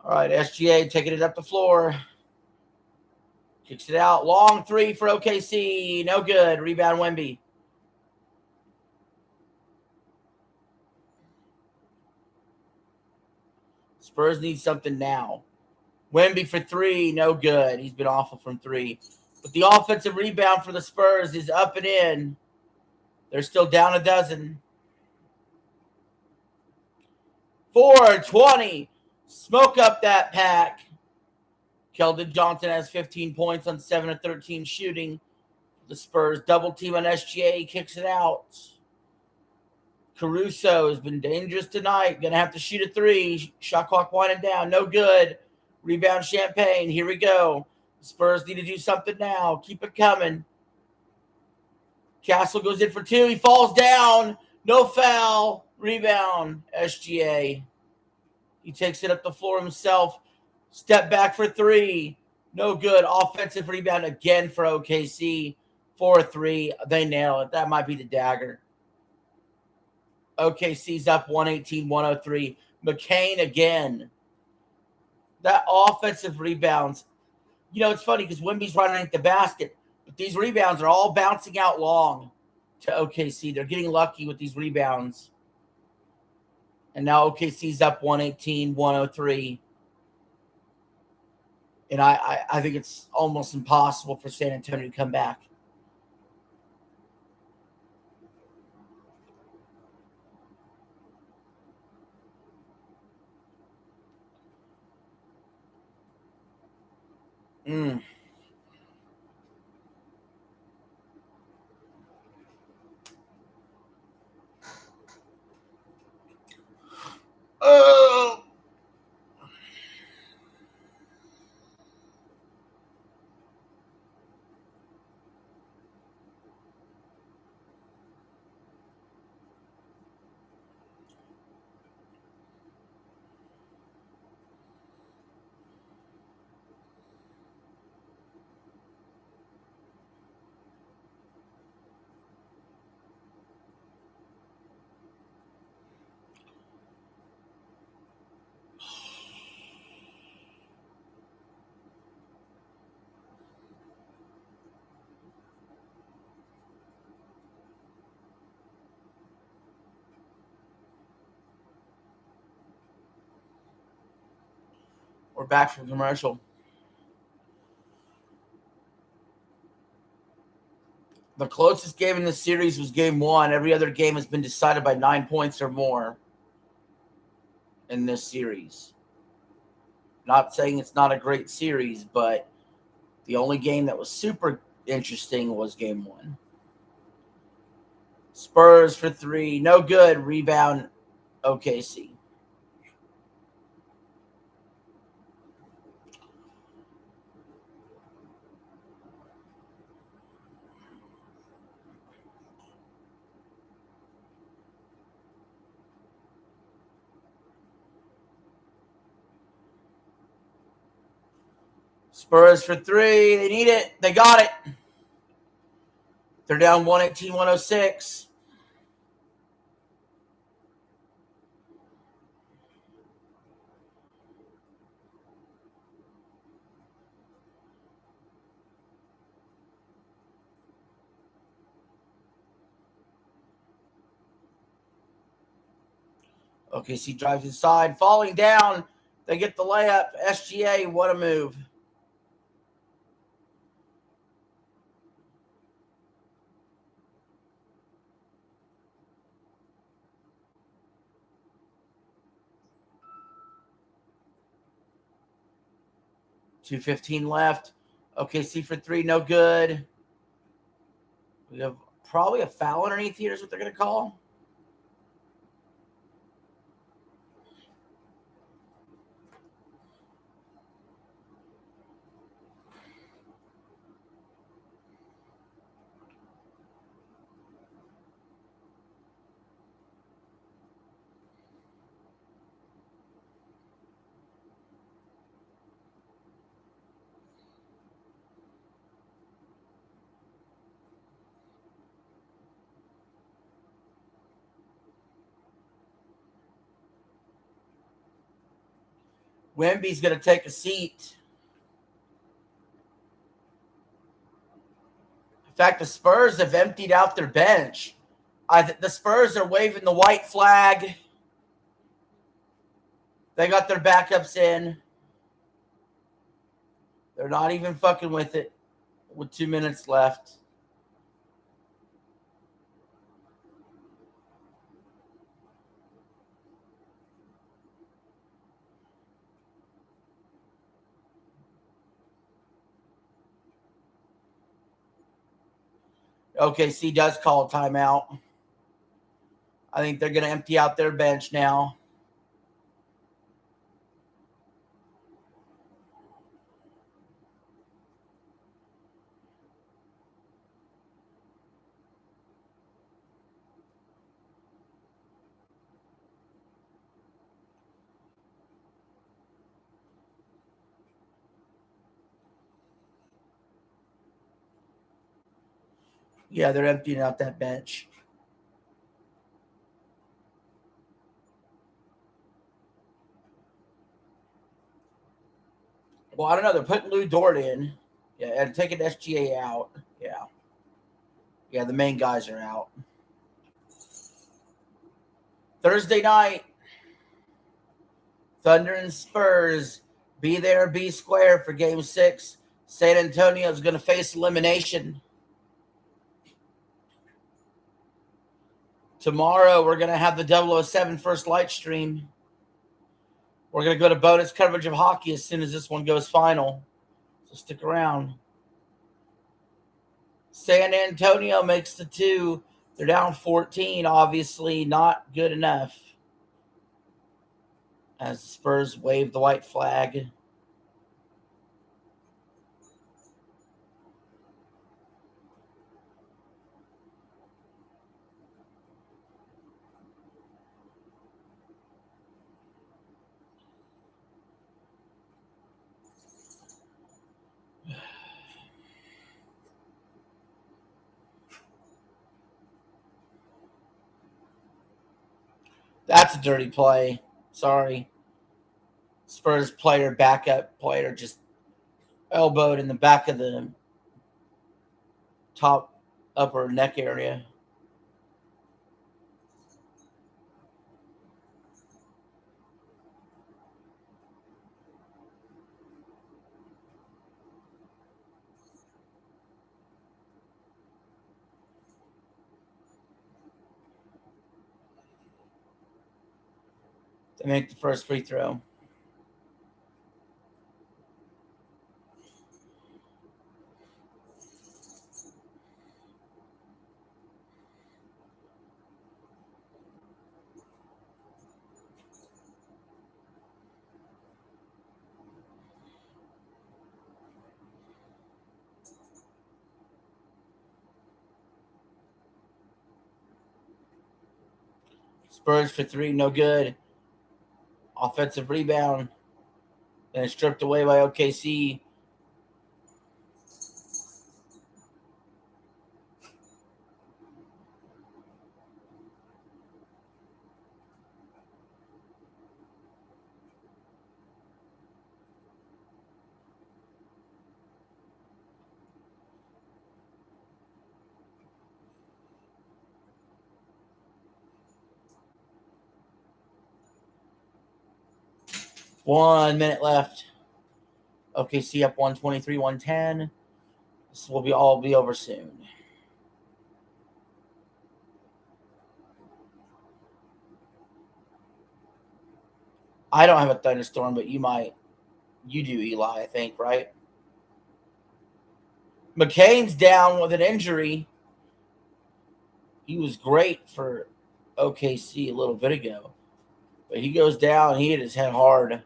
All right, SGA taking it up the floor. Kicks it out. Long three for OKC. No good. Rebound Wemby. Spurs need something now. Wemby for three. No good. He's been awful from three. But the offensive rebound for the Spurs is up and in. They're still down a dozen. 4-20. Smoke up that pack. Keldon Johnson has 15 points on 7 of 13 shooting. The Spurs double team on SGA. Kicks it out. Caruso has been dangerous tonight. Going to have to shoot a three. Shot clock winding down. No good. Rebound Champagne. Here we go. The Spurs need to do something now. Keep it coming. Castle goes in for two. He falls down. No foul. Rebound. SGA. He takes it up the floor himself. Step back for three. No good. Offensive rebound again for OKC. 4-3. They nail it. That might be the dagger. OKC's up 118-103. McCain again. That offensive rebounds. You know, it's funny because Wemby's running at the basket, but these rebounds are all bouncing out long to OKC. They're getting lucky with these rebounds. And now OKC's up 118-103. And I think it's almost impossible for San Antonio to come back. Oh. We're back from commercial. The closest game in this series was game one. Every other game has been decided by 9 points or more in this series. Not saying it's not a great series, but the only game that was super interesting was game one. Spurs for three. No good. Rebound OKC. Spurs for three. They need it. They got it. They're down 118-106. OKC drives inside, falling down. They get the layup. SGA, what a move. .215 left. OKC for three, no good. We have probably a foul underneath here is what they're going to call. Wemby's going to take a seat. In fact, the Spurs have emptied out their bench. The Spurs are waving the white flag. They got their backups in. They're not even fucking with it with 2 minutes left. OKC does call a timeout. I think they're going to empty out their bench now. Yeah, they're emptying out that bench. Well, I don't know. They're putting Lou Dort in. Yeah, and taking SGA out. Yeah. Yeah, the main guys are out. Thursday night, Thunder and Spurs. Be there, be square for Game 6. San Antonio is going to face elimination. Tomorrow, we're going to have the 007 First Light stream. We're going to go to bonus coverage of hockey as soon as this one goes final. So stick around. San Antonio makes the 2. They're down 14. Obviously not good enough. As the Spurs wave the white flag. That's a dirty play. Sorry. Spurs player, backup player, just elbowed in the back of the top upper neck area. They make the first free throw. Spurs for 3, no good. Offensive rebound. Then stripped away by OKC. One minute left. OKC up 123, 110. This will all be over soon. I don't have a thunderstorm, but you might. You do, Eli, I think, right? McCain's down with an injury. He was great for OKC a little bit ago. But he goes down. He hit his head hard.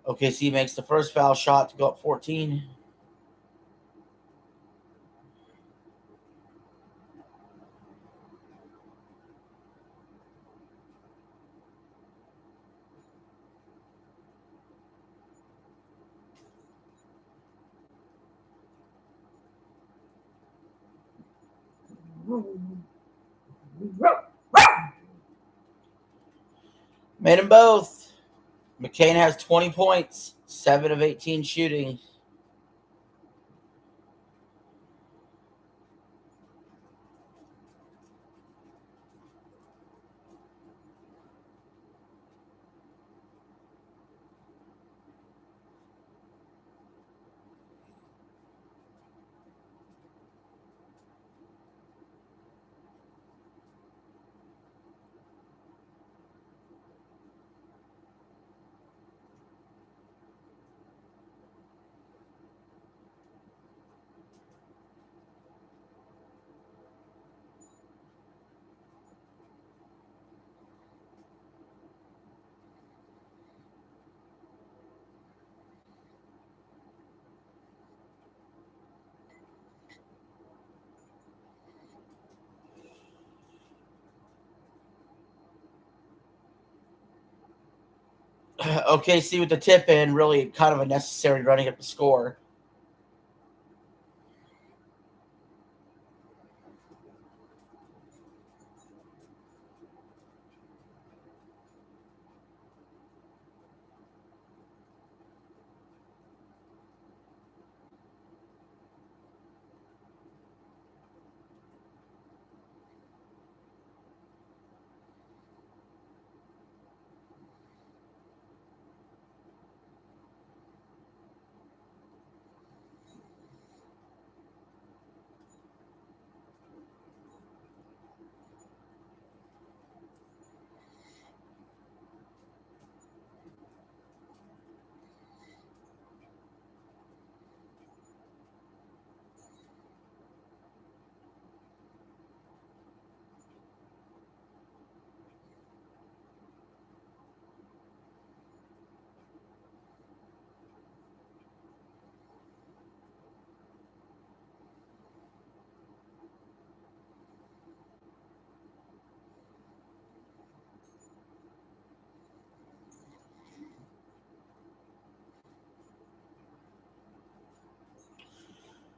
OKC makes the first foul shot to go up 14. Made them both. McCain has 20 points, 7 of 18 shooting. OKC with the tip in, really kind of a necessary running up the score.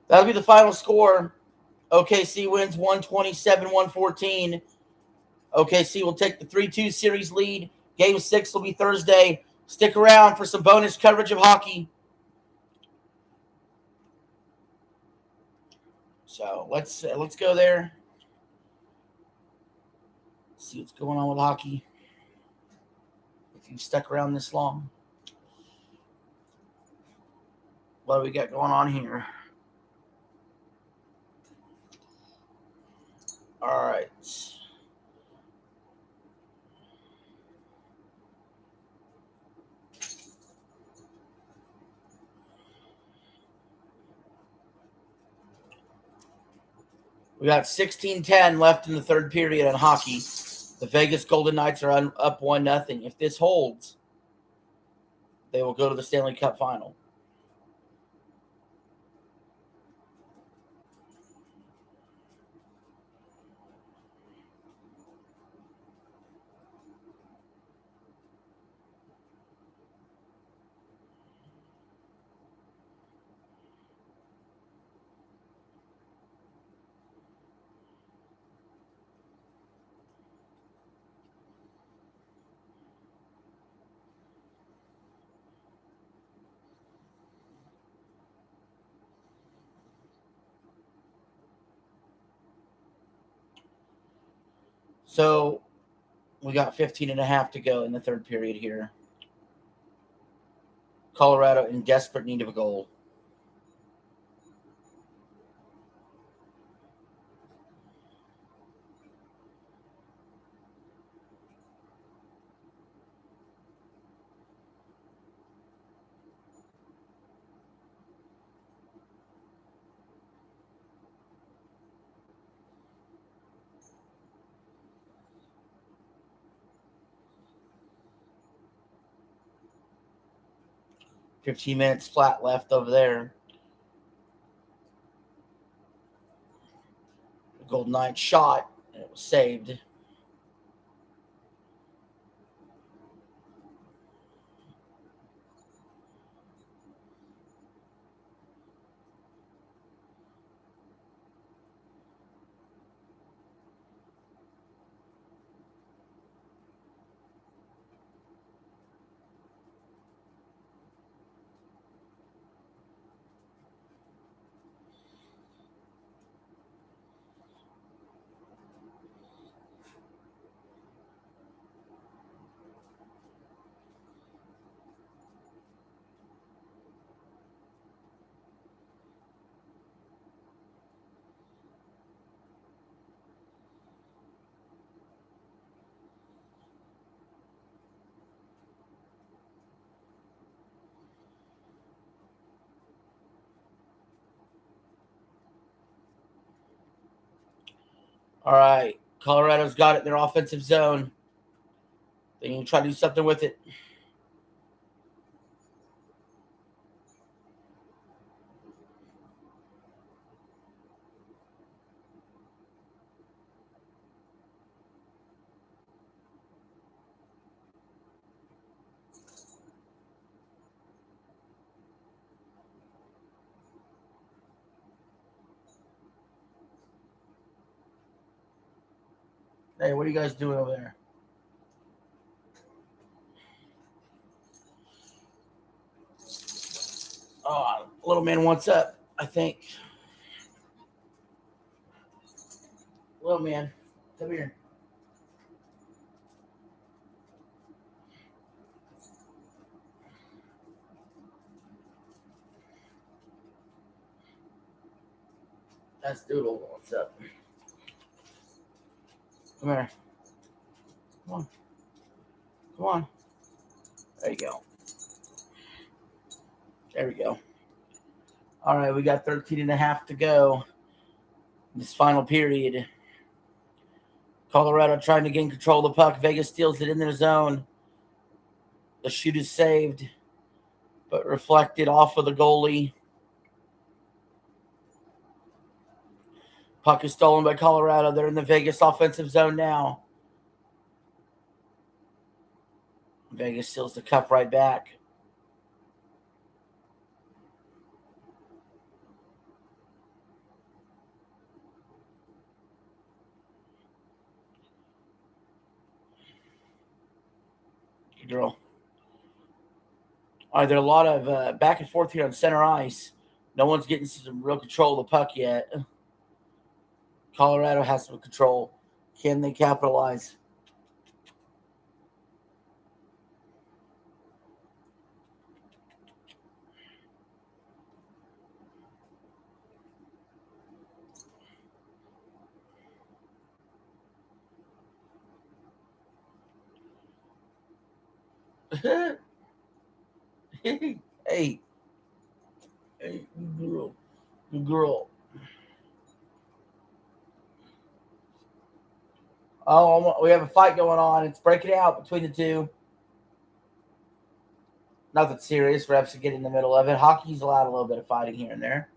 That'll be the final score. OKC wins 127-114. OKC will take the 3-2 series lead. Game 6 will be Thursday. Stick around for some bonus coverage of hockey. So let's go there. Let's see what's going on with hockey. If you've stuck around this long, what do we got going on here? All right. We got 16-10 left in the third period on hockey. The Vegas Golden Knights are up 1-0. If this holds, they will go to the Stanley Cup final. So we got 15.5 to go in the third period here. Colorado in desperate need of a goal. $15 minutes flat left over there. The Golden Knights shot, and it was saved. All right. Colorado's got it in their offensive zone. They need to try to do something with it. Hey, what are you guys doing over there? Oh, little man wants up, I think. Little man, come here. That's Doodle. What's up? Come here. Come on. Come on. There you go. There we go. All right, we got 13 and a half to go. This final period. Colorado trying to gain control of the puck. Vegas steals it in their zone. The shoot is saved, but reflected off of the goalie. Puck is stolen by Colorado. They're in the Vegas offensive zone now. Vegas steals the cup right back. Good girl. All right, there are a lot of back and forth here on center ice. No one's getting some real control of the puck yet. Colorado has some control. Can they capitalize? hey, hey, girl, girl. Oh, we have a fight going on. It's breaking out between the two. Nothing serious. Refs get in the middle of it. Hockey's allowed a little bit of fighting here and there.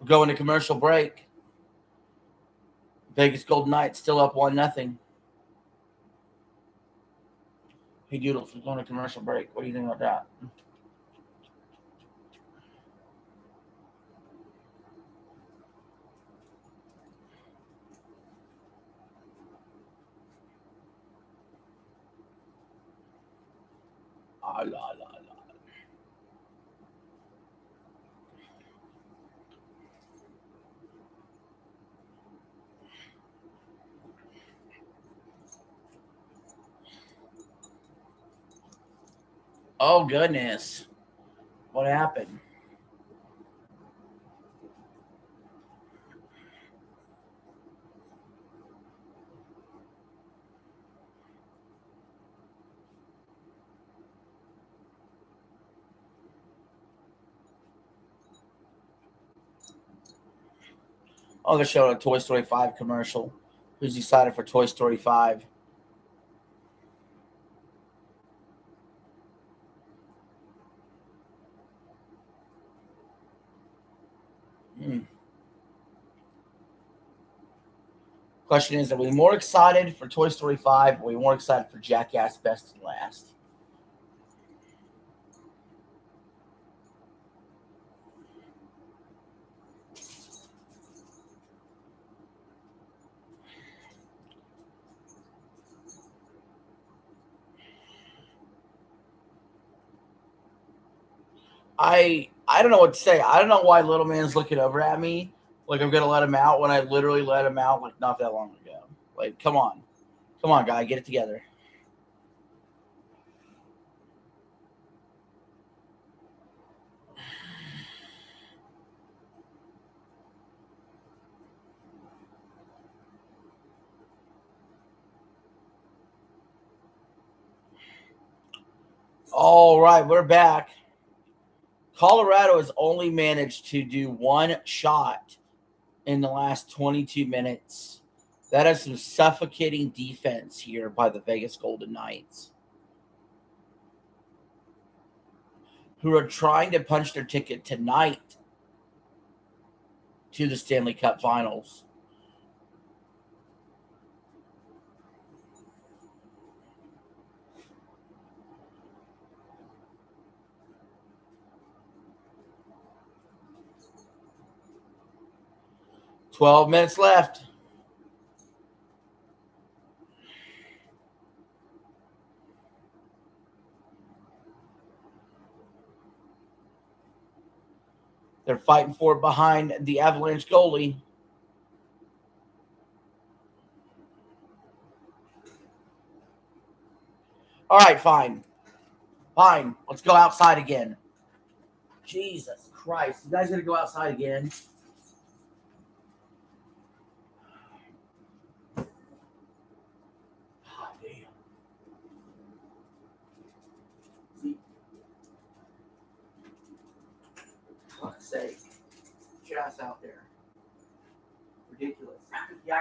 We're going to commercial break. Vegas Golden Knights still up 1-0. Hey, Doodles, we're going to commercial break. What do you think about that? Ah, la, la, la. Oh, goodness. What happened? Oh, they're showing a Toy Story 5 commercial. Who's excited for Toy Story 5? Question is, are we more excited for Toy Story 5 or are we more excited for Jackass Best and Last? I don't know what to say. I don't know why little man's looking over at me like I'm gonna let him out when I literally let him out like not that long ago. Like, come on, guy, get it together. All right, we're back. Colorado has only managed to do one shot in the last 22 minutes. That is some suffocating defense here by the Vegas Golden Knights, who are trying to punch their ticket tonight to the Stanley Cup Finals. $12 minutes left. They're fighting for it behind the Avalanche goalie. All right, fine. Fine. Let's go outside again. Jesus Christ. You guys going to go outside again? God damn. See? Fuck's sake. Just out there. Ridiculous. Yeah.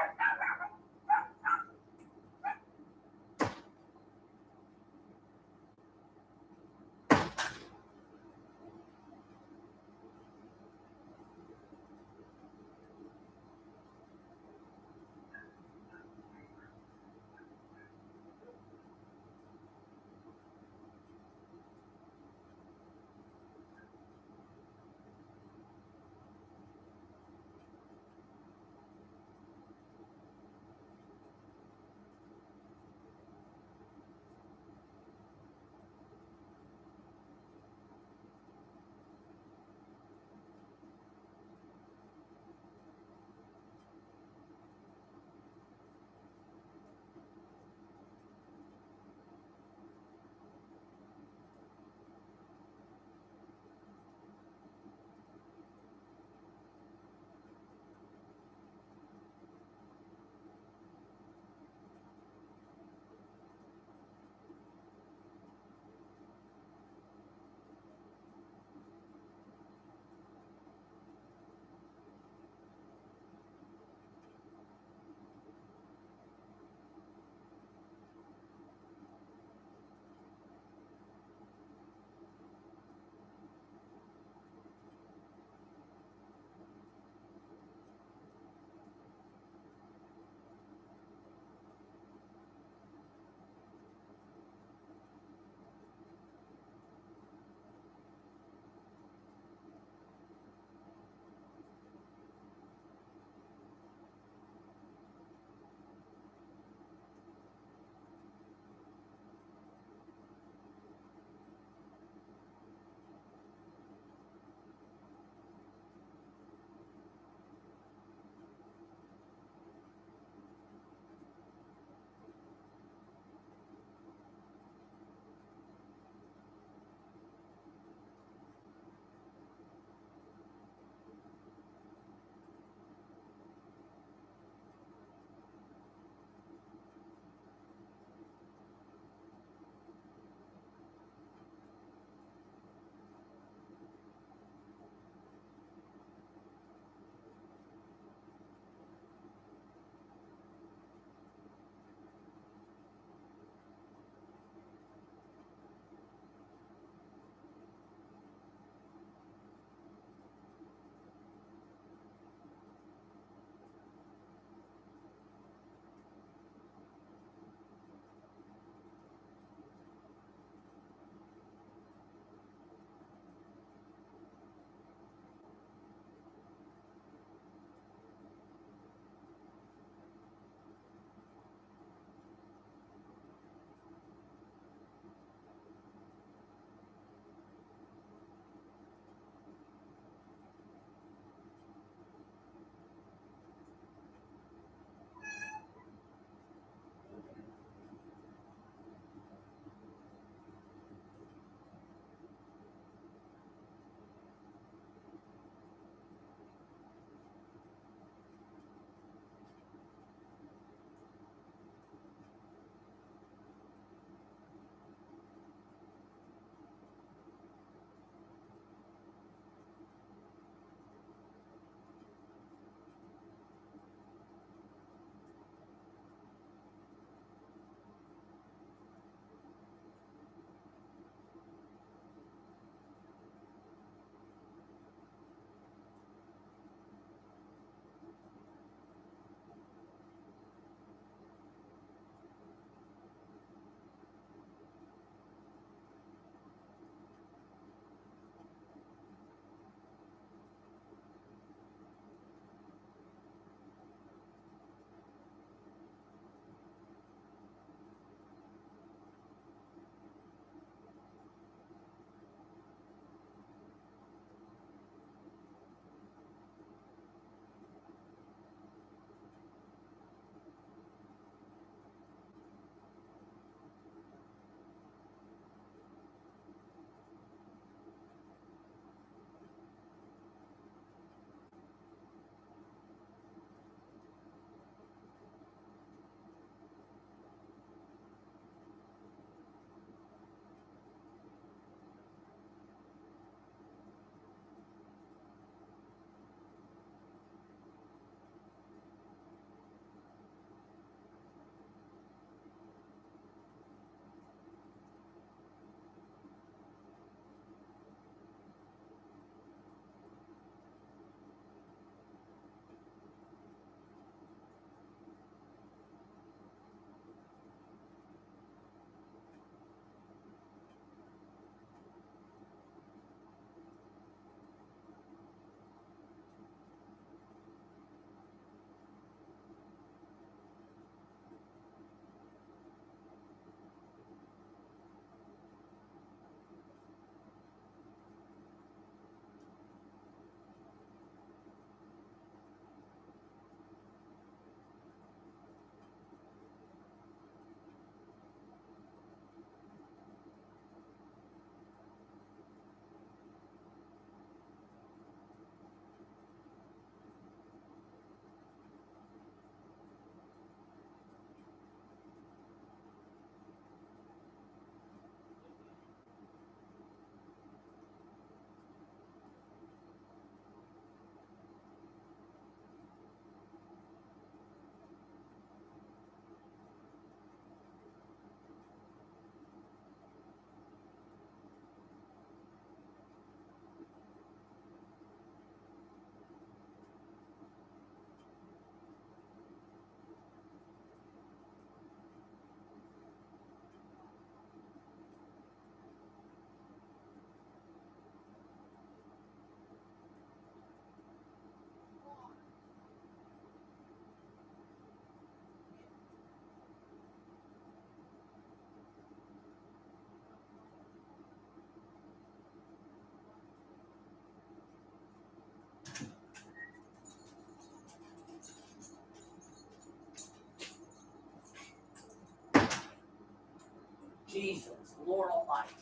Jesus, Lord Almighty.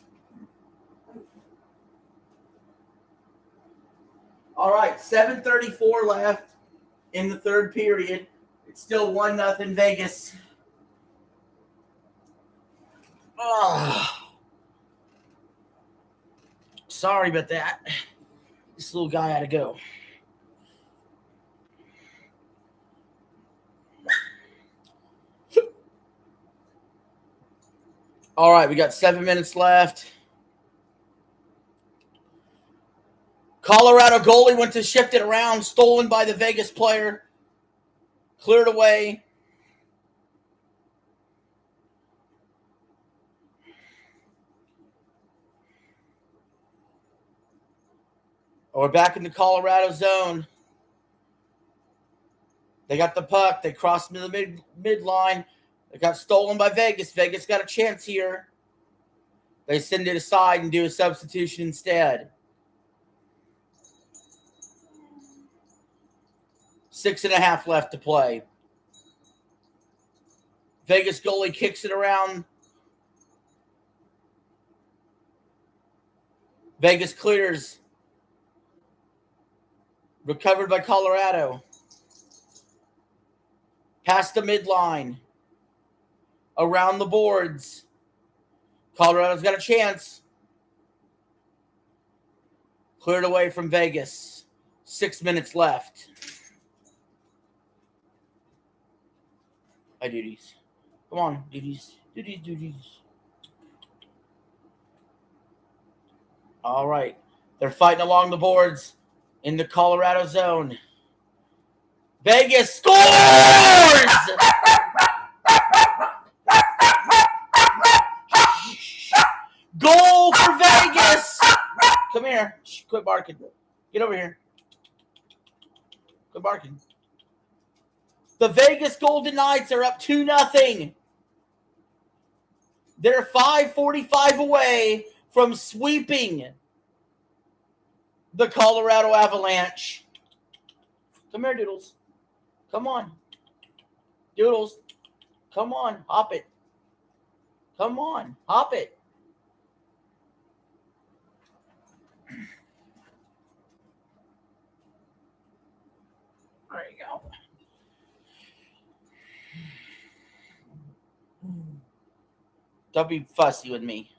All right, 7:34 left in the third period. It's still 1-0 Vegas. Oh, sorry about that. This little guy had to go. All right, we got 7 minutes left. Colorado goalie went to shift it around, stolen by the Vegas player, cleared away. We're back in the Colorado zone. They got the puck. They crossed into the midline. It got stolen by Vegas. Vegas got a chance here. They send it aside and do a substitution instead. 6.5 left to play. Vegas goalie kicks it around. Vegas clears. Recovered by Colorado. Past the midline. Around the boards. Colorado's got a chance. Cleared away from Vegas. 6 minutes left. Hi, duties. Come on, duties. Duties. All right. They're fighting along the boards in the Colorado zone. Vegas scores! Goal for Vegas! Come here. Shh, quit barking. Get over here. Quit barking. The Vegas Golden Knights are up 2-0. They're 5:45 away from sweeping the Colorado Avalanche. Come here, Doodles. Come on. Doodles. Come on. Hop it. Come on. Hop it. There you go. Don't be fussy with me.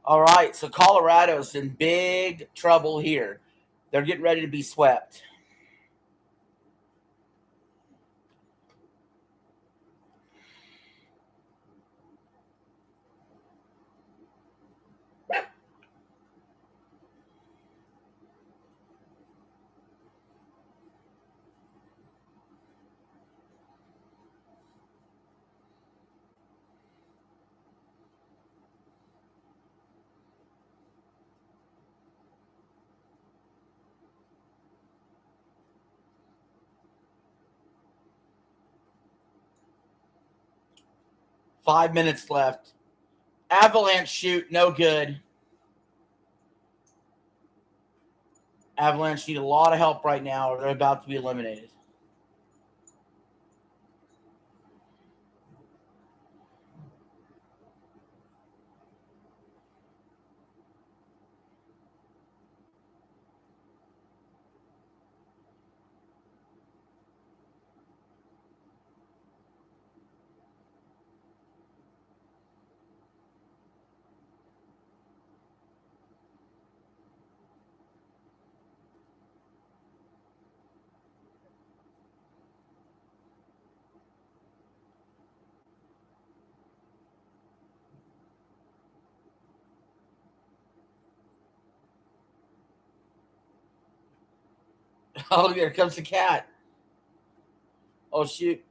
All right, so Colorado's in big trouble here. They're getting ready to be swept. Five minutes left. Avalanche shoot, no good. Avalanche need a lot of help right now, or they're about to be eliminated. Oh, here comes the cat. Oh, shoot.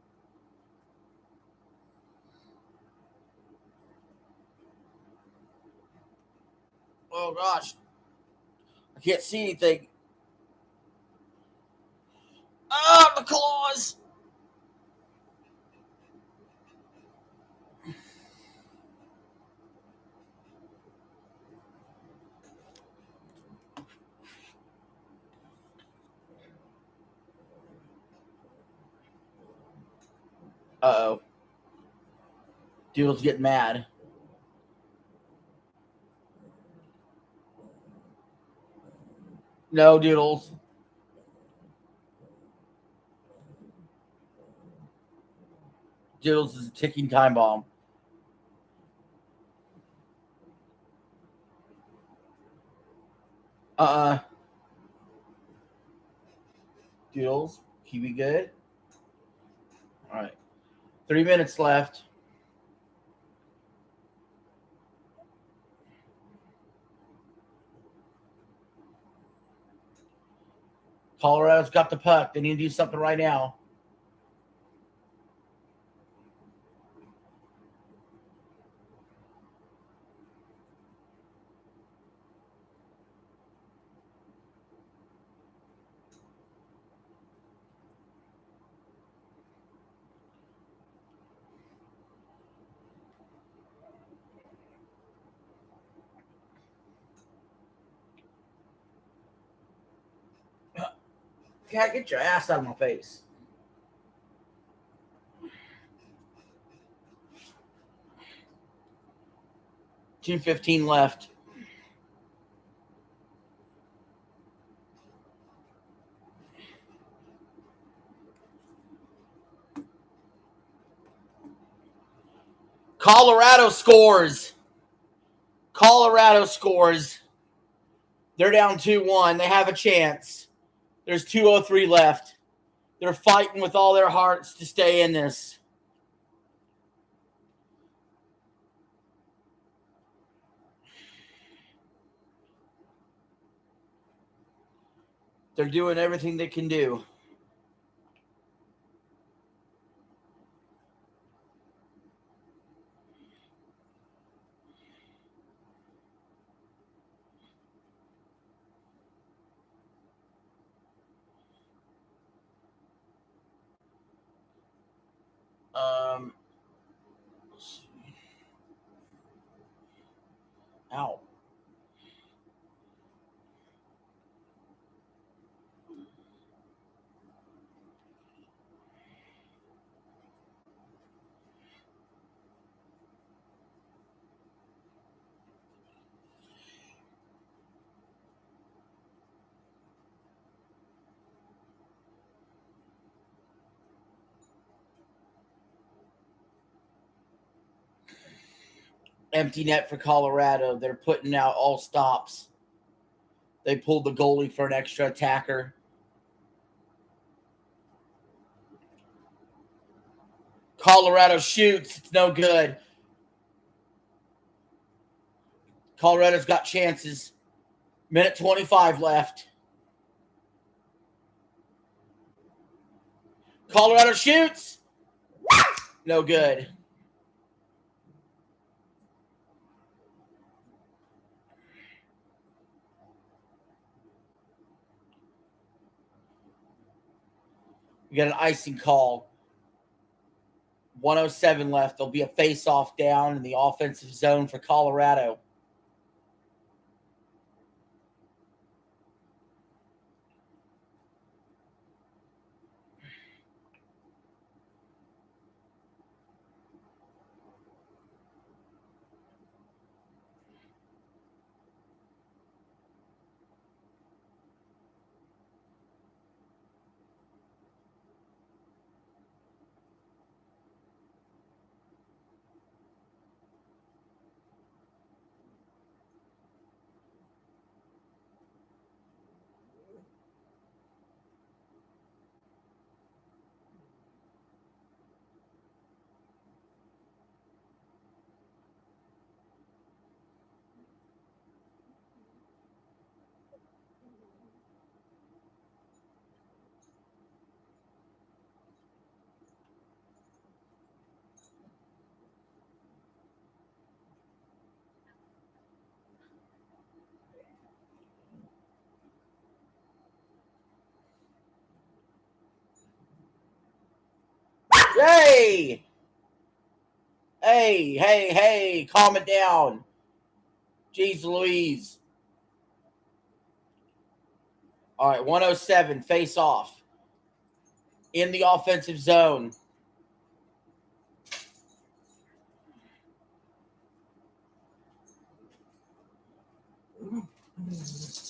Oh, gosh. I can't see anything. Oh, the claws. Uh-oh. Doodle's getting mad. No, Doodles. Doodles is a ticking time bomb. Doodles, can we be good? All right. 3 minutes left. Colorado's got the puck. They need to do something right now. Cat, get your ass out of my face. $2:15 left. Colorado scores. Colorado scores. They're down 2-1. They have a chance. There's 2:03 left. They're fighting with all their hearts to stay in this. They're doing everything they can do. Ow. Empty net for Colorado. They're putting out all stops. They pulled the goalie for an extra attacker. Colorado shoots. It's no good. Colorado's got chances. Minute 25 left. Colorado shoots. No good. We got an icing call. 1:07 left. There'll be a face-off down in the offensive zone for Colorado. Hey! Hey, calm it down. Jeez Louise. All right, 1:07, face off. In the offensive zone.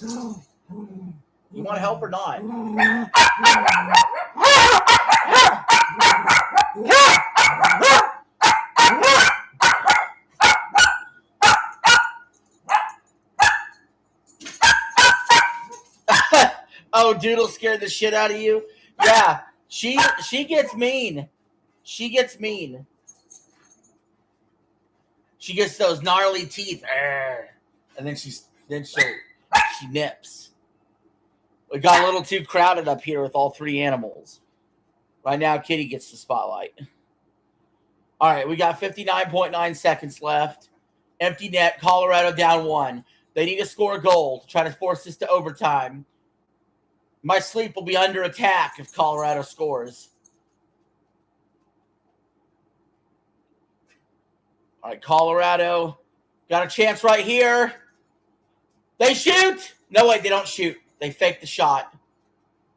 You want help or not? Oh, Doodle scared the shit out of you? Yeah, she gets mean. She gets mean. She gets those gnarly teeth. And then she nips. We got a little too crowded up here with all three animals. Right now, Kitty gets the spotlight. All right, we got 59.9 seconds left. Empty net, Colorado down 1. They need to score a goal to try to force this to overtime. My sleep will be under attack if Colorado scores. All right, Colorado got a chance right here. They shoot. No, wait, they don't shoot. They fake the shot.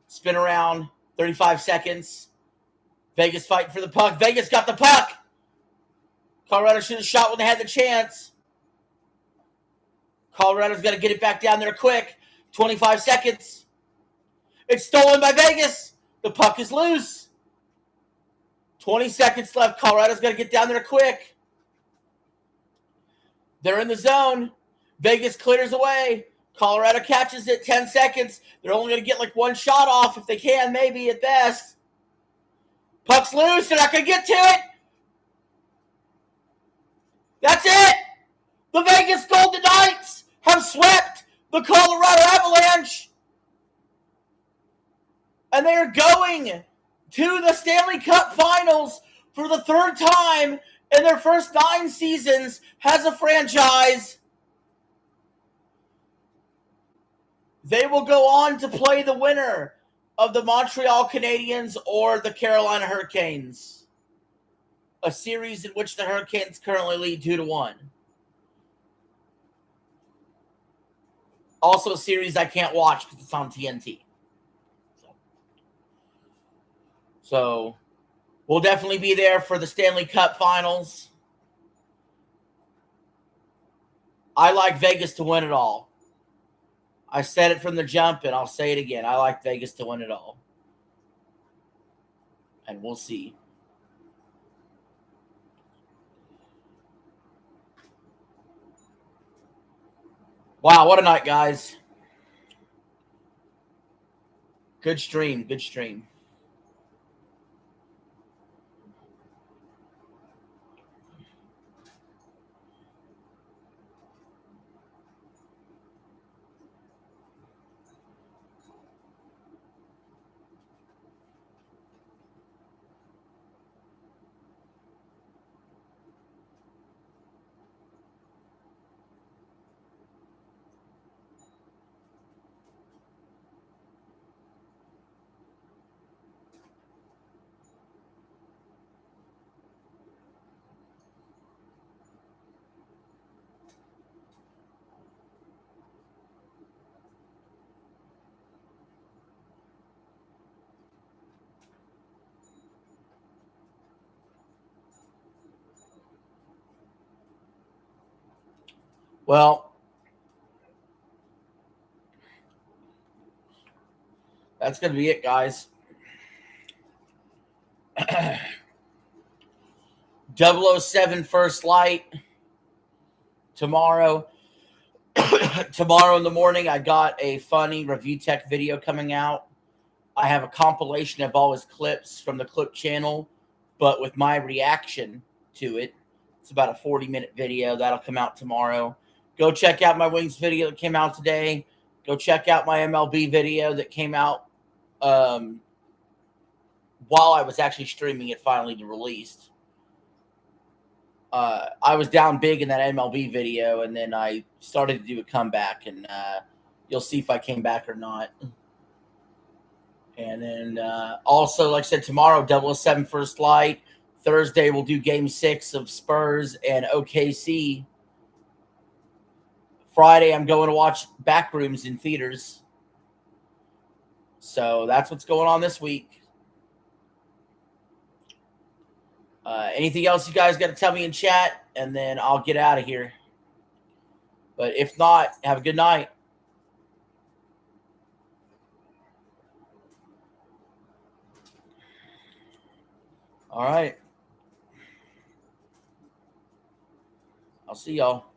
Spin around, 35 seconds. Vegas fighting for the puck. Vegas got the puck. Colorado should have shot when they had the chance. Colorado's got to get it back down there quick. 25 seconds. It's stolen by Vegas. The puck is loose. 20 seconds left. Colorado's got to get down there quick. They're in the zone. Vegas clears away. Colorado catches it. 10 seconds. They're only going to get like one shot off if they can, maybe at best. Puck's loose. They're not going to get to it. That's it. The Vegas Golden Knights have swept the Colorado Avalanche. And they are going to the Stanley Cup Finals for the third time in their first 9 seasons as a franchise. They will go on to play the winner of the Montreal Canadiens or the Carolina Hurricanes. A series in which the Hurricanes currently lead 2-1. Also a series I can't watch because it's on TNT. So we'll definitely be there for the Stanley Cup Finals. I like Vegas to win it all. I said it from the jump, and I'll say it again. I like Vegas to win it all. And we'll see. Wow, what a night, guys. Good stream, good stream. Well, that's going to be it, guys. 007 First Light tomorrow. Tomorrow in the morning, I got a funny review tech video coming out. I have a compilation of all his clips from the clip channel, but with my reaction to it. It's about a 40-minute video. That'll come out tomorrow. Go check out my Wings video that came out today. Go check out my MLB video that came out while I was actually streaming it finally released. I was down big in that MLB video, and then I started to do a comeback, and you'll see if I came back or not. And then also, like I said, tomorrow, 007 First Light. Thursday, we'll do Game 6 of Spurs and OKC. Friday, I'm going to watch Backrooms in theaters. So that's what's going on this week. Anything else you guys got to tell me in chat, and then I'll get out of here. But if not, have a good night. All right. I'll see y'all.